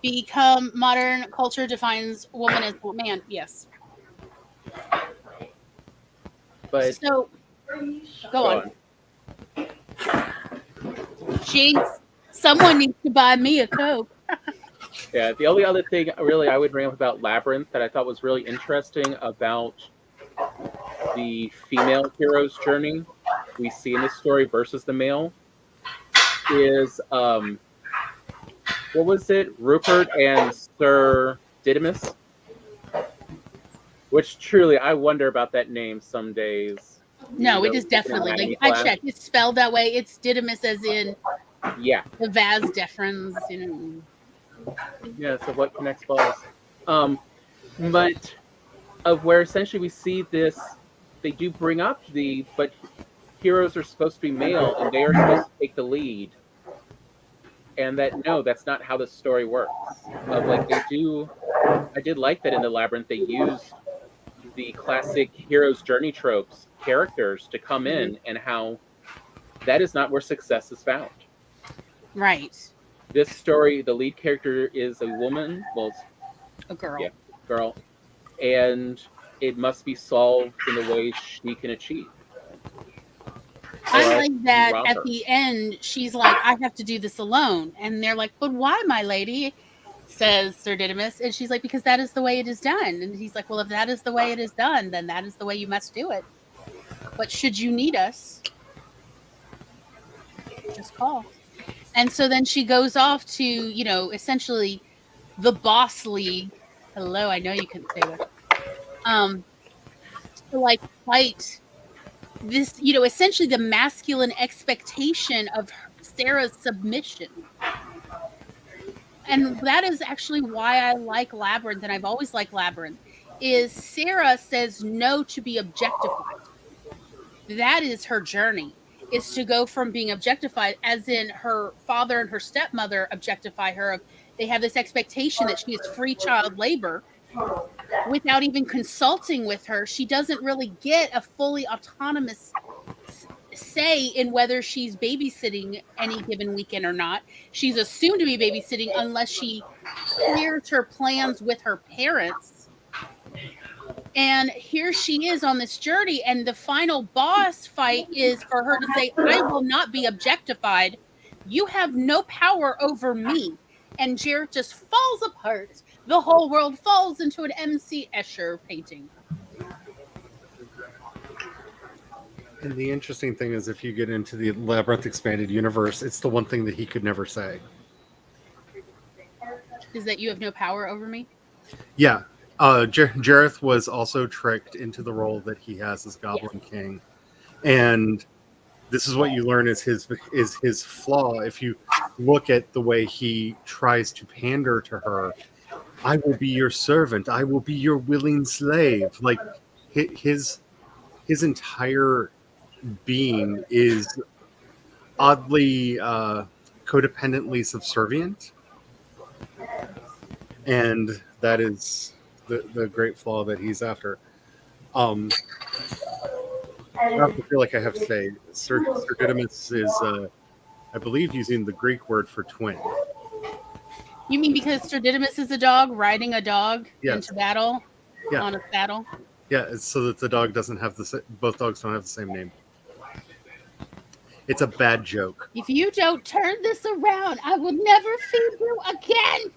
Become modern culture defines woman as man. Yes. But So, go on. Jinx, someone needs to buy me a Coke. Yeah, the only other thing really I would bring up about Labyrinth that I thought was really interesting about the female hero's journey we see in this story versus the male is what was it? Rupert and Sir Didymus? Which truly I wonder about that name some days. No, it is definitely like I checked. It's spelled that way. It's Didymus as in the vas deferens, Yeah, so what connects balls? But of where essentially we see this, they do bring up but heroes are supposed to be male and they are supposed to take the lead. And that's not how the story works. I did like that in the Labyrinth they used the classic hero's journey tropes characters to come in, and how that is not where success is found. Right. This story, the lead character is a woman, a girl. Yeah, girl, and it must be solved in the way she can achieve. I like that at the end, she's like, I have to do this alone. And they're like, but why, my lady? Says Sir Didymus. And she's like, because that is the way it is done. And he's like, well, if that is the way it is done, then that is the way you must do it. But should you need us, just call. And so then she goes off to, essentially the boss league. Hello, I know you couldn't say that. To fight this, essentially the masculine expectation of Sarah's submission. And that is actually why I like Labyrinth, and I've always liked Labyrinth, is Sarah says no to be objectified. That is her journey, is to go from being objectified, as in her father and her stepmother objectify her. They have this expectation that she is free child labor without even consulting with her. She doesn't really get a fully autonomous say in whether she's babysitting any given weekend or not. She's assumed to be babysitting unless she clears her plans with her parents. And here she is on this journey, and the final boss fight is for her to say, I will not be objectified. You have no power over me. And Jared just falls apart. The whole world falls into an M.C. Escher painting. And the interesting thing is, if you get into the Labyrinth expanded universe, it's the one thing that he could never say. Is that you have no power over me? Yeah. Jareth was also tricked into the role that he has as Goblin King. And this is what you learn is his flaw. If you look at the way he tries to pander to her, I will be your servant. I will be your willing slave. Like his entire being is oddly codependently subservient, and that is the great flaw that he's after. I feel like I have to say Sir Didymus is I believe using the Greek word for twin. You mean because Sir Didymus is a dog riding a dog into battle on a saddle? Yeah, it's so that the dog doesn't have both dogs don't have the same name. It's a bad joke. If you don't turn this around, I will never feed you again.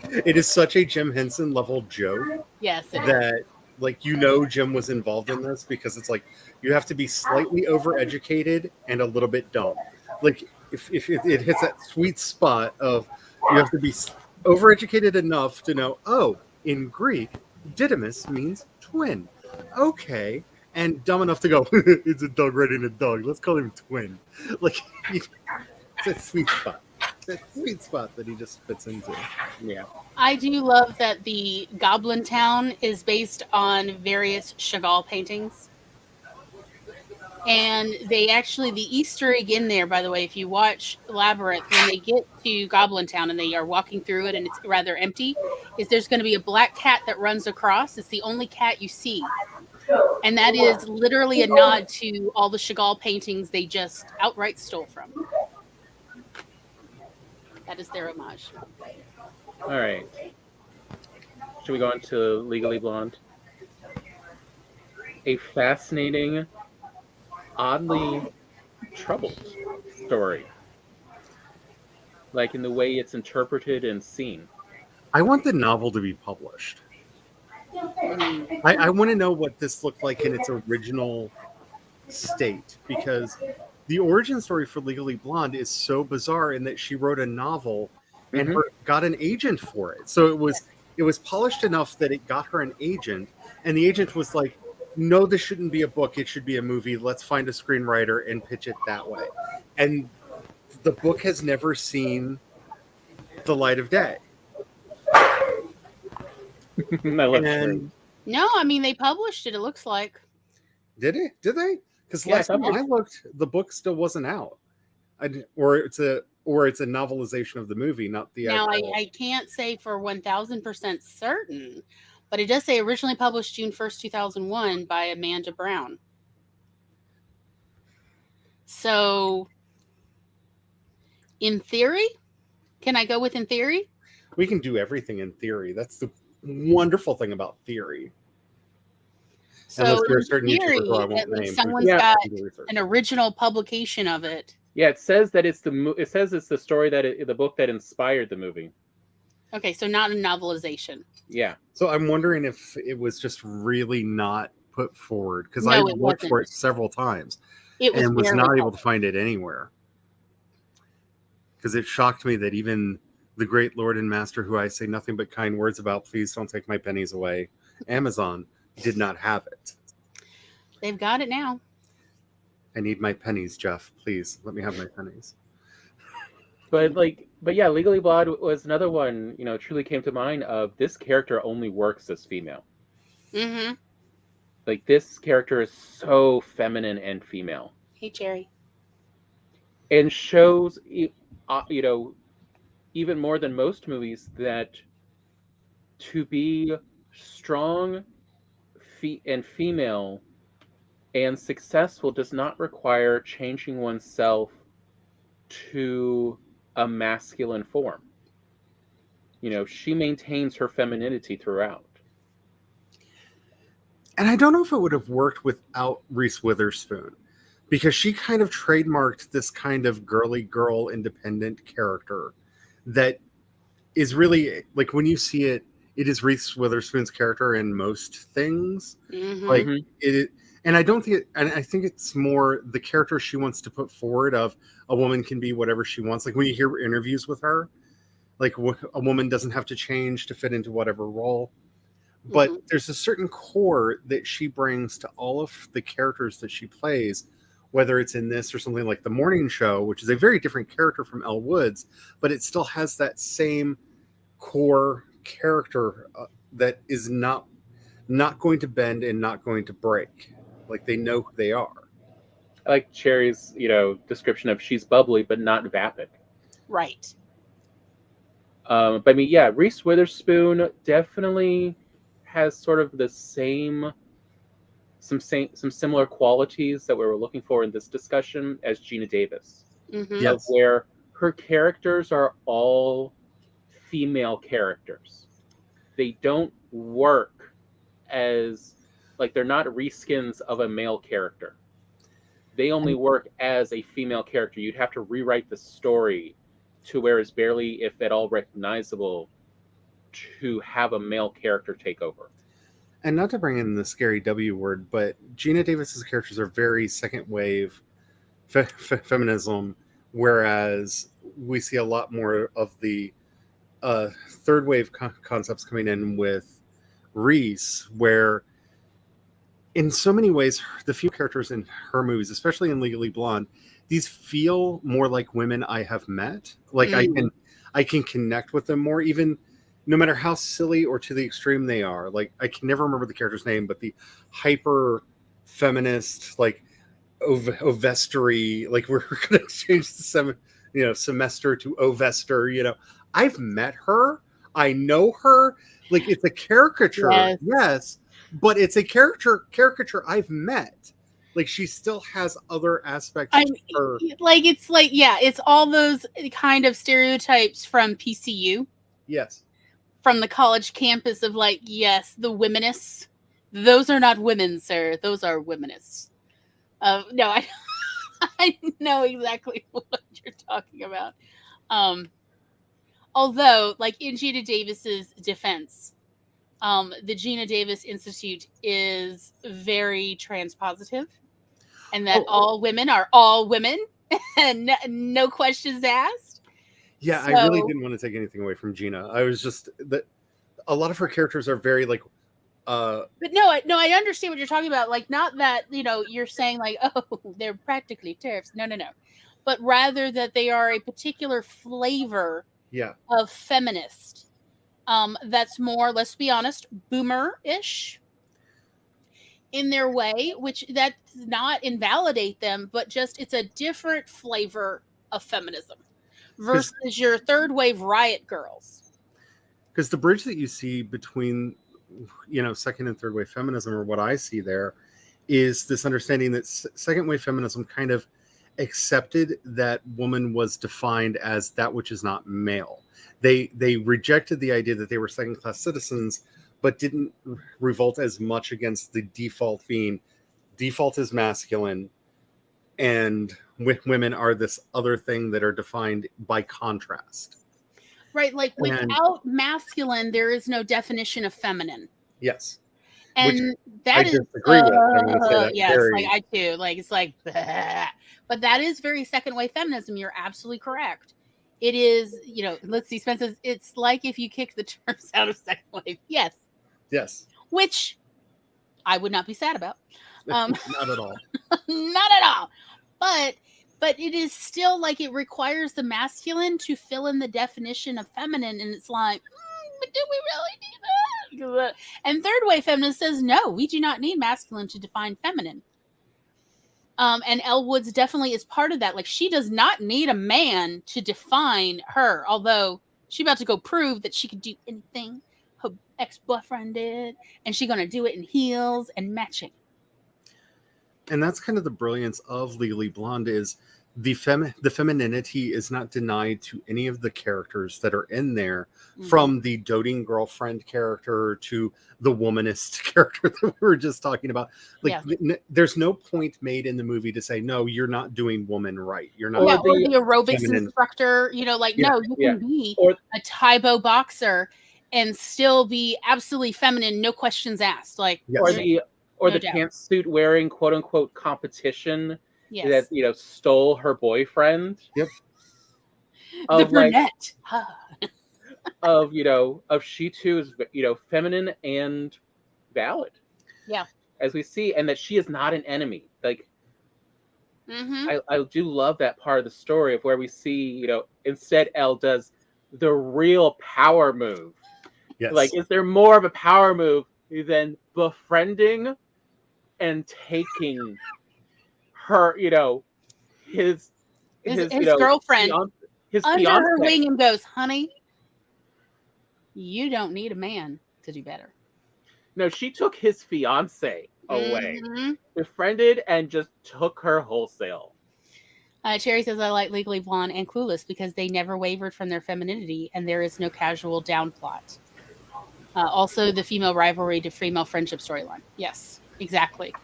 It is such a Jim Henson level joke Yes, it is. that, like, Jim was involved in this because it's like you have to be slightly overeducated and a little bit dumb. Like, if it hits that sweet spot of you have to be overeducated enough to know, oh, in Greek, Didymus means twin. Okay. And dumb enough to go, it's a dog riding a dog. Let's call him Twin. Like, it's a sweet spot. It's a sweet spot that he just fits into. Yeah. I do love that the Goblin Town is based on various Chagall paintings. And they actually, the Easter egg in there, by the way, if you watch Labyrinth, when they get to Goblin Town and they are walking through it and it's rather empty, is there's going to be a black cat that runs across. It's the only cat you see. And that is literally a nod to all the Chagall paintings they just outright stole from. That is their homage. All right. Should we go on to Legally Blonde? A fascinating, oddly troubled story. Like in the way it's interpreted and seen. I want the novel to be published. I want to know what this looked like in its original state, because the origin story for Legally Blonde is so bizarre in that she wrote a novel and got an agent for it. So it was polished enough that it got her an agent, and the agent was like, no, this shouldn't be a book, it should be a movie. Let's find a screenwriter and pitch it that way. And the book has never seen the light of day. And no, I mean they published it. It looks like. Did it? Did they? Because Yeah, last time I looked, the book still wasn't out. Or it's a novelization of the movie, not the. Now I can't say for 1000% certain, but it does say originally published June 1st, 2001 by Amanda Brown. So, in theory, can I go with in theory? We can do everything in theory. That's the wonderful thing about theory. So Unless you're a certain theory, YouTuber who I won't at least name, someone's Yeah. got an original publication of it. Yeah, it says that it's the story the book that inspired the movie. Okay, so not a novelization. Yeah. So I'm wondering if it was just really not put forward, because No, I it looked wasn't. for it several times It was and was barely not able to published. find it anywhere. Because it shocked me that even the great Lord and Master, who I say nothing but kind words about, please don't take my pennies away, Amazon, did not have it. They've got it now. I need my pennies, Jeff. Please let me have my pennies. But yeah, Legally Blonde was another one, truly came to mind of this character only works as female. Mm-hmm. Like this character is so feminine and female. Hey, Jerry. And shows, even more than most movies, that to be strong and female and successful does not require changing oneself to a masculine form. She maintains her femininity throughout. And I don't know if it would have worked without Reese Witherspoon, because she kind of trademarked this kind of girly girl independent character that is really, like, when you see it, it is Reese Witherspoon's character in most things. Mm-hmm. Like it, and I don't think and I think it's more the character she wants to put forward of a woman can be whatever she wants. Like when you hear interviews with her, like a woman doesn't have to change to fit into whatever role. But there's a certain core that she brings to all of the characters that she plays, whether it's in this or something like The Morning Show, which is a very different character from Elle Woods, but it still has that same core character that is not going to bend and not going to break. Like they know who they are. I like Cherry's, description of she's bubbly but not vapid. Right. But I mean, yeah, Reese Witherspoon definitely has sort of the some similar qualities that we were looking for in this discussion as Gina Davis. Mm-hmm. Yes. Where her characters are all female characters. They don't work as, like, they're not reskins of a male character. They only work as a female character. You'd have to rewrite the story to where it's barely, if at all, recognizable to have a male character take over. And not to bring in the scary W word, but Gina Davis's characters are very second wave feminism, whereas we see a lot more of the third wave concepts coming in with Reese, where in so many ways the few characters in her movies, especially in Legally Blonde, these feel more like women I have met. Like I can connect with them more, even no matter how silly or to the extreme they are. Like I can never remember the character's name, but the hyper feminist, like Ovestery, like we're going to change the semester to Ovester. I've met her, I know her. Like it's a caricature, yes, but it's a caricature I've met. Like she still has other aspects to her. It's all those kind of stereotypes from PCU. Yes. From the college campus of yes, the womanists. Those are not women, sir. Those are womanists. No, I know exactly what you're talking about. Although, in Gina Davis's defense, the Gina Davis Institute is very transpositive, and that all women are all women, and no questions asked. Yeah, I really didn't want to take anything away from Gina. I was just that a lot of her characters are very But no, I understand what you're talking about. Not that you're saying oh, they're practically TERFs. No. But rather that they are a particular flavor of feminist. That's more, let's be honest, boomer-ish in their way, which that does not invalidate them, but just it's a different flavor of feminism versus your third wave riot girls. Because the bridge that you see between second and third wave feminism, or what I see there, is this understanding that second wave feminism kind of accepted that woman was defined as that which is not male. They rejected the idea that they were second class citizens, but didn't revolt as much against the default is masculine, and women are this other thing that are defined by contrast. Right, without masculine, there is no definition of feminine. Yes. And that is disagree with. That yes, I too. It's bleh. But that is very second wave feminism. You're absolutely correct. It is, let's see, Spence says, it's like if you kick the terms out of second wave. Yes. Yes. Which I would not be sad about. Not at all. Not at all. But it is still it requires the masculine to fill in the definition of feminine, and it's but do we really need that? And third wave feminist says, no, we do not need masculine to define feminine. And Elle Woods definitely is part of that. She does not need a man to define her, although she's about to go prove that she could do anything her ex-boyfriend did, and she's going to do it in heels and matching. And that's kind of the brilliance of Legally Blonde, is the femininity is not denied to any of the characters that are in there, from the doting girlfriend character to the womanist character that we were just talking about. There's no point made in the movie to say, no, you're not doing woman right. You're not. Or the aerobics instructor, no, you can be a Taibo boxer and still be absolutely feminine, no questions asked. Or the pantsuit wearing quote unquote competition that stole her boyfriend. Yep. The brunette. of she too is feminine and valid. Yeah. As we see, and that she is not an enemy. I do love that part of the story of where we see, instead Elle does the real power move. Yes. Is there more of a power move than befriending and taking her, his girlfriend his under fiance. her wing and goes, honey, you don't need a man to do better. No, she took his fiance away, befriended, and just took her wholesale. Cherry says, I like Legally Blonde and Clueless because they never wavered from their femininity and there is no casual down plot. Also, the female rivalry to female friendship storyline. Yes, exactly.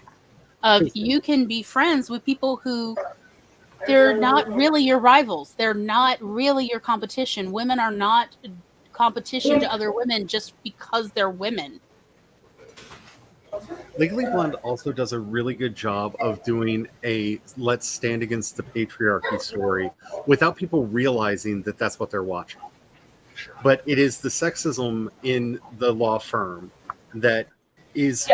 You can be friends with people who they're not really your rivals. They're not really your competition. Women are not competition to other women just because they're women. Legally Blonde also does a really good job of doing a let's stand against the patriarchy story without people realizing that that's what they're watching. But it is the sexism in the law firm that is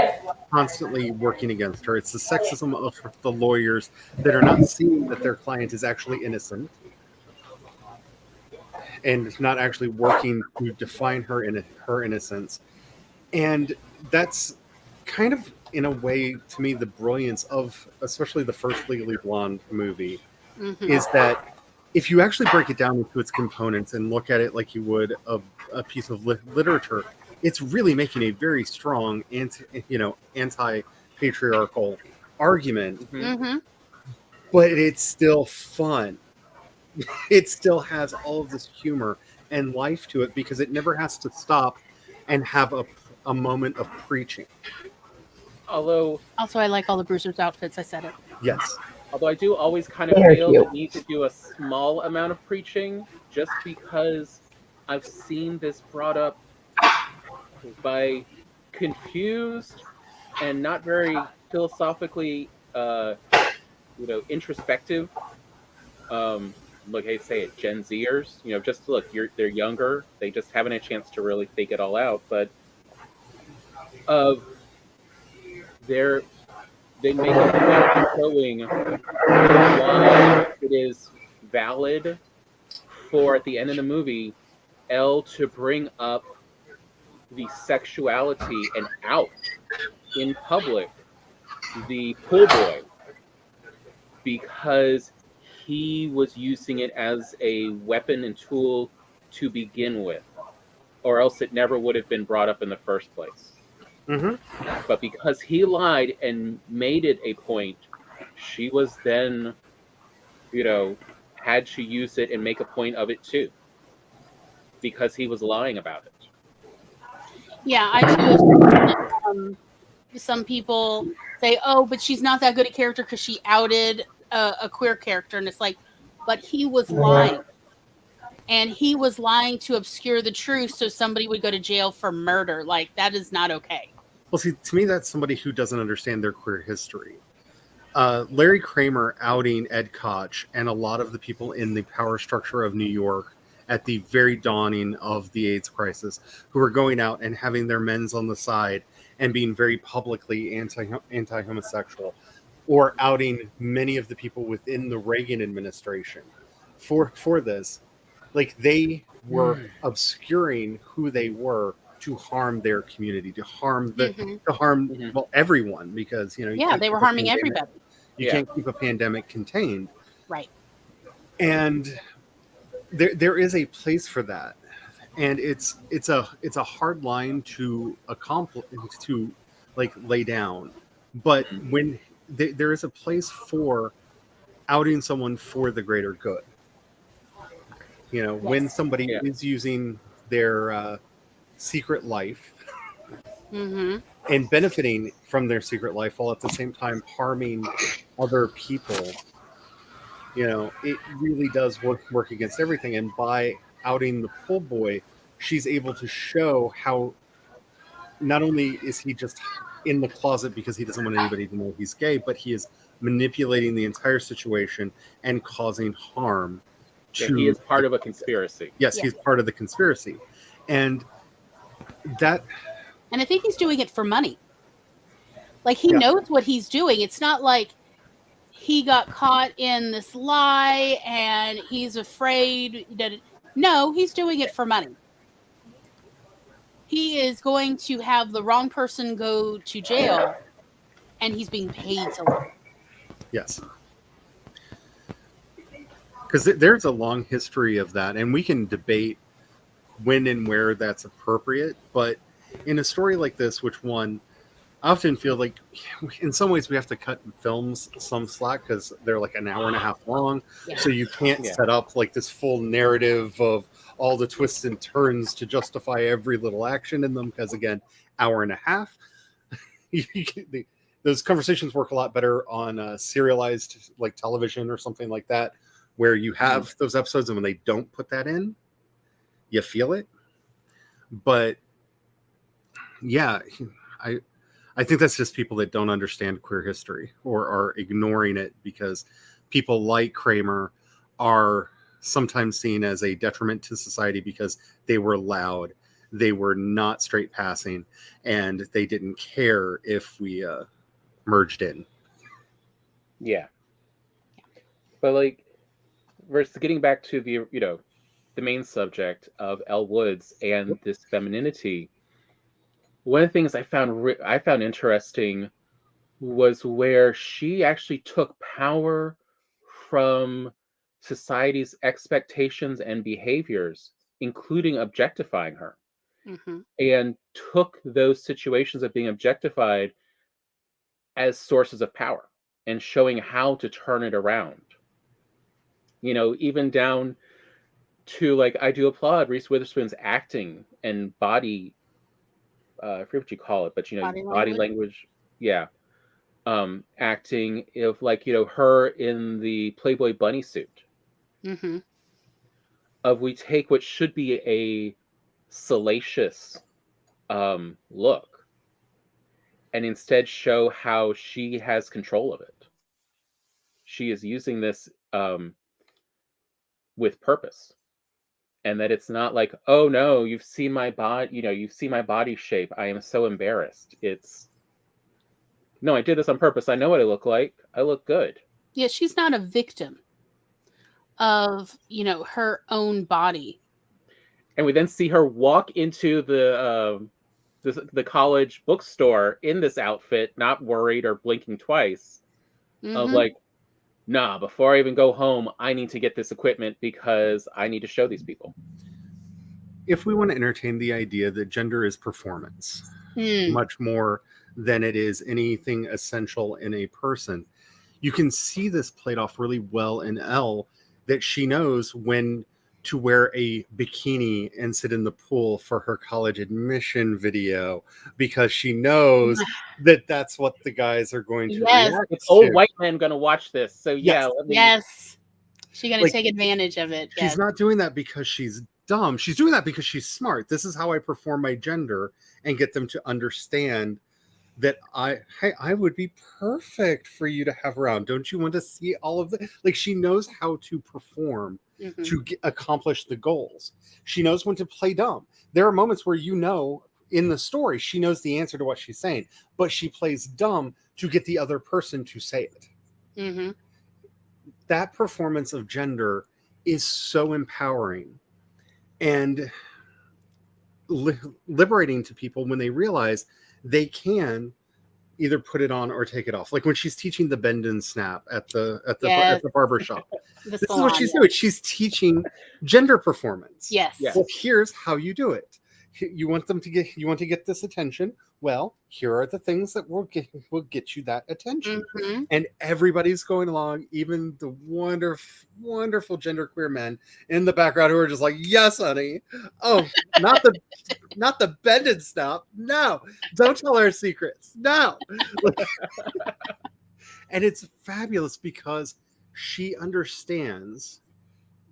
constantly working against her. It's the sexism of the lawyers that are not seeing that their client is actually innocent and not actually working to define her innocence. And that's kind of, in a way, to me, the brilliance of especially the first Legally Blonde movie is that if you actually break it down into its components and look at it like you would a piece of literature, it's really making a very strong anti-patriarchal argument, but it's still fun. It still has all of this humor and life to it because it never has to stop and have a moment of preaching. Although Also, I like all the Bruisers outfits. I said it. Yes. Although I do always kind of They're feel cute. the need to do a small amount of preaching, just because I've seen this brought up by confused and not very philosophically, introspective. Look, I say it, Gen Zers. Just look, they're younger. They just haven't had a chance to really think it all out. But they make a point of showing why it is valid for, at the end of the movie, Elle to bring up the sexuality and out in public the pool boy, because he was using it as a weapon and tool to begin with, or else it never would have been brought up in the first place. But because he lied and made it a point, she was then, had to use it and make a point of it too, because he was lying about it. Yeah, I too. Some people say, "Oh, but she's not that good a character because she outed a queer character," and it's like, but he was lying, and he was lying to obscure the truth so somebody would go to jail for murder. Like, that is not okay. Well, see, to me, that's somebody who doesn't understand their queer history. Larry Kramer outing Ed Koch and a lot of the people in the power structure of New York at the very dawning of the AIDS crisis, who were going out and having their men's on the side and being very publicly anti-homosexual, or outing many of the people within the Reagan administration for this. Like, they were obscuring who they were to harm their community, to harm everyone, because they were harming everybody. You can't keep a pandemic contained, right? And there is a place for that, and it's a hard line to accomplish, to lay down, but when there is a place for outing someone for the greater good. When somebody is using their secret life and benefiting from their secret life while at the same time harming other people, it really does work against everything. And by outing the pool boy, she's able to show how not only is he just in the closet because he doesn't want anybody to know he's gay, but he is manipulating the entire situation and causing harm. He is part of a conspiracy. Yes, he's part of the conspiracy. And I think he's doing it for money. Like, he knows what he's doing. It's not like he got caught in this lie and he's afraid that no, he's doing it for money. He is going to have the wrong person go to jail, and he's being paid to lie. Yes. Because there's a long history of that, and we can debate when and where that's appropriate. But in a story like this, I often feel like in some ways we have to cut films some slack because they're like an hour and a half long. Yeah. So you can't set up this full narrative of all the twists and turns to justify every little action in them. Because again, hour and a half, those conversations work a lot better on serialized television or something like that, where you have those episodes, and when they don't put that in, you feel it. But yeah, I think that's just people that don't understand queer history or are ignoring it, because people like Kramer are sometimes seen as a detriment to society because they were loud, they were not straight passing, and they didn't care if we merged in. Yeah. But like, versus getting back to the main subject of Elle Woods and this femininity, one of the things I found interesting was where she actually took power from society's expectations and behaviors, including objectifying her, Mm-hmm. and took those situations of being objectified as sources of power and showing how to turn it around. Even down to, like, I do applaud Reese Witherspoon's acting and body, I forget what you call it, but Body body language. language. Yeah. Acting of, like, her in the Playboy bunny suit, Mm-hmm. of we take what should be a salacious look and instead show how she has control of it. She is using this with purpose, and that it's not like, oh no, you've seen my body, you've seen my body shape, I am so embarrassed. It's, no, I did this on purpose. I know what I look like. I look good. Yeah, she's not a victim of, her own body. And we then see her walk into the college bookstore in this outfit, not worried or blinking twice, of Mm-hmm. like, nah, before I even go home, I need to get this equipment because I need to show these people. If we want to entertain the idea that gender is performance, Mm. much more than it is anything essential in a person, you can see this played off really well in Elle, that she knows when to wear a bikini and sit in the pool for her college admission video, because she knows that that's what the guys are going to Yes. react It's to. old white men going to watch this, so yeah, Yes. let me. Yes. She's going Like, to take advantage of it. She's Yes. not doing that because she's dumb. She's doing that because she's smart. This is how I perform my gender and get them to understand that I would be perfect for you to have around. Don't you want to see all of the, like, she knows how to perform Mhm. to accomplish the goals. She knows when to play dumb. There are moments where, in the story, she knows the answer to what she's saying, but she plays dumb to get the other person to say it. Mhm. That performance of gender is so empowering and liberating to people when they realize they can either put it on or take it off. Like when she's teaching the bend and snap at the Yes. barber shop. The This is salon, what she's yeah. doing. She's teaching gender performance. Yes. Yeah. Well, here's how you do it. You want to get this attention. Well, here are the things that will get you that attention. Mhm. And everybody's going along, even the wonderful genderqueer men in the background who are just like, yes, honey. Oh, not the bend and snap. No, don't tell our secrets. No. And it's fabulous because she understands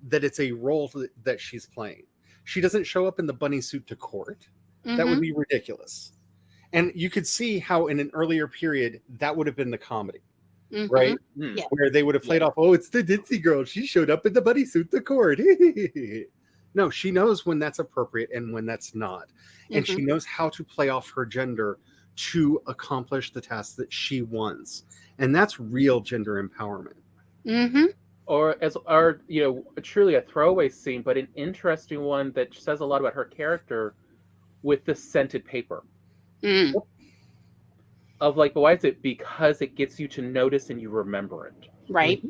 that it's a role that she's playing. She doesn't show up in the bunny suit to court. That would Mhm. be ridiculous. And you could see how in an earlier period that would have been the comedy, Mhm. right? Yeah. Where they would have played off, oh, it's the ditzy girl. She showed up in the bunny suit to court. No, she knows when that's appropriate and when that's not. And she knows how to play off her gender to accomplish the task that she wants. And that's real gender empowerment. Mhm. Or truly a throwaway scene, but an interesting one that says a lot about her character, with the scented paper. Mm. Of like, why is it? Because it gets you to notice and you remember it. Right.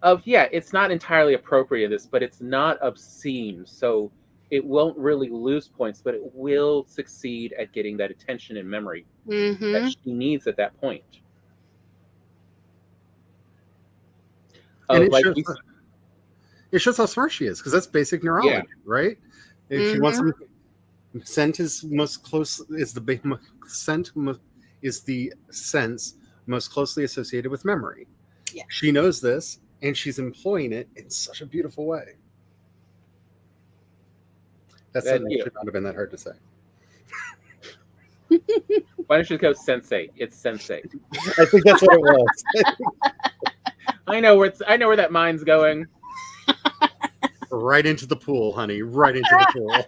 It's not entirely appropriate in this, but it's not obscene, so it won't really lose points, but it will succeed at getting that attention and memory that Mhm. she needs at that point. And Of it like, shows how smart she is, because that's basic neurology, right? If she wants them, scent is most close is the scent is the sense most closely associated with memory. Yeah. She knows this, and she's employing it in such a beautiful way. That sentence should not have been that hard to say. Why don't you go sensei? It's sensei. I think that's what it was. I know where that mind's going. Right into the pool, honey. Right into the pool.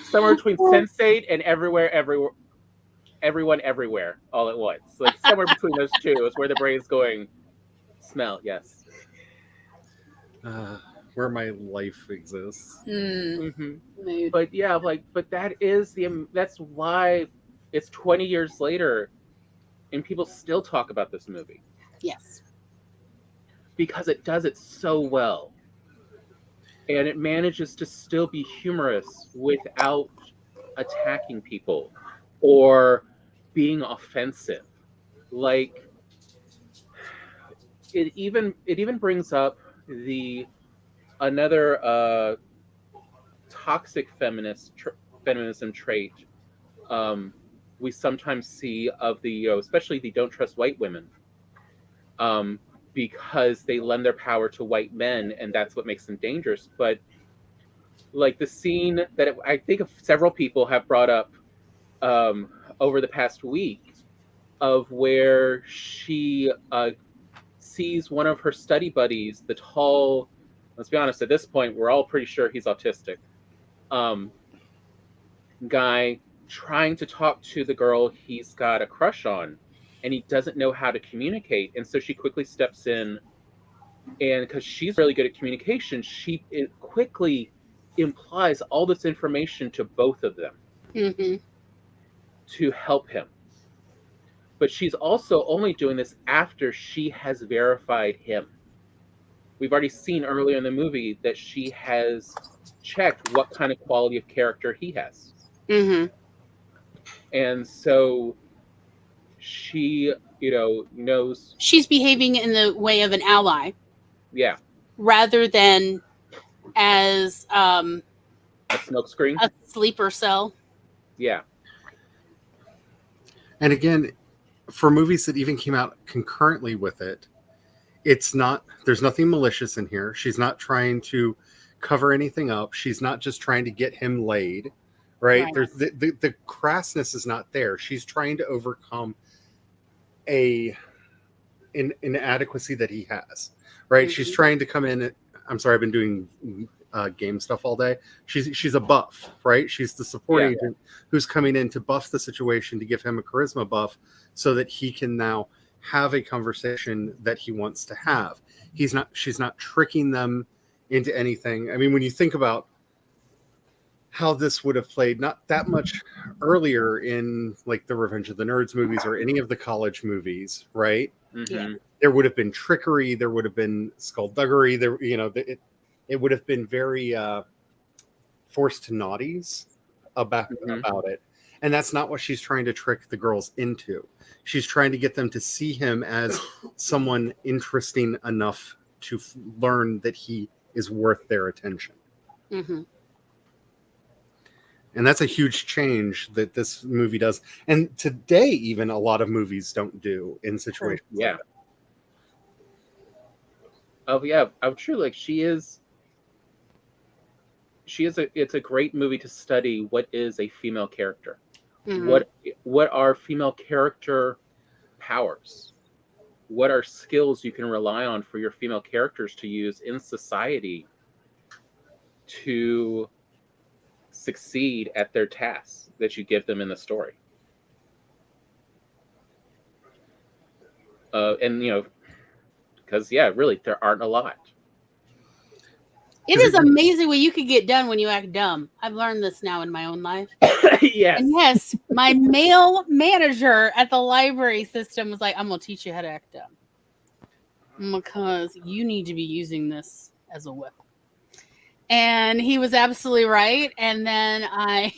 Somewhere between sensate and everywhere, everyone, everywhere, all at once. Like somewhere between those two is where the brain's going. Smell, yes. Where my life exists. Mm-hmm. But yeah, but that's why it's 20 years later, and people still talk about this movie. Yes. Because it does it so well. And it manages to still be humorous without attacking people or being offensive. Like it even brings up another toxic feminism trait we sometimes see of especially the don't trust white women. Because they lend their power to white men, and that's what makes them dangerous. But like the scene that I think several people have brought up over the past week, of where she sees one of her study buddies, the tall. Let's be honest. At this point, we're all pretty sure he's autistic. Guy trying to talk to the girl he's got a crush on. And he doesn't know how to communicate. And so she quickly steps in. And because she's really good at communication, it quickly implies all this information to both of them to help him. But she's also only doing this after she has verified him. We've already seen earlier in the movie that she has checked what kind of quality of character he has. And so she, knows she's behaving in the way of an ally. Yeah. Rather than as a smokescreen, a sleeper cell. Yeah. And again, for movies that even came out concurrently with it, there's nothing malicious in here. She's not trying to cover anything up. She's not just trying to get him laid, right? There's the crassness is not there. She's trying to overcome an inadequacy that he has, right? She's trying to come in. I'm sorry, I've been doing game stuff all day. She's a buff, right? She's the support agent who's coming in to buff the situation, to give him a charisma buff so that he can now have a conversation that he wants to have. She's not tricking them into anything. I mean, when you think about how this would have played not that much earlier in like the Revenge of the Nerds movies or any of the college movies, right? There would have been trickery, there would have been skullduggery, it would have been very forced to naughties about it. And that's not what she's trying to trick the girls into. She's trying to get them to see him as someone interesting enough to learn that he is worth their attention. And that's a huge change that this movie does. And today, even a lot of movies don't do in situations. Yeah. Like that. Oh yeah. I'm true. Like it's a great movie to study what is a female character. What are female character powers? What are skills you can rely on for your female characters to use in society to succeed at their tasks that you give them in the story? Because really, there aren't a lot. It is amazing what you could get done when you act dumb. I've learned this now in my own life. Yes. And yes, my male manager at the library system was like, I'm going to teach you how to act dumb. Because you need to be using this as a weapon. And he was absolutely right. And then I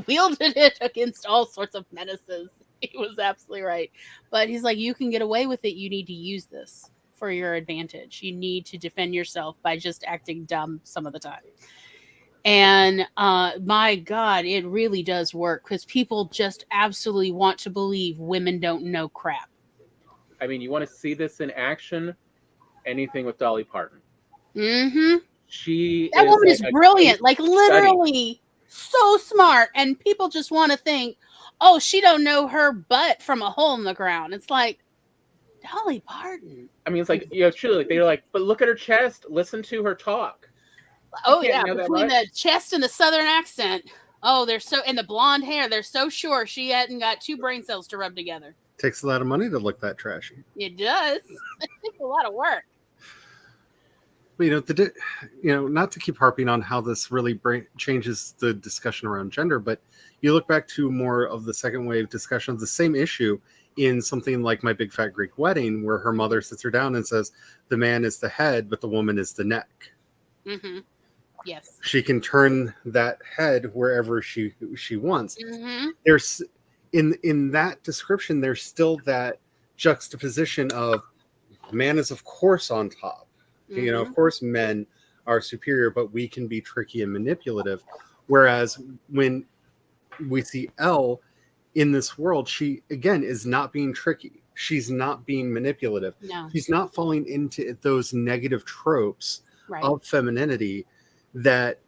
wielded it against all sorts of menaces. He was absolutely right. But he's like, you can get away with it. You need to use this for your advantage. You need to defend yourself by just acting dumb some of the time. And my God, it really does work because people just absolutely want to believe women don't know crap. I mean, you want to see this in action? Anything with Dolly Parton. That woman is like a brilliant, like study. literally so smart, and people just want to think, oh, she don't know her butt from a hole in the ground. It's like, Dolly Parton. I mean, it's like, you know, truly, like, they're like, but look at her chest, listen to her talk. Oh can't yeah, know that between much. the chest and the southern accent. Oh, they're so, and the blonde hair, they're so sure she hadn't got 2 brain cells to rub together. Takes a lot of money to look that trashy. It does. It takes a lot of work. But, not to keep harping on how this really changes the discussion around gender, but you look back to more of the second wave discussion of the same issue in something like My Big Fat Greek Wedding, where her mother sits her down and says, the man is the head, but the woman is the neck. Mm-hmm. Yes. She can turn that head wherever she wants. Mm-hmm. There's in that description, there's still that juxtaposition of man is of course on top. Mm-hmm. Of course men are superior, but we can be tricky and manipulative. Whereas when we see Elle in this world, she again is not being tricky. She's not being manipulative. No. She's not falling into those negative tropes Right. of femininity that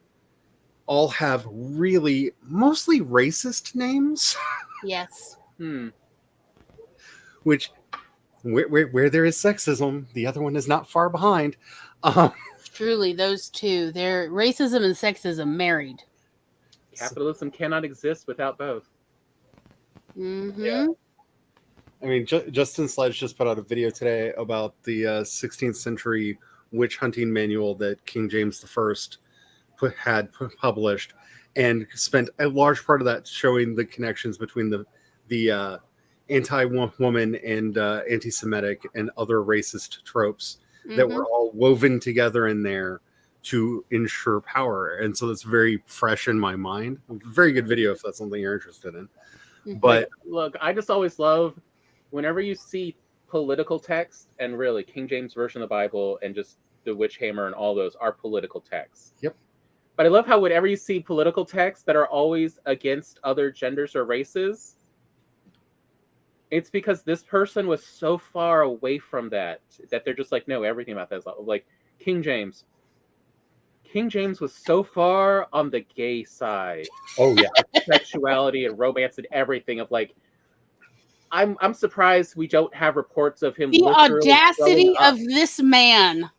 all have really mostly racist names. Yes. Which where there is sexism, the other one is not far behind. Truly, those two, they're racism and sexism married. Capitalism cannot exist without both. Mm-hmm. Yeah. I mean, Justin Sledge just put out a video today about the 16th century witch hunting manual that King James I had published, and spent a large part of that showing the connections between the anti-woman and anti-Semitic and other racist tropes that were all woven together in there to ensure power. And so that's very fresh in my mind. Very good video if that's something you're interested in. Mm-hmm. But look, I just always love whenever you see political text, and really King James Version of the Bible and just the Witch Hammer and all those are political texts. Yep. But I love how whenever you see political texts that are always against other genders or races, it's because this person was so far away from that they're just like, no, everything about that is like King James. King James was so far on the gay side. Oh yeah. Sexuality and romance and everything of like, I'm surprised we don't have reports of him. The audacity of this man.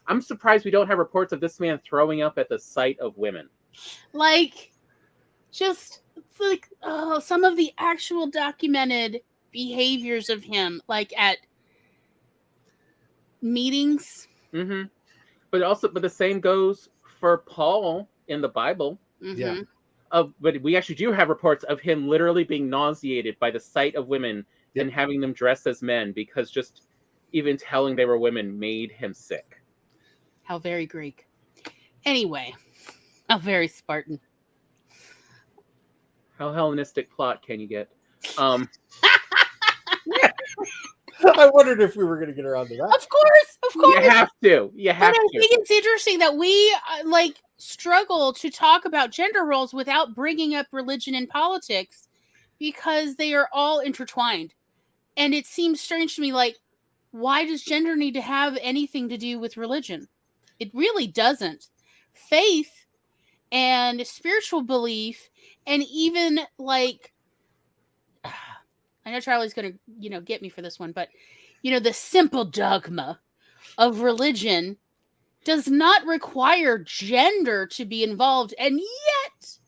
I'm surprised we don't have reports of this man throwing up at the sight of women. Like, just like, oh, some of the actual documented behaviors of him, like at meetings. Mm-hmm. But the same goes for Paul in the Bible. Mm-hmm. Yeah. But we actually do have reports of him literally being nauseated by the sight of women and having them dressed as men, because just even telling they were women made him sick. How very Greek. Anyway, how very Spartan. How Hellenistic plot can you get? I wondered if we were going to get around to that. Of course. You have to. But I think it's interesting that we struggle to talk about gender roles without bringing up religion and politics, because they are all intertwined. And it seems strange to me, like, why does gender need to have anything to do with religion? It really doesn't. Faith and spiritual belief, and even like, I know Charlie's going to, get me for this one, but, the simple dogma of religion does not require gender to be involved, and yet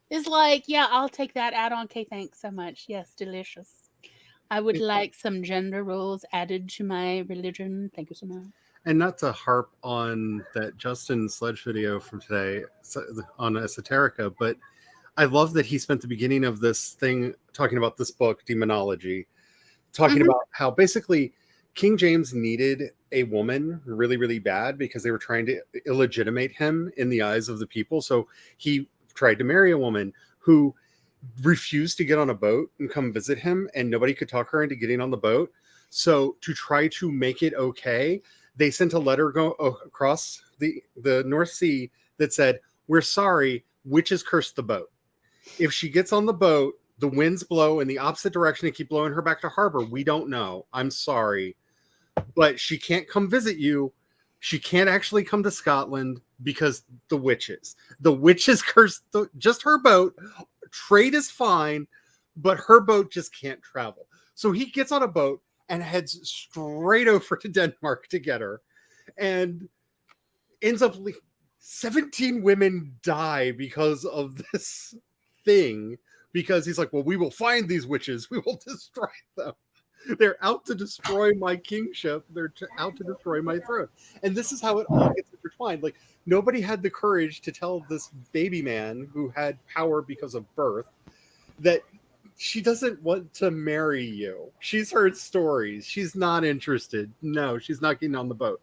is like, yeah, I'll take that add-on. Okay, thanks so much. Yes, delicious. I would like some gender roles added to my religion. Thank you so much. And not to harp on that Justin Sledge video from today on Esoterica, but I love that he spent the beginning of this thing talking about this book, Demonology, talking about how basically King James needed a woman really, really bad because they were trying to illegitimate him in the eyes of the people. So he tried to marry a woman who refused to get on a boat and come visit him, and nobody could talk her into getting on the boat. So to try to make it okay, they sent a letter across the North Sea that said, "We're sorry, witches cursed the boat. If she gets on the boat, the winds blow in the opposite direction and keep blowing her back to harbor. We don't know. I'm sorry. But she can't come visit you. She can't actually come to Scotland. because the witches cursed just her boat. Trade is fine, but her boat just can't travel. So he gets on a boat and heads straight over to Denmark to get her, and ends up 17 women die because of this thing, because he's like, well, we will find these witches, we will destroy them. They're out to destroy my kingship, they're out to destroy my throne. And this is how it all gets intertwined. Like, nobody had the courage to tell this baby man who had power because of birth that she doesn't want to marry you. She's heard stories, she's not interested. No, she's not getting on the boat.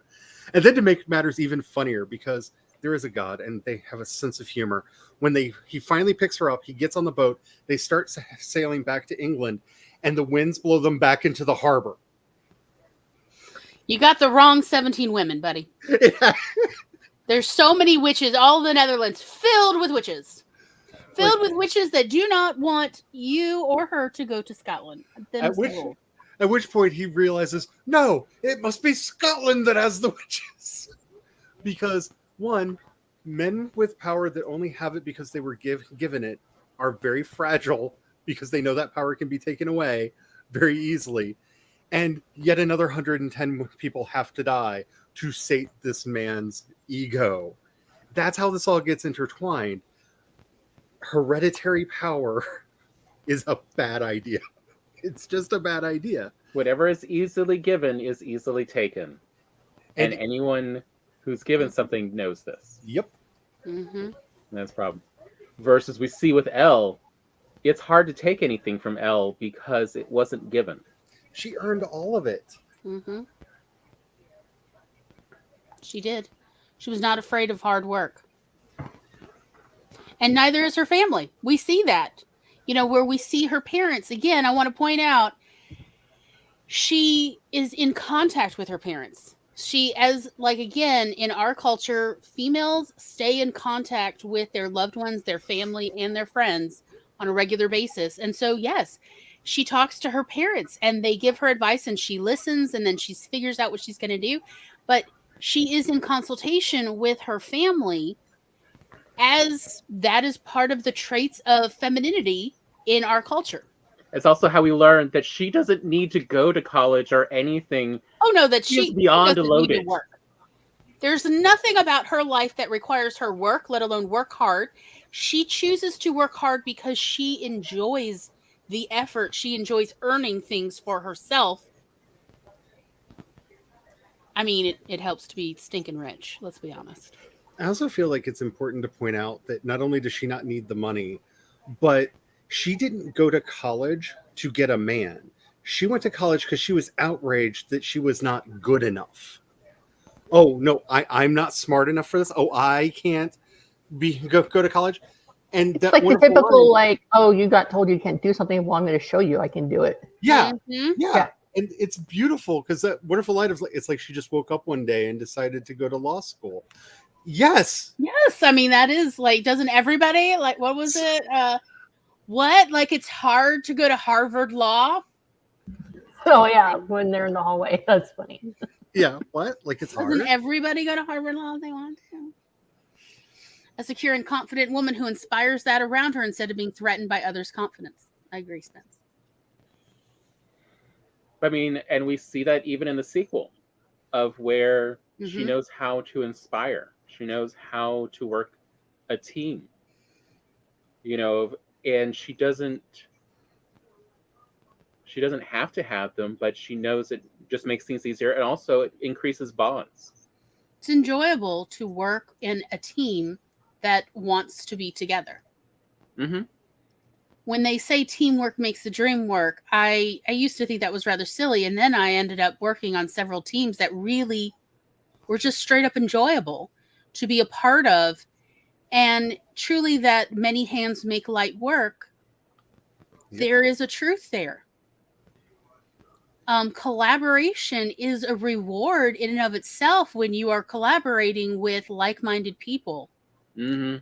And then to make matters even funnier, because there is a god and they have a sense of humor, when he finally picks her up, he gets on the boat, they start sailing back to England, and the winds blow them back into the harbor. You got the wrong 17 women, buddy. There's so many witches, all the Netherlands filled with witches. Filled with witches that do not want you or her to go to Scotland. At which point he realizes, no, it must be Scotland that has the witches. Because, one, men with power that only have it because they were given it are very fragile, because they know that power can be taken away very easily. And yet another 110 people have to die to sate this man's ego. That's how this all gets intertwined. Hereditary power is a bad idea. It's just a bad idea. Whatever is easily given is easily taken. And anyone who's given something knows this. Yep. Mm-hmm. That's the problem. Versus we see with Elle, it's hard to take anything from Elle because it wasn't given. She earned all of it. Mm-hmm. She did. She was not afraid of hard work. And neither is her family. We see that. You know, where we see her parents. Again, I want to point out, she is in contact with her parents. She, again, in our culture, females stay in contact with their loved ones, their family, and their friends on a regular basis. And so, yes, she talks to her parents and they give her advice and she listens and then she figures out what she's going to do. But she is in consultation with her family, as that is part of the traits of femininity in our culture. It's also how we learn that she doesn't need to go to college or anything. Oh no, that she beyond doesn't loaded. need to work. There's nothing about her life that requires her work, let alone work hard. She chooses to work hard because she enjoys the effort. She enjoys earning things for herself. I mean, it helps to be stinking rich. Let's be honest. I also feel like it's important to point out that not only does she not need the money, but she didn't go to college to get a man. She went to college because she was outraged that she was not good enough. Oh, no, I'm not smart enough for this. Oh, I can't go to college. And it's like the typical, you got told you can't do something. Well, I'm going to show you I can do it. Yeah. Mm-hmm. Yeah. And it's beautiful because that wonderful light of, it's like she just woke up one day and decided to go to law school. Yes. I mean, that is doesn't everybody what was it? What? It's hard to go to Harvard Law? Oh, yeah. When they're in the hallway. That's funny. Yeah. What? It's hard? Doesn't everybody go to Harvard Law if they want to? A secure and confident woman who inspires that around her instead of being threatened by others' confidence. I agree, Spence. I mean, and we see that even in the sequel of where she knows how to inspire. She knows how to work a team, and she doesn't have to have them, but she knows it just makes things easier. And also it increases bonds. It's enjoyable to work in a team that wants to be together. Mm-hmm. When they say teamwork makes the dream work, I used to think that was rather silly. And then I ended up working on several teams that really were just straight up enjoyable to be a part of. And truly that many hands make light work. Yep. There is a truth there. Collaboration is a reward in and of itself when you are collaborating with like-minded people. Mm-hmm.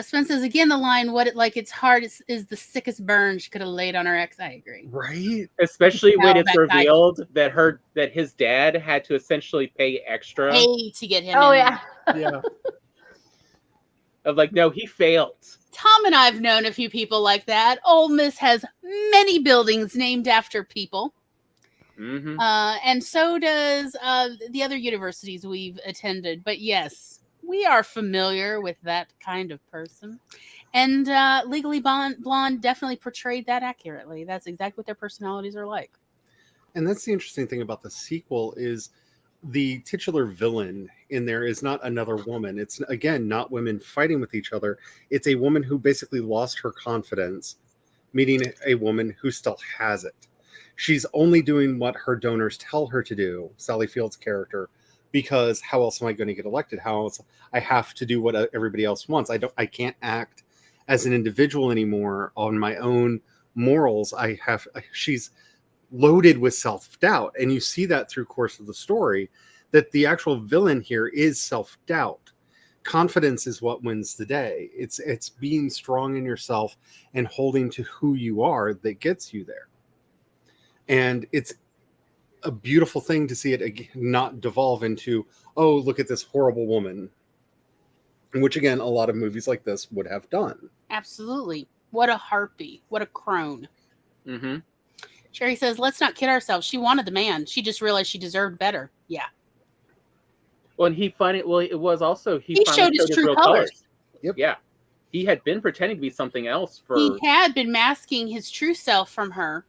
Spence says again the line, it's hard is the sickest burn she could have laid on her ex. I agree. Right. Especially when it's revealed that his dad had to essentially pay extra to get him. Oh, yeah. Yeah. Of like, no, he failed. Tom and I have known a few people like that. Ole Miss has many buildings named after people. Mm-hmm. And so does the other universities we've attended. But yes, we are familiar with that kind of person. And Legally Blonde definitely portrayed that accurately. That's exactly what their personalities are like. And that's the interesting thing about the sequel is the titular villain in there is not another woman. It's, again, not women fighting with each other. It's a woman who basically lost her confidence, meeting a woman who still has it. She's only doing what her donors tell her to do, Sally Field's character, because how else am I going to get elected? How else? I have to do what everybody else wants. I can't act as an individual anymore on my own morals. She's loaded with self-doubt, and you see that through course of the story, that the actual villain here is self-doubt. Confidence is what wins the day. It's being strong in yourself and holding to who you are that gets you there. And it's a beautiful thing to see it not devolve into, oh, look at this horrible woman, which again a lot of movies like this would have done. Absolutely. What a harpy. What a crone. Mm-hmm. Sherry says, let's not kid ourselves. She wanted the man. She just realized she deserved better. Yeah. Well, and it was also He showed his true colors. Yep. Yeah. He had been pretending to be something else for... He had been masking his true self from her.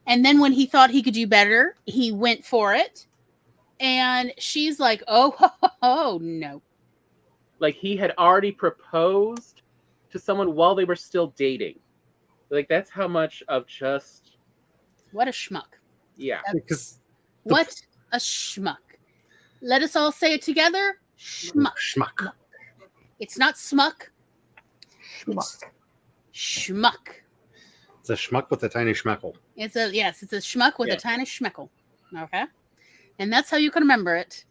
And then when he thought he could do better, he went for it. And she's like, oh, no. Like, he had already proposed to someone while they were still dating. Like, that's how much of just... What a schmuck. Yeah. Because What a schmuck. Let us all say it together. Schmuck. Schmuck. It's not smuck. Schmuck. Schmuck. It's a schmuck with a tiny schmeckle. It's a schmuck with Yeah. a tiny schmeckle. Okay? And that's how you can remember it.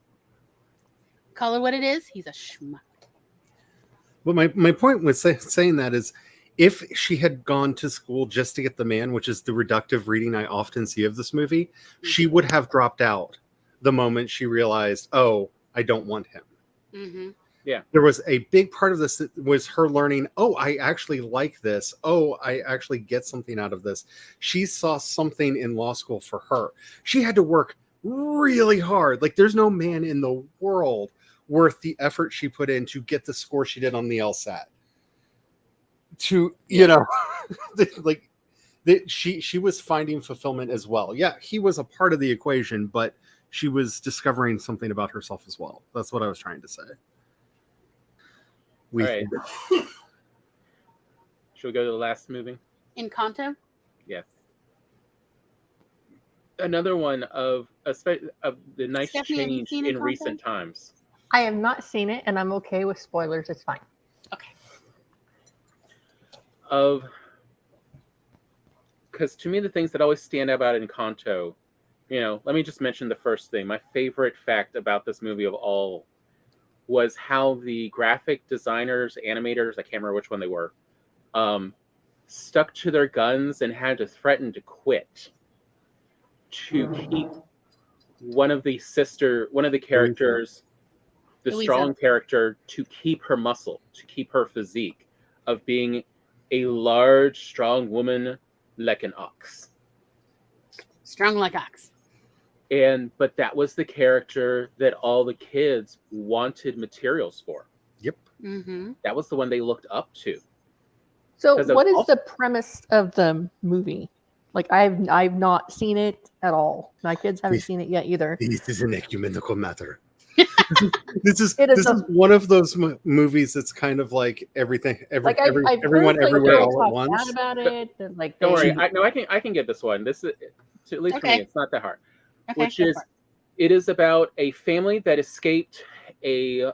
Call it what it is. He's a schmuck. But my point with saying that is, if she had gone to school just to get the man, which is the reductive reading I often see of this movie, she would have dropped out the moment she realized, oh, I don't want him. Mm-hmm. Yeah. There was a big part of this that was her learning, oh, I actually like this. Oh, I actually get something out of this. She saw something in law school for her. She had to work really hard. Like, there's no man in the world worth the effort she put in to get the score she did on the LSAT. To, you know, like, she was finding fulfillment as well. Yeah, he was a part of the equation, but she was discovering something about herself as well. That's what I was trying to say. All right. Should we go to the last movie? Encanto? Yes. Another one of the nice Stephanie, have you change seen in Encanto? recent times. I have not seen it, and I'm okay with spoilers. It's fine. Okay. Because to me, the things that always stand out about Encanto, let me just mention the first thing. My favorite fact about this movie of all was how the graphic designers, animators, I can't remember which one they were, stuck to their guns and had to threaten to quit to keep one of the characters, the Louisa. strong character, to keep her muscle, to keep her physique of being a large, strong woman like an ox. Strong like ox. But that was the character that all the kids wanted materials for. Yep. Mm-hmm. That was the one they looked up to. So, 'Cause of what is all- the premise of the movie? Like, I've not seen it at all. My kids haven't seen it yet either. This is an ecumenical matter. This is It is one of those movies that's kind of like everything, I've everyone heard, everywhere like, all at people talk once. bad about it. And, like, Don't they- worry, I can get this one. This is, at least for Okay. me, it's not that hard. Okay, Which go is, for it is about a family that escaped an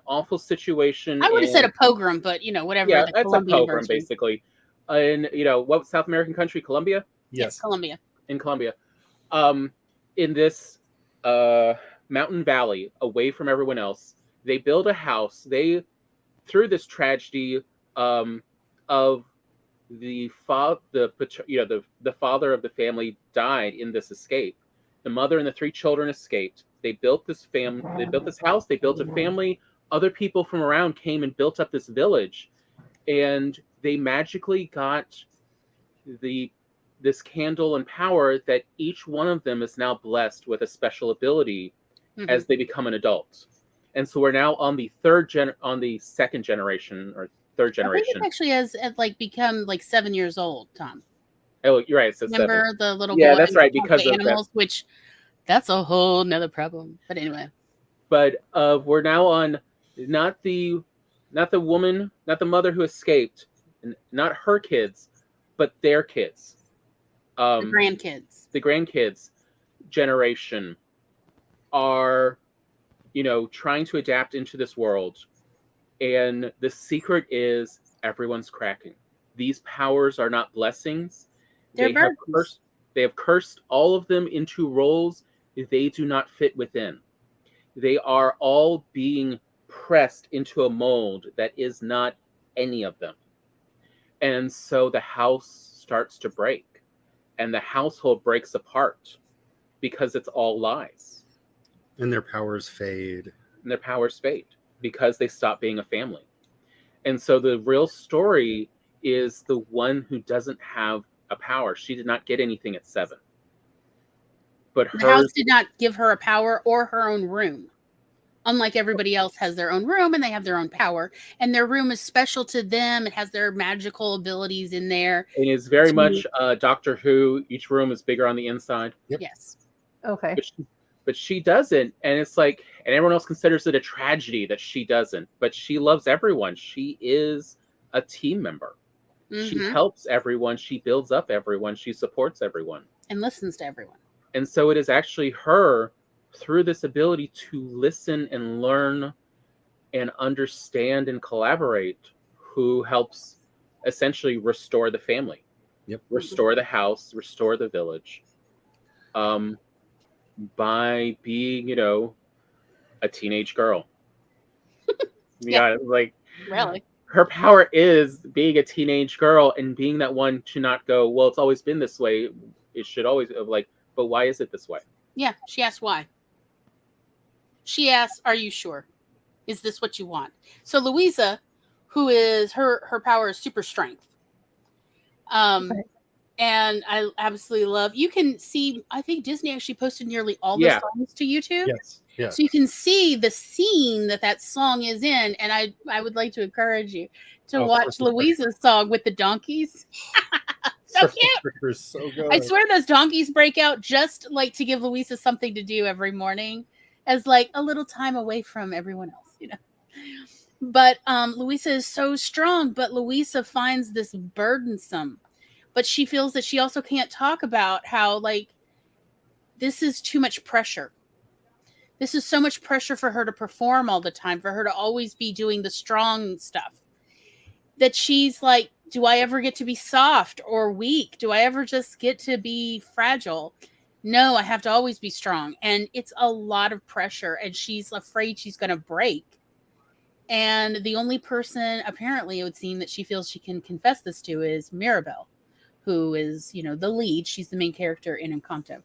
awful situation. I would have in- said a pogrom, but whatever. yeah, the that's a Colombian pogrom version. basically. In what South American country? Colombia. Yes. Colombia. In Colombia, in this mountain valley, away from everyone else, they build a house. Through this tragedy of the father of the family died in this escape. The mother and the 3 children escaped. They built this house. They built a family other people from around came and built up this village, and they magically got this candle and power that each one of them is now blessed with a special ability as they become an adult. And so we're now on the second generation or third I think generation. it actually has like become like 7 years old, Tom. Oh, you're right. It says Remember 7. the little Yeah, boy that's right, who talked because to of that. animals, which that's a whole nother problem. But anyway, But we're now on not the woman, not the mother who escaped, not her kids, but their kids. the grandkids. The grandkids generation are, trying to adapt into this world. And the secret is everyone's cracking. These powers are not blessings. They're burdens. They have cursed all of them into roles they do not fit within. They are all being pressed into a mold that is not any of them. And so the house starts to break, and the household breaks apart because it's all lies. And their powers fade. And their powers fade because they stop being a family. And so the real story is the one who doesn't have a power. She did not get anything at 7. But The house did not give her a power or her own room. Unlike everybody else has their own room and they have their own power. And their room is special to them. It has their magical abilities in there. It is very much Doctor Who. Each room is bigger on the inside. Yep. Yes. Okay. But she doesn't. And it's like, and everyone else considers it a tragedy that she doesn't. But she loves everyone. She is a team member. She helps everyone. She builds up everyone. She supports everyone. And listens to everyone. And so it is actually her, through this ability to listen and learn and understand and collaborate, who helps essentially restore the family. Yep. Restore the house, restore the village. By being, a teenage girl. Yeah, like really. Her power is being a teenage girl and being that one to not go, well, it's always been this way. It should always like, but why is it this way? Yeah, she asked why. She asked, are you sure? Is this what you want? So Louisa, who is her power is super strength. Okay. And I absolutely love, you can see, I think Disney actually posted nearly all the songs to YouTube. Yes. Yeah. So you can see the scene that song is in. And I would like to encourage you to watch Louisa's song with the donkeys. So cute. So good. I swear those donkeys break out just like to give Louisa something to do every morning as like a little time away from everyone else, But Louisa is so strong, but Louisa finds this burdensome. But she feels that she also can't talk about how, like, this is too much pressure. This is so much pressure for her to perform all the time, for her to always be doing the strong stuff. That she's like, do I ever get to be soft or weak? Do I ever just get to be fragile? No, I have to always be strong. And it's a lot of pressure, and she's afraid she's going to break. And the only person, apparently, it would seem that she feels she can confess this to is Mirabelle, who is, the lead. She's the main character in Encanto.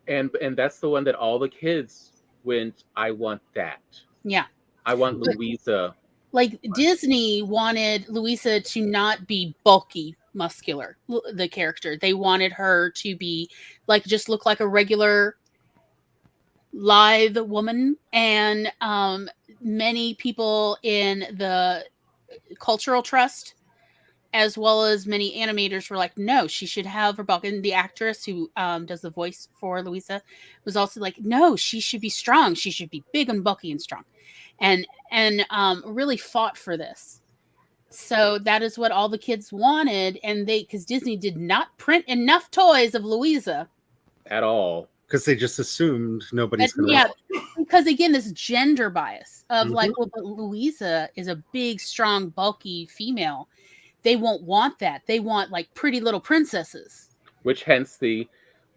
And that's the one that all the kids went, I want that. Yeah. I want Louisa. Like, Disney wanted Louisa to not be bulky, muscular, the character. They wanted her to be, like, just look like a regular lithe woman. And many people in the cultural trust, as well as many animators, were like, no, she should have her bulk. And the actress who does the voice for Louisa was also like, no, she should be strong. She should be big and bulky and strong. And really fought for this. So that is what all the kids wanted. And because Disney did not print enough toys of Louisa. At all. Because they just assumed nobody's going to. Yeah, because again, this gender bias of like, well, but Louisa is a big, strong, bulky female. They won't want that. They want like pretty little princesses. Which hence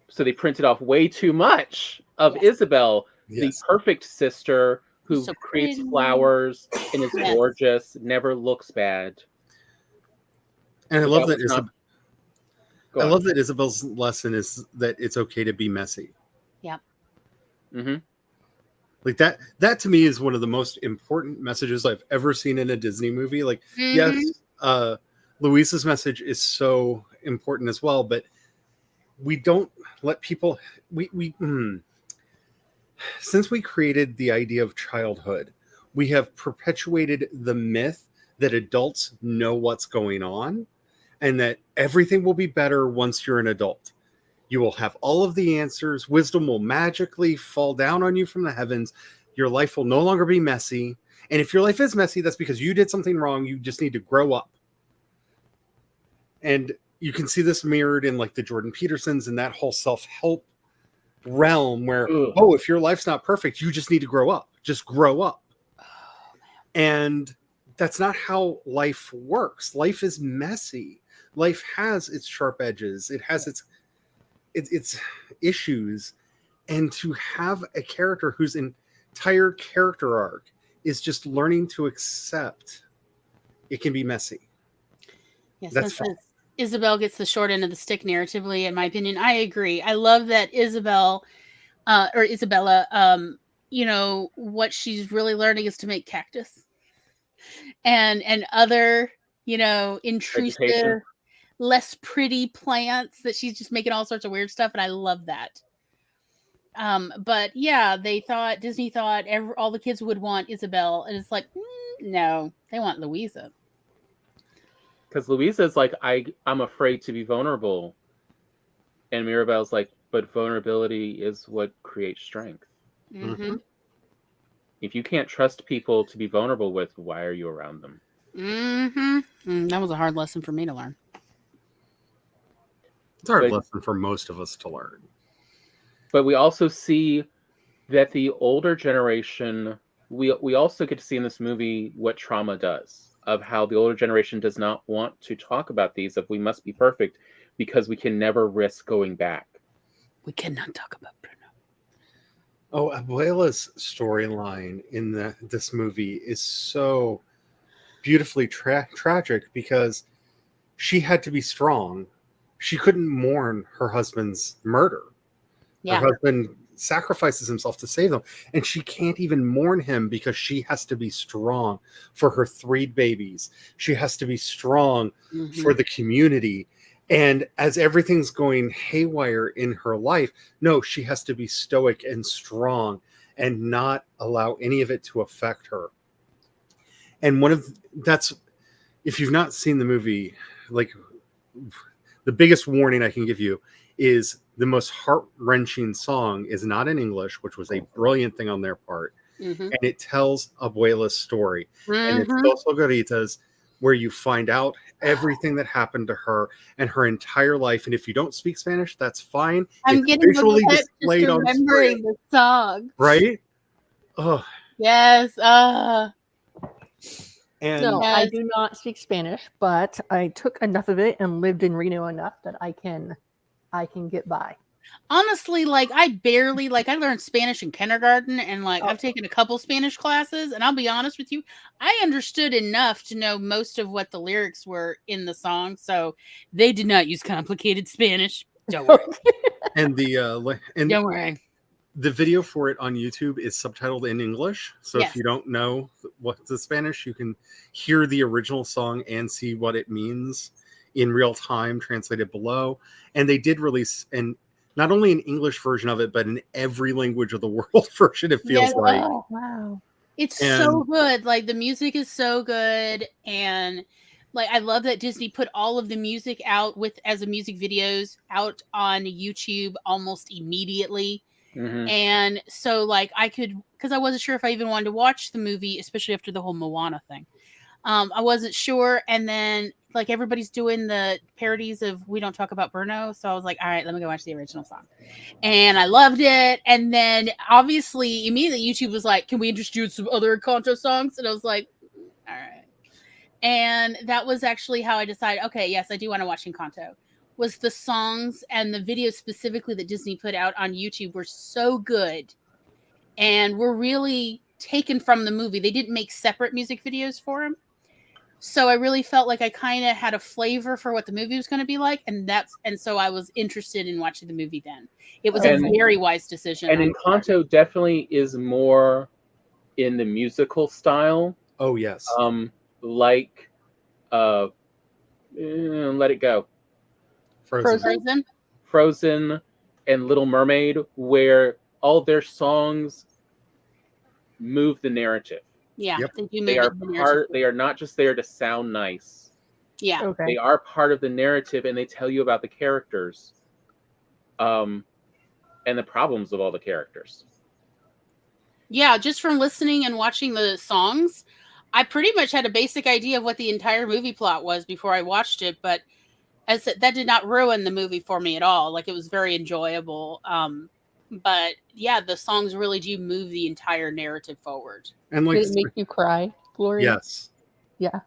so they printed off way too much of Isabel, the perfect sister who creates flowers and is gorgeous, never looks bad. And I love that I love that Isabel's lesson is that it's okay to be messy. Yep. Mm-hmm. Like that to me is one of the most important messages I've ever seen in a Disney movie. Like, yes, Louisa's message is so important as well, but we don't let people since we created the idea of childhood, we have perpetuated the myth that adults know what's going on and that everything will be better once you're an adult. You will have all of the answers. Wisdom will magically fall down on you from the heavens. Your life will no longer be messy. And if your life is messy, that's because you did something wrong. You just need to grow up. And you can see this mirrored in like the Jordan Petersons and that whole self-help realm where, if your life's not perfect, you just need to grow up. Just grow up. And that's not how life works. Life is messy. Life has its sharp edges. It has its issues. And to have a character whose entire character arc is just learning to accept it can be messy. Yes, that's fine. Isabel gets the short end of the stick narratively, in my opinion. I agree. I love that Isabella, what she's really learning is to make cactus and other, intrusive, Vegetation. less pretty plants that she's just making all sorts of weird stuff. And I love that. But yeah, Disney thought all the kids would want Isabel. And it's like, no, they want Louisa. Because Louisa's like, I'm afraid to be vulnerable. And Mirabelle's like, but vulnerability is what creates strength. Mm-hmm. If you can't trust people to be vulnerable with, why are you around them? Mm-hmm. That was a hard lesson for me to learn. It's a hard lesson for most of us to learn. But we also see that the older generation, we also get to see in this movie what trauma does. Of how the older generation does not want to talk about these, of we must be perfect because we can never risk going back. We cannot talk about Bruno. Oh, Abuela's storyline in this movie is so beautifully tragic because she had to be strong. She couldn't mourn her husband's murder. Yeah. Her husband sacrifices himself to save them, and she can't even mourn him because she has to be strong for her 3 babies. She has to be strong for the community. And as everything's going haywire in her life, no, she has to be stoic and strong and not allow any of it to affect her. And that's, if you've not seen the movie, like, the biggest warning I can give you is the most heart-wrenching song is not in English, which was a brilliant thing on their part. And it tells Abuela's story. And it's Dos Lagoritas, where you find out everything that happened to her and her entire life. And if you don't speak Spanish, that's fine. I'm it's getting visually just displayed on remembering screen. the song. Right? Oh. Yes. And no, I do not speak Spanish, but I took enough of it and lived in Reno enough that I can get by. Honestly, like, I learned Spanish in kindergarten, and I've taken a couple Spanish classes, and I'll be honest with you, I understood enough to know most of what the lyrics were in the song, so they did not use complicated Spanish. Don't worry. And don't worry. The video for it on YouTube is subtitled in English. So if you don't know what the Spanish, you can hear the original song and see what it means in real time, translated below. And they did release not only an English version of it, but in every language of the world version, it feels like. Oh, wow. It's so good. Like, the music is so good. And I love that Disney put all of the music out as music videos out on YouTube almost immediately. And so I could, because I wasn't sure if I even wanted to watch the movie, especially after the whole Moana thing. I wasn't sure. And then everybody's doing the parodies of We Don't Talk About Bruno. So I was like, all right, let me go watch the original song. And I loved it. And then obviously immediately YouTube was like, can we introduce some other Encanto songs? And I was like, all right. And that was actually how I decided, okay, yes, I do want to watch Encanto. Was the songs and the videos specifically that Disney put out on YouTube were so good and were really taken from the movie. They didn't make separate music videos for them. So I really felt like I kind of had a flavor for what the movie was going to be like, and so I was interested in watching the movie then. It was a And- very wise decision. And on my part. Encanto definitely is more in the musical style, Oh yes. like Let It Go, Frozen. Frozen? Frozen, and Little Mermaid, where all their songs move the narrative. Yeah, Yep. they do They move are the narrative. part. They are not just there to sound nice. Yeah, Okay. They are part of the narrative, and they tell you about the characters, and the problems of all the characters. yeah. Just from listening and watching the songs, I pretty much had a basic idea of what the entire movie plot was before I watched it. But that did not ruin the movie for me at all. Like, it was very enjoyable. But yeah, the songs really do move the entire narrative forward. And like, Did it make you cry, Gloria? yes. Yeah.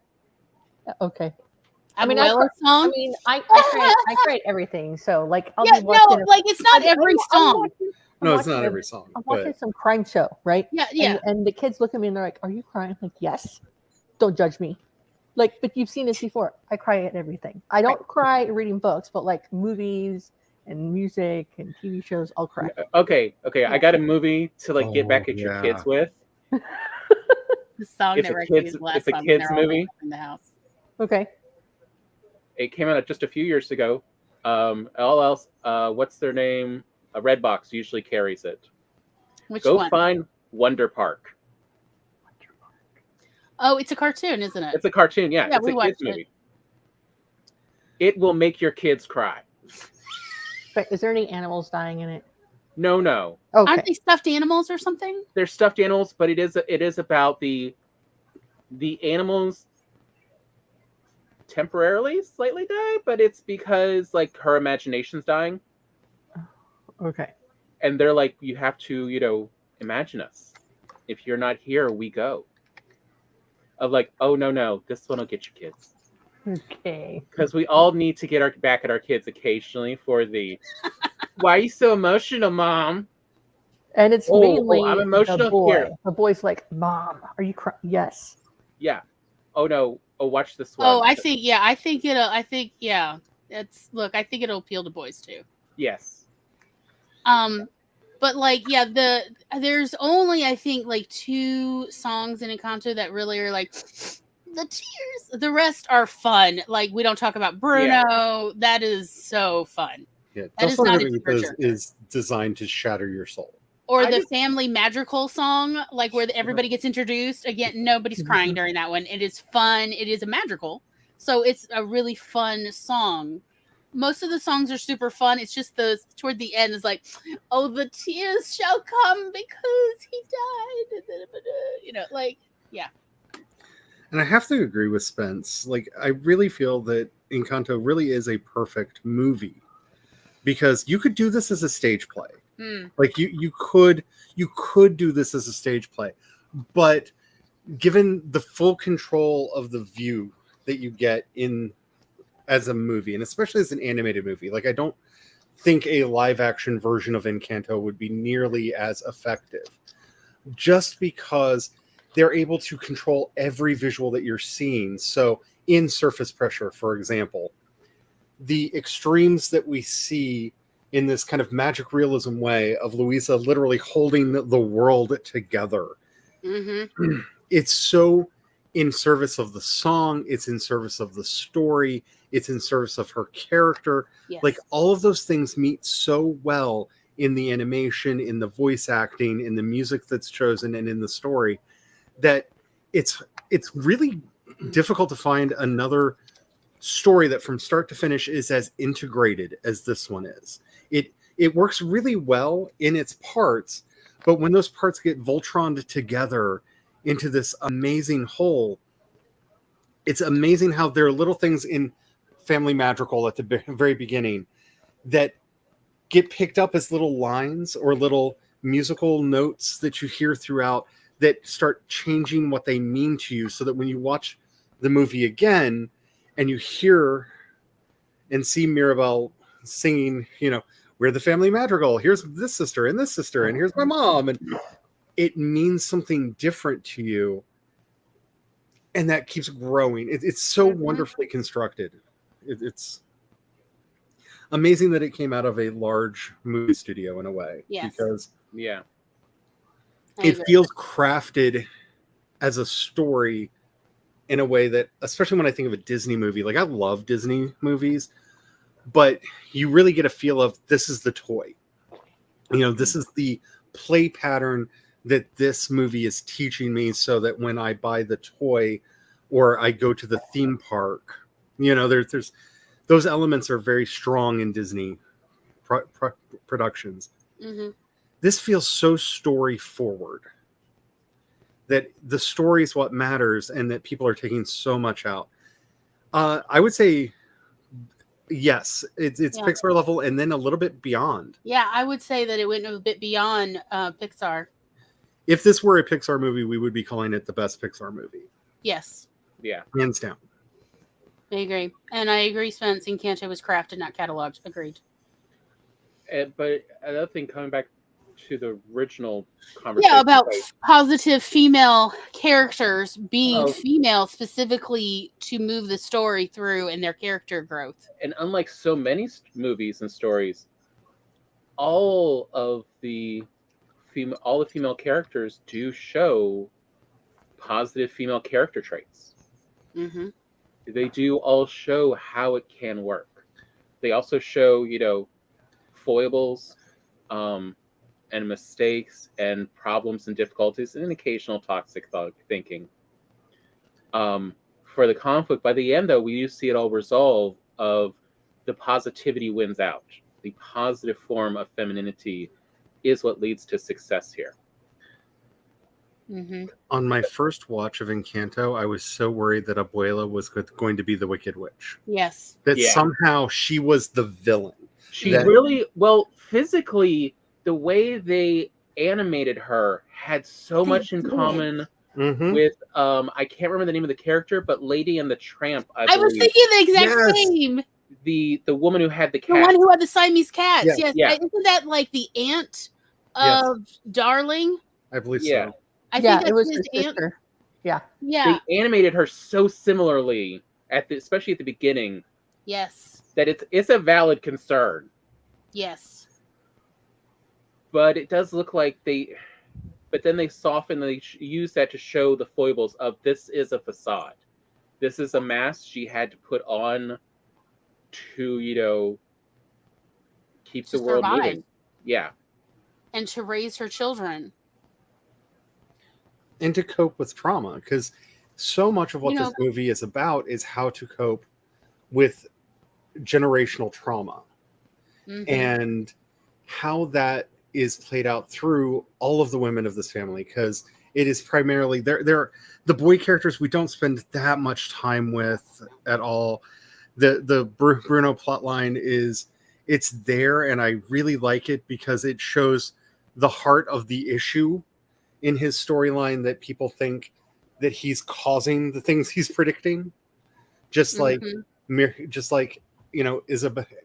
Okay. I mean, Abuela song. I cried everything. So like, I'll Yeah, be watching. no, like it's not every song. No, it's not every song. I'm But watching some crime show, right? Yeah. And the kids look at me and they're like, "Are you crying?" I'm like, yes. Don't judge me. Like, but you've seen this before. I cry at everything. I don't cry reading books, but like movies and music and TV shows, I'll cry. Okay. I got a movie to like get back at your yeah. kids with. The song It's that a Rex kids- used last it's a time when kids they're all movie. in the house. Okay. It came out just a few years ago. All else, what's their name? A Redbox usually carries it. Which Go one? find Wonder Park. Oh, it's a cartoon, isn't it? It's a cartoon, yeah. Yeah, It's we a watched kids movie. It will make your kids cry. But is there any animals dying in it? No. Okay. Aren't they stuffed animals or something? They're stuffed animals, but it is about the animals temporarily slightly die, but it's because like her imagination's dying, Okay. and they're like, you have to imagine us. If you're not here, we go. Of like, oh no, this one will get your kids. Okay. Because we all need to get back at our kids occasionally for the why are you so emotional, Mom? And it's Oh, mainly I'm emotional the boy. here. The boy's like, "Mom, are you crying?" Yes. Yeah. Oh no. Oh, watch this one. Oh, I think it'll appeal to boys too. Yes. But like, yeah, there's only I think like 2 songs in Encanto that really are like the tears. The rest are fun. Like, we don't talk about Bruno. Yeah. That is so fun. Yeah, That is Dust not on a Everything tearjerker. is designed to shatter your soul. Or I the just- family magical song, like where everybody gets introduced. Again, nobody's crying during that one. It is fun. It is a magical. So it's a really fun song. Most of the songs are super fun. It's just toward the end is like, oh, the tears shall come because he died. Like, yeah. And I have to agree with Spence. Like, I really feel that Encanto really is a perfect movie because you could do this as a stage play. Like you could do this as a stage play, but given the full control of the view that you get as a movie, and especially as an animated movie, like I don't think a live action version of Encanto would be nearly as effective, just because they're able to control every visual that you're seeing. So in Surface Pressure, for example, the extremes that we see in this kind of magic realism way of Louisa literally holding the world together. Mm-hmm. It's so in service of the song, it's in service of the story, it's in service of her character. Yes. Like, all of those things meet so well in the animation, in the voice acting, in the music that's chosen, and in the story, that it's really difficult to find another story that from start to finish is as integrated as this one is. It works really well in its parts, but when those parts get Voltroned together into this amazing whole, it's amazing how there are little things in Family Madrigal at the very beginning that get picked up as little lines or little musical notes that you hear throughout that start changing what they mean to you, so that when you watch the movie again and you hear and see Mirabelle singing, we're the Family Madrigal, here's this sister, and here's my mom, and it means something different to you and that keeps growing. It's so Mhm. wonderfully constructed. It's amazing that it came out of a large movie studio in a way, Yes. because Yeah. I it agree. feels crafted as a story in a way that, especially when I think of a Disney movie, like I love Disney movies, but you really get a feel of this is the toy. This is the play pattern that this movie is teaching me, so that when I buy the toy or I go to the theme park, there's those elements are very strong in Disney productions. Hmm. This feels so story forward, that the story is what matters, and that people are taking so much out. I would say yes, it's Yeah. Pixar level, and then a little bit beyond. Yeah, I would say that it went a bit beyond Pixar. If this were a Pixar movie, we would be calling it the best Pixar movie, Yes, Yeah. hands down. I agree. And I agree, Spence, Encanto was crafted, not cataloged. Agreed. But another thing, coming back to the original conversation, Yeah, about like, positive female characters being Oh. female specifically to move the story through and their character growth. and unlike so many movies and stories, all the female characters do show positive female character traits. Mm-hmm. They do all show how it can work. They also show, foibles, and mistakes and problems and difficulties and occasional toxic thinking. For the conflict, by the end, though, we do see it all resolve of the positivity wins out. The positive form of femininity is what leads to success here. Mm-hmm. On my first watch of Encanto, I was so worried that Abuela was going to be the Wicked Witch. Yes. That Yeah. somehow she was the villain. She That- really, well, physically, the way they animated her had so They much in did. common Mhm. with, I can't remember the name of the character, but Lady and the Tramp, I I was believe. thinking the exact Yes. same. The woman who had the The cat. one who had the Siamese cats. Yes. Yes. Yeah. Isn't that like the aunt Yes. of Darling? I believe Yeah. so. I Yeah, think it was that's his his aunt. sister. Yeah. Yeah. They animated her so similarly especially at the beginning, Yes. that it's a valid concern. Yes. But it does look like but then they use that to show the foibles of this is a facade. This is a mask she had to put on to, keep To the world survive. moving. Yeah. And to raise her children. And to cope with trauma, because so much of what You know- this movie is about is how to cope with generational trauma, Mhm. and how that is played out through all of the women of this family, because it is primarily they're the boy characters we don't spend that much time with at all. The Bruno plotline it's there, and I really like it because it shows the heart of the issue in his storyline, that people think that he's causing the things he's predicting, just like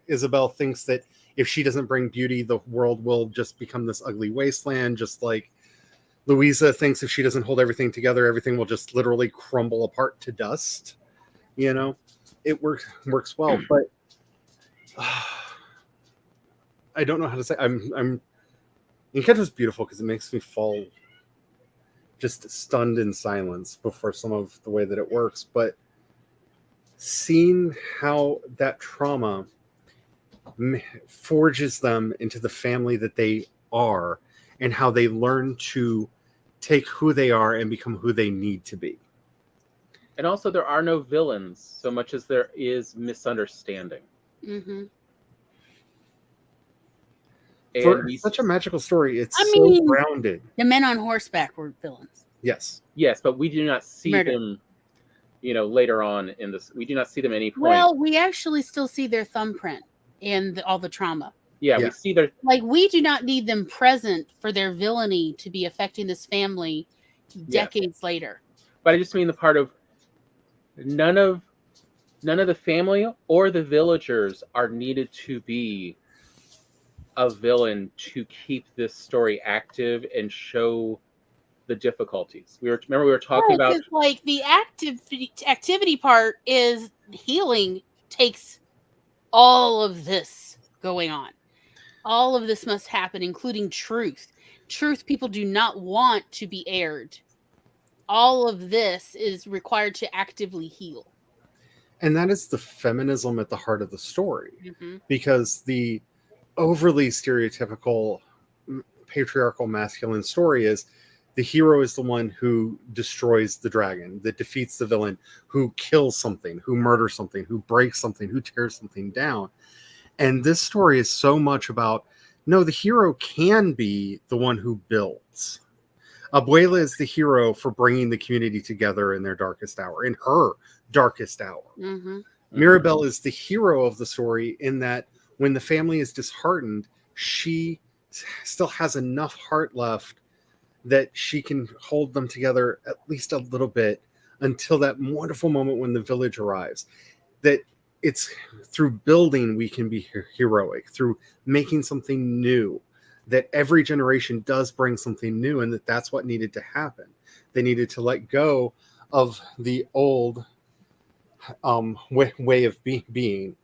Isabel thinks that if she doesn't bring beauty, the world will just become this ugly wasteland. Just like Louisa thinks if she doesn't hold everything together, everything will just literally crumble apart to dust. It works well, but I don't know how to say. I'm Encanto's beautiful because it makes me fall just stunned in silence before some of the way that it works. But seeing how that trauma forges them into the family that they are, and how they learn to take who they are and become who they need to be. And also, there are no villains so much as there is misunderstanding. Mhm. For And such a magical story, it's I so mean- grounded. The men on horseback were villains. Yes. yes, but we do not see Murder. them, later on in this. We do not see them at any point. Well, we actually still see their thumbprint in all the trauma. yeah, yeah. we see their Like, we do not need them present for their villainy to be affecting this family decades later. But I just mean the part of none of the family or the villagers are needed to be a villain to keep this story active and show the difficulties. We were talking about, because like the activity part is healing takes all of this going on. All of this must happen, including truth. Truth people do not want to be aired. All of this is required to actively heal. And that is the feminism at the heart of the story. Mm-hmm. Because the overly stereotypical patriarchal masculine story is the hero is the one who destroys the dragon, that defeats the villain, who kills something, who murders something, who breaks something, who tears something down. And this story is so much about, no, the hero can be the one who builds. Abuela is the hero for bringing the community together in their darkest hour, in her darkest hour. Mm-hmm. Mirabelle is the hero of the story in that when the family is disheartened, she still has enough heart left that she can hold them together at least a little bit until that wonderful moment when the village arrives. That it's through building we can be heroic, through making something new, that every generation does bring something new, and that's what needed to happen. They needed to let go of the old way of being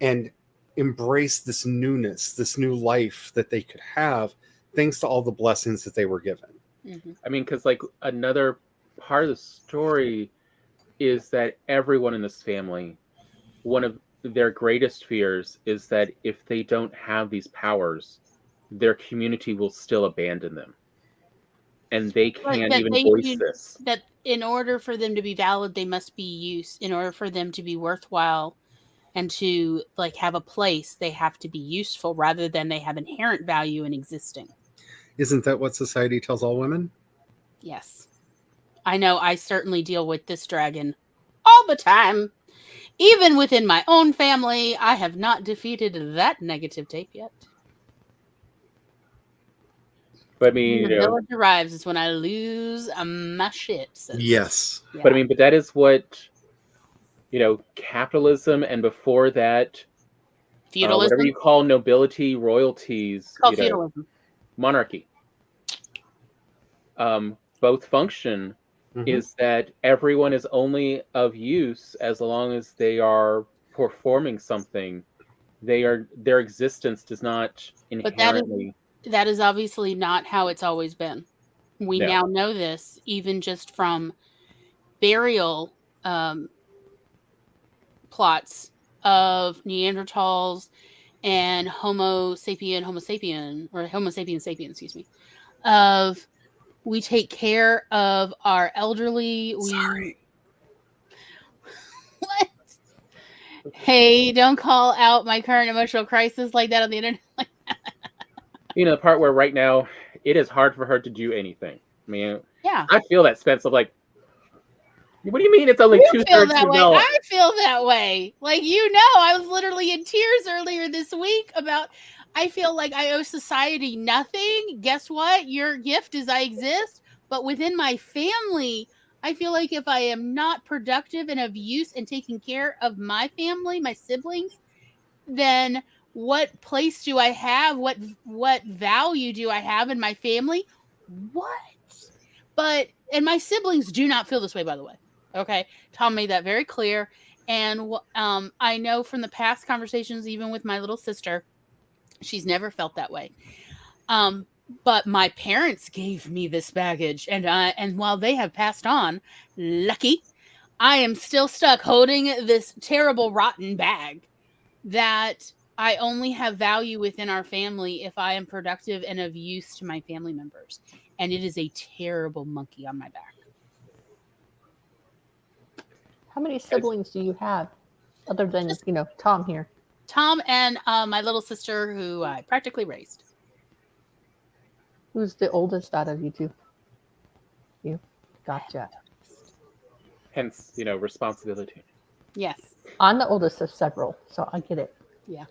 and embrace this newness, this new life that they could have thanks to all the blessings that they were given. Mm-hmm. I mean, because like another part of the story is that everyone in this family, one of their greatest fears is that if they don't have these powers, their community will still abandon them. And they can't even voice this. That in order for them to be valid, they must be used. In order for them to be worthwhile and to like have a place, they have to be useful rather than they have inherent value in existing. Isn't that what society tells all women? Yes. I know I certainly deal with this dragon all the time. Even within my own family, I have not defeated that negative tape yet. But I mean, when the village arrives is when I lose my shit. Yes. Yeah. But I mean, but that is what, capitalism, and before that, feudalism. Whatever you call nobility, royalties, feudalism. Monarchy. Both function is that everyone is only of use as long as they are performing something. Their existence does not inherently. But that is obviously not how it's always been. We now know this, even just from burial plots of Neanderthals and Homo sapiens, excuse me, of we take care of our elderly. Sorry. What? Hey, don't call out my current emotional crisis like that on the internet. The part where right now it is hard for her to do anything. I mean, yeah, I feel that, Spence. Of like, what do you mean it's only 2/3 developed? I feel that way. Like, I was literally in tears earlier this week about. I feel like I owe society nothing. Guess what? Your gift is I exist. But within my family, I feel like if I am not productive and of use and taking care of my family, my siblings, then what place do I have? What value do I have in my family? And my siblings do not feel this way, by the way. Okay. Tom made that very clear. And I know from the past conversations, even with my little sister, she's never felt that way. But my parents gave me this baggage, and while they have passed on, lucky, I am still stuck holding this terrible, rotten bag that I only have value within our family if I am productive and of use to my family members. And it is a terrible monkey on my back. How many siblings do you have other than, Tom here? Tom and my little sister, who I practically raised. Who's the oldest out of you two? You. Gotcha. Hence, responsibility. Yes. I'm the oldest of several, so I get it. Yeah.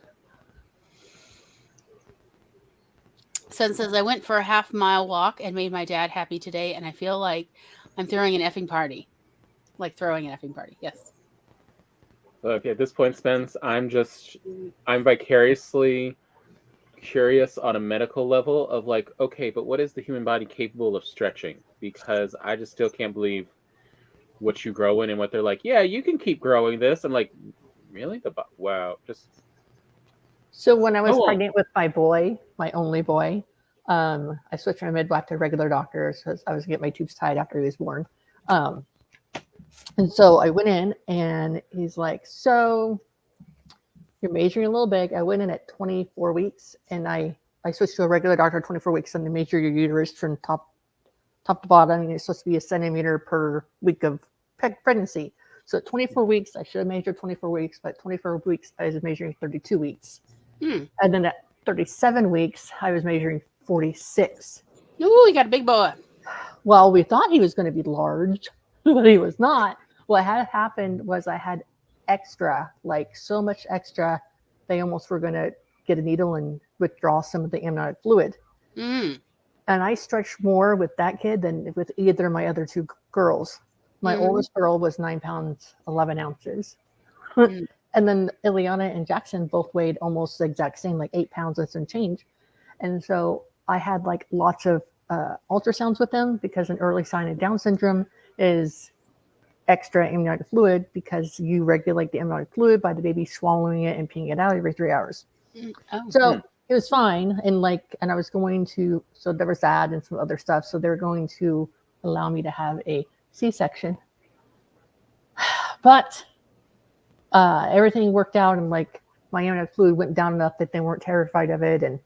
Son says, I went for a half-mile walk and made my dad happy today, and I feel like I'm throwing an effing party. Like throwing an effing party, yes. Look, at this point, Spence, I'm vicariously curious on a medical level of like, okay, but what is the human body capable of stretching? Because I just still can't believe what you grow in and what they're like, yeah, you can keep growing this. I'm like, really? Wow. Just So when I was Oh. pregnant with my boy, my only boy, I switched from a midwife to a regular doctor because I was getting my tubes tied after he was born. And so I went in and he's like, so you're measuring a little big. I went in at 24 weeks and I switched to a regular doctor at 24 weeks and they measure your uterus from top to bottom. And it's supposed to be a centimeter per week of pregnancy. So at 24 weeks, I should have measured 24 weeks, but at 24 weeks, I was measuring 32 weeks. And then at 37 weeks, I was measuring 46. Ooh, you got a big boy. Well, we thought he was going to be large, but he was not. What had happened was I had extra, like so much extra, they almost were going to get a needle and withdraw some of the amniotic fluid. And I stretched more with that kid than with either of my other two girls. My oldest girl was 9 pounds, 11 ounces. And then Ileana and Jackson both weighed almost the exact same, like 8 pounds and some change. And so I had like lots of ultrasounds with them because an early sign of Down syndrome is extra amniotic fluid because you regulate the amniotic fluid by the baby swallowing it and peeing it out every 3 hours. So it was fine. And I was going to, so there was that and some other stuff. So they're going to allow me to have a C-section. But everything worked out and like my amniotic fluid went down enough that they weren't terrified of it and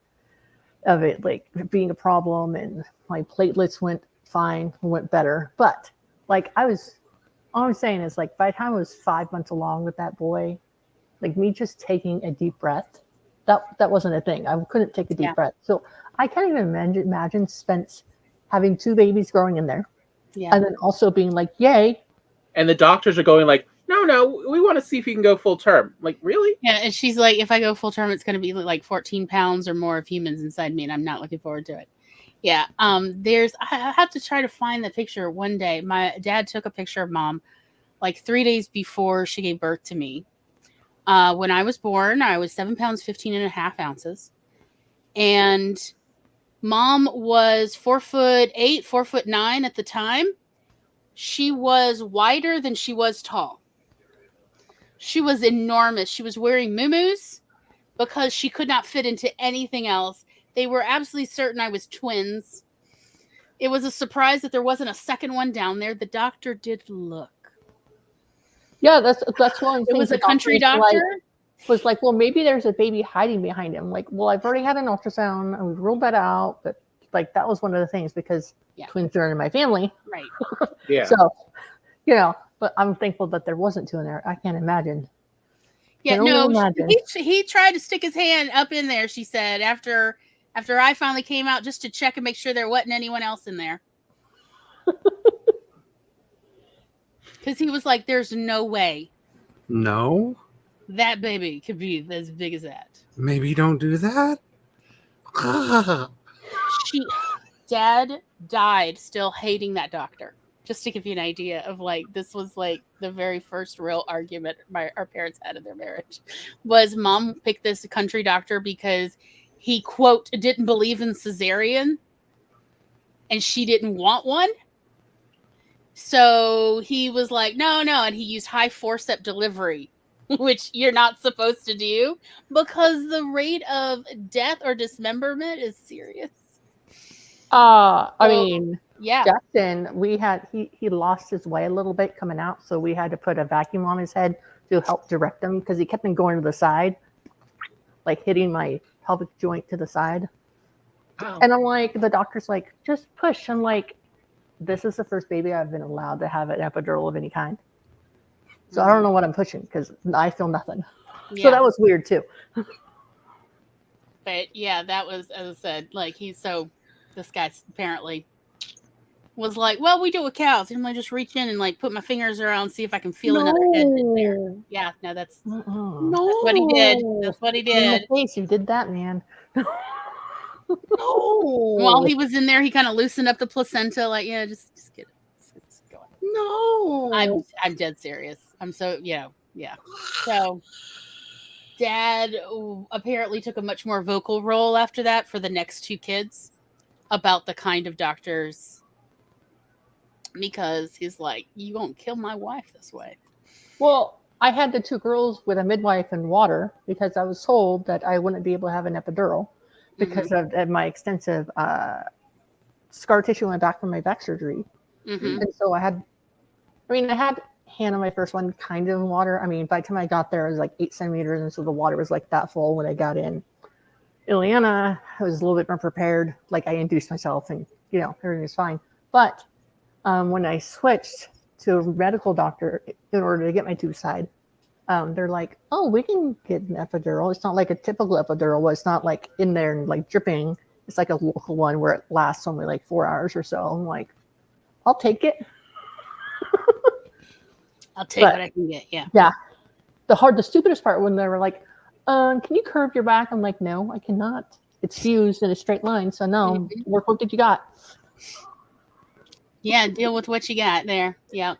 of it like being a problem, and my platelets went fine, went better. But like all I'm saying is like by the time I was 5 months along with that boy, like me just taking a deep breath, that wasn't a thing. I couldn't take a deep breath. So I can't even imagine Spence having 2 babies growing in there. And then also being like, yay. And the doctors are going like, no, we want to see if you can go full term. Like, really? Yeah, and she's like, if I go full term, it's going to be like 14 pounds or more of humans inside me, and I'm not looking forward to it. Yeah, I have to try to find the picture one day. My dad took a picture of Mom like 3 days before she gave birth to me. When I was born, I was 7 pounds, 15 and a half ounces. And Mom was 4'8", 4'9" at the time. She was wider than she was tall. She was enormous. She was wearing muumuus because she could not fit into anything else. They were absolutely certain I was twins. It was a surprise that there wasn't a second one down there. The doctor did look. Yeah, that's one thing. It was a country doctor. Was like, well, maybe there's a baby hiding behind him. Like, well, I've already had an ultrasound and we ruled that out. But like, that was one of the things because twins are in my family. Right. Yeah. So, but I'm thankful that there wasn't 2 in there. I can't imagine. Yeah, no, he tried to stick his hand up in there, she said, after I finally came out just to check and make sure there wasn't anyone else in there. Because he was like, there's no way. No? That baby could be as big as that. Maybe don't do that? Dad died still hating that doctor. Just to give you an idea of like, this was like the very first real argument our parents had in their marriage was Mom picked this country doctor because he, quote, didn't believe in cesarean and she didn't want one. So he was like, no. And he used high forceps delivery, which you're not supposed to do because the rate of death or dismemberment is serious. Yeah. Jackson, he lost his way a little bit coming out, so we had to put a vacuum on his head to help direct him because he kept on going to the side, like hitting my pelvic joint to the side. Oh. And I'm like, the doctor's like, just push. I'm like, this is the first baby I've been allowed to have an epidural of any kind. So I don't know what I'm pushing because I feel nothing. Yeah. So that was weird too. But yeah, that was, as I said, like this guy apparently was like, well, we do with cows. And I just reach in and like put my fingers around, see if I can feel another head in there. Yeah, no, that's what he did. That's what he did. In the face, you did that, man. No. While he was in there, he kind of loosened up the placenta, like, yeah, just get it. Just go on. No. I'm dead serious. I'm so yeah. So dad apparently took a much more vocal role after that for the next two kids about the kind of doctors, because he's like, you won't kill my wife this way. Well, I had the two girls with a midwife and water because I was told that I wouldn't be able to have an epidural because of my extensive scar tissue on the back from my back surgery. Mm-hmm. And so I had Hannah, my first one, kind of in water. I mean, by the time I got there, it was like 8 centimeters, and so the water was like that full when I got in. Ileana, I was a little bit more prepared. Like, I induced myself, and everything was fine. But when I switched to a medical doctor in order to get my tubes tied, they're like, "Oh, we can get an epidural. It's not like a typical epidural. It's not like in there and like dripping. It's like a local one where it lasts only like 4 hours or so." I'm like, "I'll take it." I'll take what I can get. Yeah. Yeah. The stupidest part when they were like, "Can you curve your back?" I'm like, "No, I cannot. It's fused in a straight line. So no. Work what did you got?" Yeah, deal with what you got there. Yeah.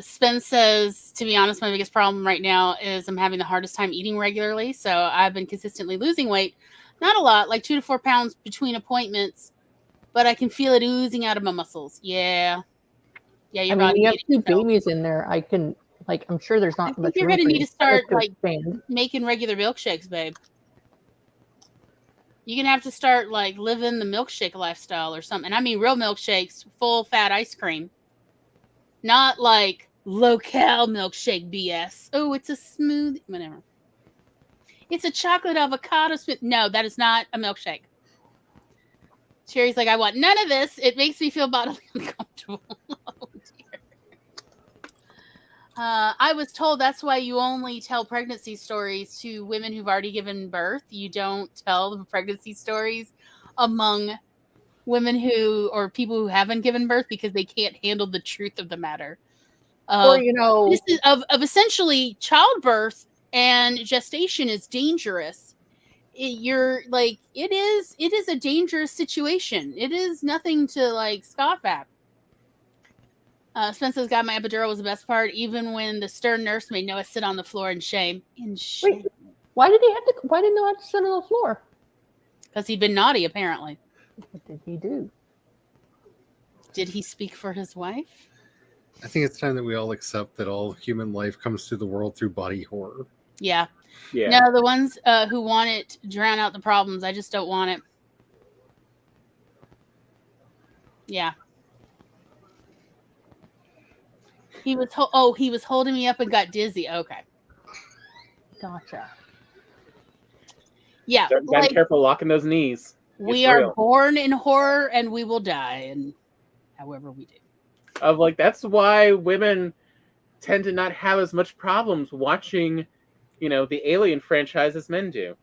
Spence says, to be honest, my biggest problem right now is I'm having the hardest time eating regularly. So I've been consistently losing weight. Not a lot, like 2 to 4 pounds between appointments, but I can feel it oozing out of my muscles. Yeah. Yeah, your body. You have 2 babies in there. I can, I'm sure there's not I much think you're room going to for need you to start expand. making regular milkshakes, babe. You're going to have to start living the milkshake lifestyle or something. I mean, real milkshakes, full fat ice cream. Not like low-cal milkshake BS. Oh, it's a smoothie. Whatever. It's a chocolate avocado smoothie. No, that is not a milkshake. Sherry's like, I want none of this. It makes me feel bodily uncomfortable. Oh, dear. I was told that's why you only tell pregnancy stories to women who've already given birth. You don't tell the pregnancy stories among women or people who haven't given birth because they can't handle the truth of the matter. This is of essentially childbirth and gestation is dangerous. It is a dangerous situation. It is nothing to scoff at. Spencer's got my epidural was the best part, even when the stern nurse made Noah sit on the floor in shame. Wait, why did Noah have to sit on the floor? Because he'd been naughty, apparently. What did he do? Did he speak for his wife? I think it's time that we all accept that all human life comes to the world through body horror. Yeah. Yeah. No, the ones who want it to drown out the problems. I just don't want it. Yeah. He was he was holding me up and got dizzy. Okay. Gotcha. Yeah. Gotta be careful locking those knees. We are born in horror and we will die, and however we do. That's why women tend to not have as much problems watching, the Alien franchise as men do.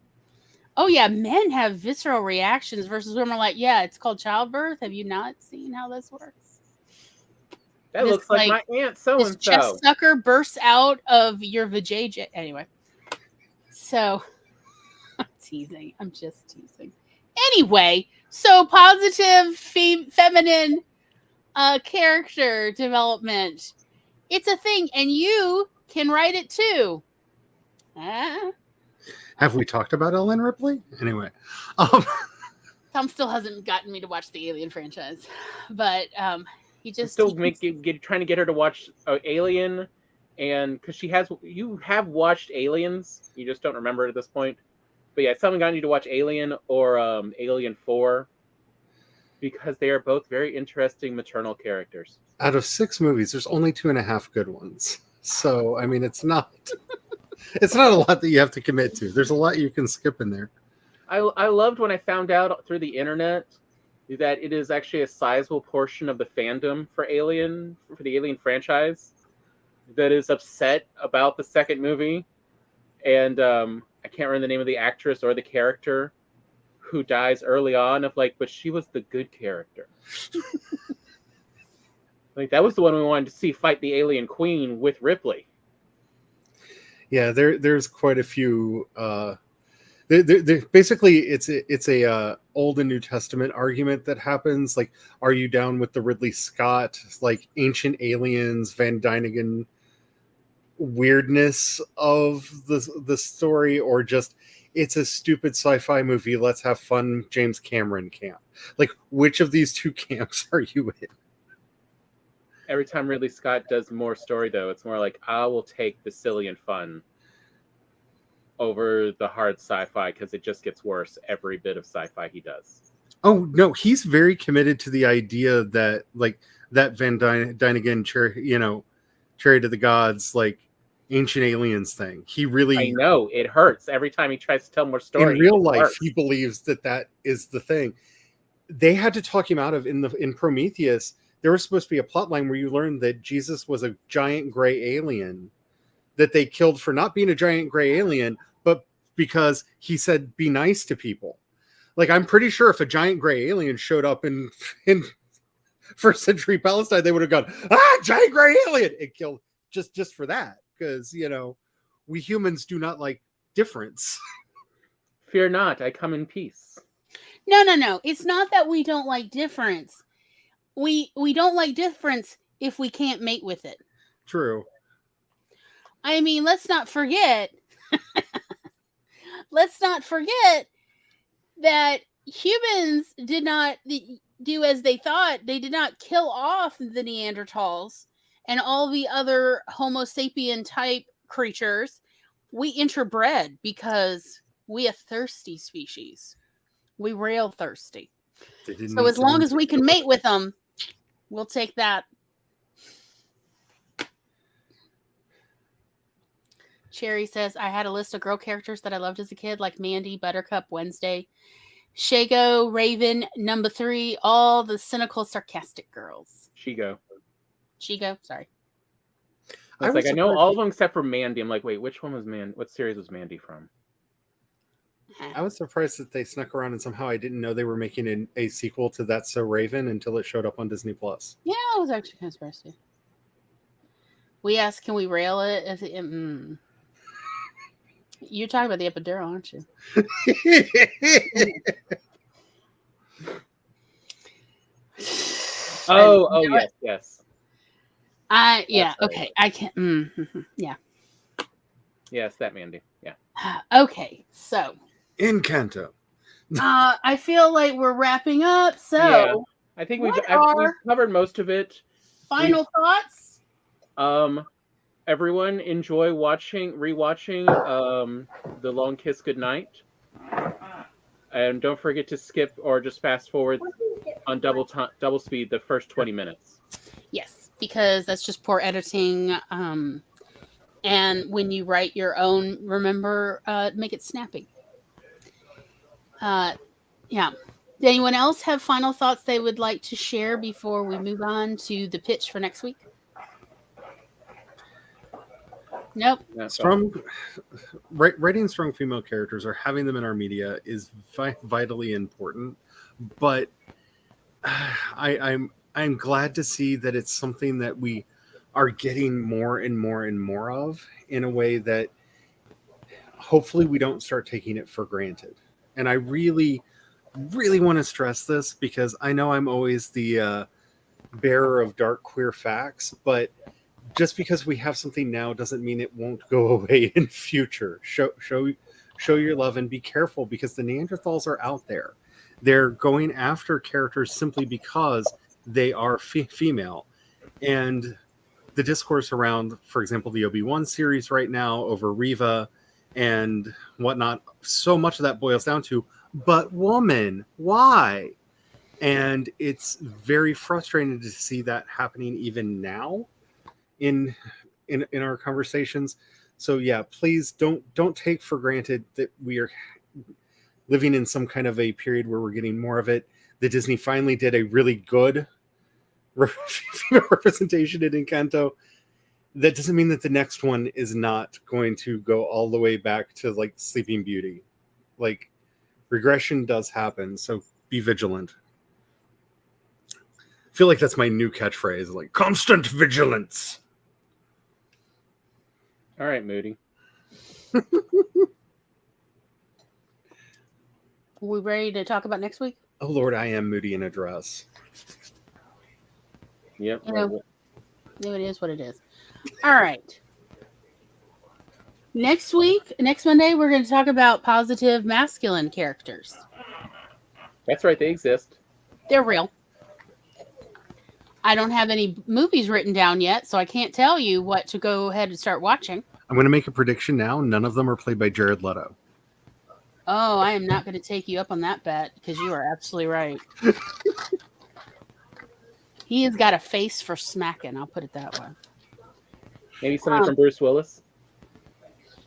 Oh yeah, men have visceral reactions versus women are like, yeah, it's called childbirth. Have you not seen how this works? That looks like my aunt so and so. This chest sucker bursts out of your vajayjay. Anyway, so I'm teasing. I'm just teasing. Anyway, so positive feminine character development. It's a thing, and you can write it too. Have we talked about Ellen Ripley? Anyway. Tom still hasn't gotten me to watch the Alien franchise, but he just trying to get her to watch Alien, and because you have watched Aliens, you just don't remember it at this point. But yeah, someone got you to watch Alien or Alien 4 because they are both very interesting maternal characters. Out of 6 movies, there's only 2.5 good ones. So I mean, it's not a lot that you have to commit to. There's a lot you can skip in there. I loved when I found out through the internet that it is actually a sizable portion of the fandom for the Alien franchise that is upset about the second movie. And I can't remember the name of the actress or the character who dies early on but she was the good character. That was the one we wanted to see fight the alien queen with Ripley. Yeah, there's quite a few. Basically, it's a Old and New Testament argument that happens. Are you down with the Ridley Scott Ancient Aliens, Van Dynegen weirdness of the story, or just it's a stupid sci-fi movie, let's have fun James Cameron camp? Like, which of these two camps are you in? Every time Ridley Scott does more story, though, it's more like, I will take the silly and fun over the hard sci-fi, because it just gets worse every bit of sci-fi he does. Oh no, he's very committed to the idea that, like, that Van Dynegen Chariot of the Gods, like, ancient aliens thing. He really, I know, it hurts every time he tries to tell more story. in real life, hurts. he believes that is the thing. They had to talk him out of in Prometheus. There was supposed to be a plot line where you learned that Jesus was a giant gray alien that they killed for not being a giant gray alien, but because he said be nice to people. Like, I'm pretty sure if a giant gray alien showed up in first century Palestine, they would have gone, giant gray alien, and killed just for that, because we humans do not like difference. Fear not, I come in peace. No. It's not that we don't like difference. We don't like difference if we can't mate with it. True. I mean, let's not forget that humans did not do as they thought. They did not kill off the Neanderthals and all the other Homo sapien type creatures. We interbred because we a thirsty species. We real thirsty. So as long as we can mate with them, we'll take that. Cherry says, I had a list of girl characters that I loved as a kid, like Mandy, Buttercup, Wednesday, Shago, Raven, number 3, all the cynical, sarcastic girls. Shigo, sorry. I know all of them except for Mandy. I'm like, wait, which one was Mandy? What series was Mandy from? I was surprised that they snuck around, and somehow I didn't know they were making a sequel to That's So Raven until it showed up on Disney Plus. Yeah, I was actually kind of surprised too. We asked, can we rail it? You're talking about the epidural, aren't you? Yes. Yeah, That's okay. I can't. Yeah. Yes, that Mandy. Yeah. Okay, so Encanto. I feel like we're wrapping up. So yeah, I think we've covered most of it. Final thoughts? Everyone enjoy rewatching The Long Kiss Goodnight. And don't forget to skip or just fast forward on double speed the first 20 minutes. Yes, because that's just poor editing. And when you write your own, remember, make it snappy. Yeah. Does anyone else have final thoughts they would like to share before we move on to the pitch for next week? Nope. Writing strong female characters or having them in our media is vitally important, but I'm glad to see that it's something that we are getting more and more and more of, in a way that hopefully we don't start taking it for granted. And I really, really want to stress this, because I know I'm always the bearer of dark queer facts, but just because we have something now doesn't mean it won't go away in future. Show your love and be careful, because the Neanderthals are out there. They're going after characters simply because they are female. And the discourse around, for example, the Obi-Wan series right now over Reva and whatnot, so much of that boils down to, but woman, why? And it's very frustrating to see that happening even now in our conversations. So yeah, please don't take for granted that we are living in some kind of a period where we're getting more of it. That Disney finally did a really good representation in Encanto. That doesn't mean that the next one is not going to go all the way back to like Sleeping Beauty. Like, regression does happen, so be vigilant. I feel like that's my new catchphrase, like constant vigilance. All right, Moody. We ready to talk about next week? Oh Lord, I am moody in a dress. Yep. It is what it is. All right. Next Monday, we're going to talk about positive masculine characters. That's right, they exist. They're real. I don't have any movies written down yet, so I can't tell you what to go ahead and start watching. I'm going to make a prediction now. None of them are played by Jared Leto. Oh, I am not going to take you up on that bet because you are absolutely right. He has got a face for smacking. I'll put it that way. Maybe somebody from Bruce Willis.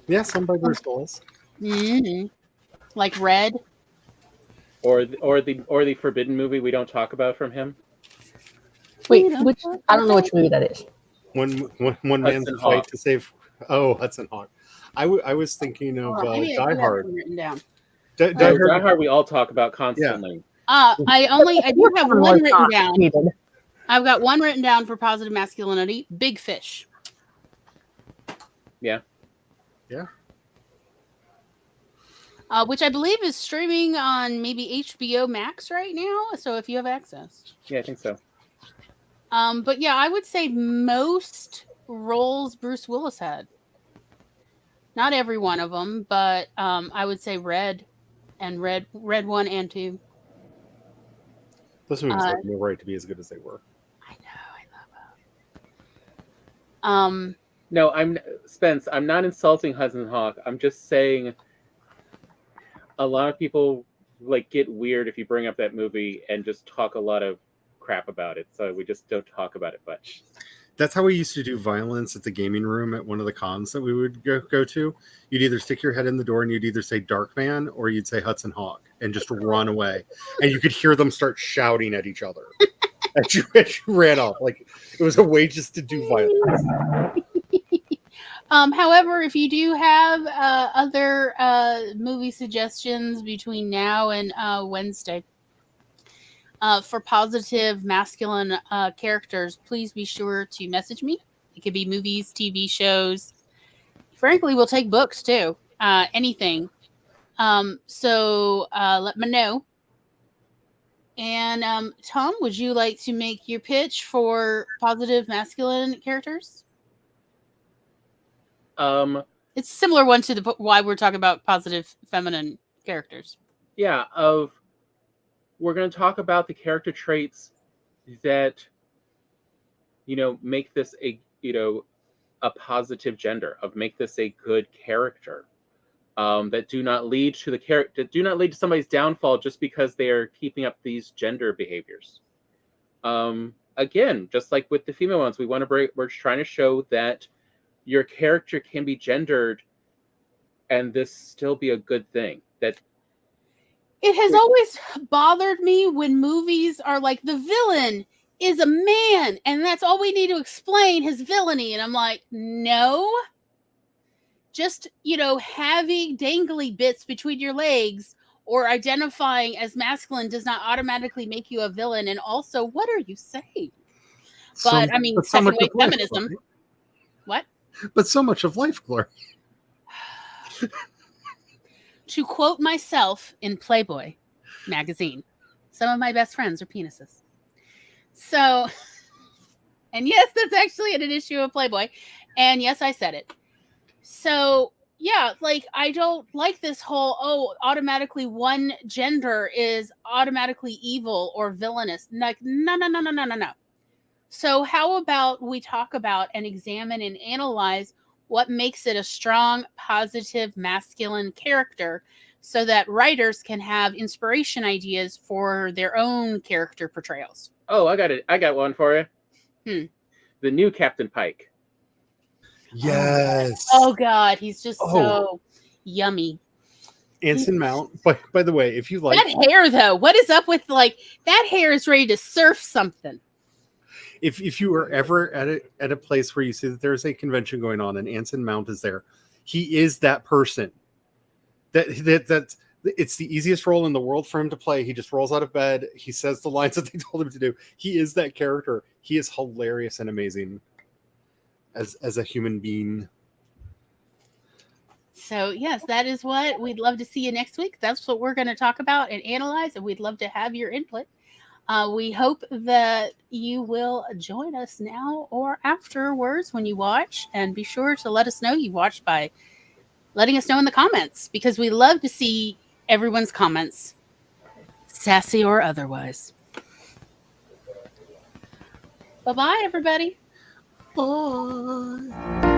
Yeah, some by Bruce Willis. Mm-hmm. Like Red. Or the Forbidden movie we don't talk about from him. Wait, which I don't know which movie that is. One man's fight to save. Oh, Hudson Hawk. I was thinking of Die Hard. Written down. Die Hard we all talk about constantly. I do have one written down. I've got one written down for positive masculinity. Big Fish. Yeah. Yeah. Which I believe is streaming on maybe HBO Max right now. So if you have access. Yeah, I think so. But yeah, I would say most roles Bruce Willis had. Not every one of them, but I would say Red 1 and 2. Those movies have no right to be as good as they were. I know, I love them. No, I'm not insulting Hudson Hawk. I'm just saying a lot of people get weird if you bring up that movie and just talk a lot of crap about it. So we just don't talk about it much. That's how we used to do violence at the gaming room at one of the cons that we would go to. You'd either stick your head in the door and you'd either say Darkman or you'd say Hudson Hawk and just run away. And you could hear them start shouting at each other as you ran off. Like it was a way just to do violence. However, if you do have other movie suggestions between now and Wednesday, for positive masculine characters, please be sure to message me. It could be movies, TV shows. Frankly, we'll take books too. Anything. So let me know. And Tom, would you like to make your pitch for positive masculine characters? It's a similar one to why we're talking about positive feminine characters. Yeah, we're going to talk about the character traits that, make this a positive gender, make this a good character, that do not lead to somebody's downfall just because they are keeping up these gender behaviors. Again, just like with the female ones, we're trying to show that your character can be gendered and this still be a good thing. That it has always bothered me when movies are like, the villain is a man and that's all we need to explain his villainy. And I'm like, no. Just, having dangly bits between your legs or identifying as masculine does not automatically make you a villain. And also, what are you saying? But second wave feminism. Life, what? But so much of life, Glory. To quote myself in Playboy magazine, some of my best friends are penises. So, and yes, that's actually an issue of Playboy. And yes, I said it. So, yeah, I don't like this whole, automatically one gender is automatically evil or villainous. No. So how about we talk about and examine and analyze what makes it a strong, positive, masculine character so that writers can have inspiration ideas for their own character portrayals. Oh, I got it. I got one for you. The new Captain Pike. Yes. Oh, God. He's just so yummy. Anson Mount. By the way, if you like... That hair, though. What is up with, that hair is ready to surf something. If you are ever at a place where you see that there's a convention going on and Anson Mount is there, he is that person. That's it's the easiest role in the world for him to play. He just rolls out of bed. He says the lines that they told him to do. He is that character. He is hilarious and amazing as a human being. So, yes, that is what we'd love to see you next week. That's what we're going to talk about and analyze, and we'd love to have your input. We hope that you will join us now or afterwards when you watch, and be sure to let us know you watched by letting us know in the comments, because we love to see everyone's comments, sassy or otherwise. Bye-bye, everybody. Bye.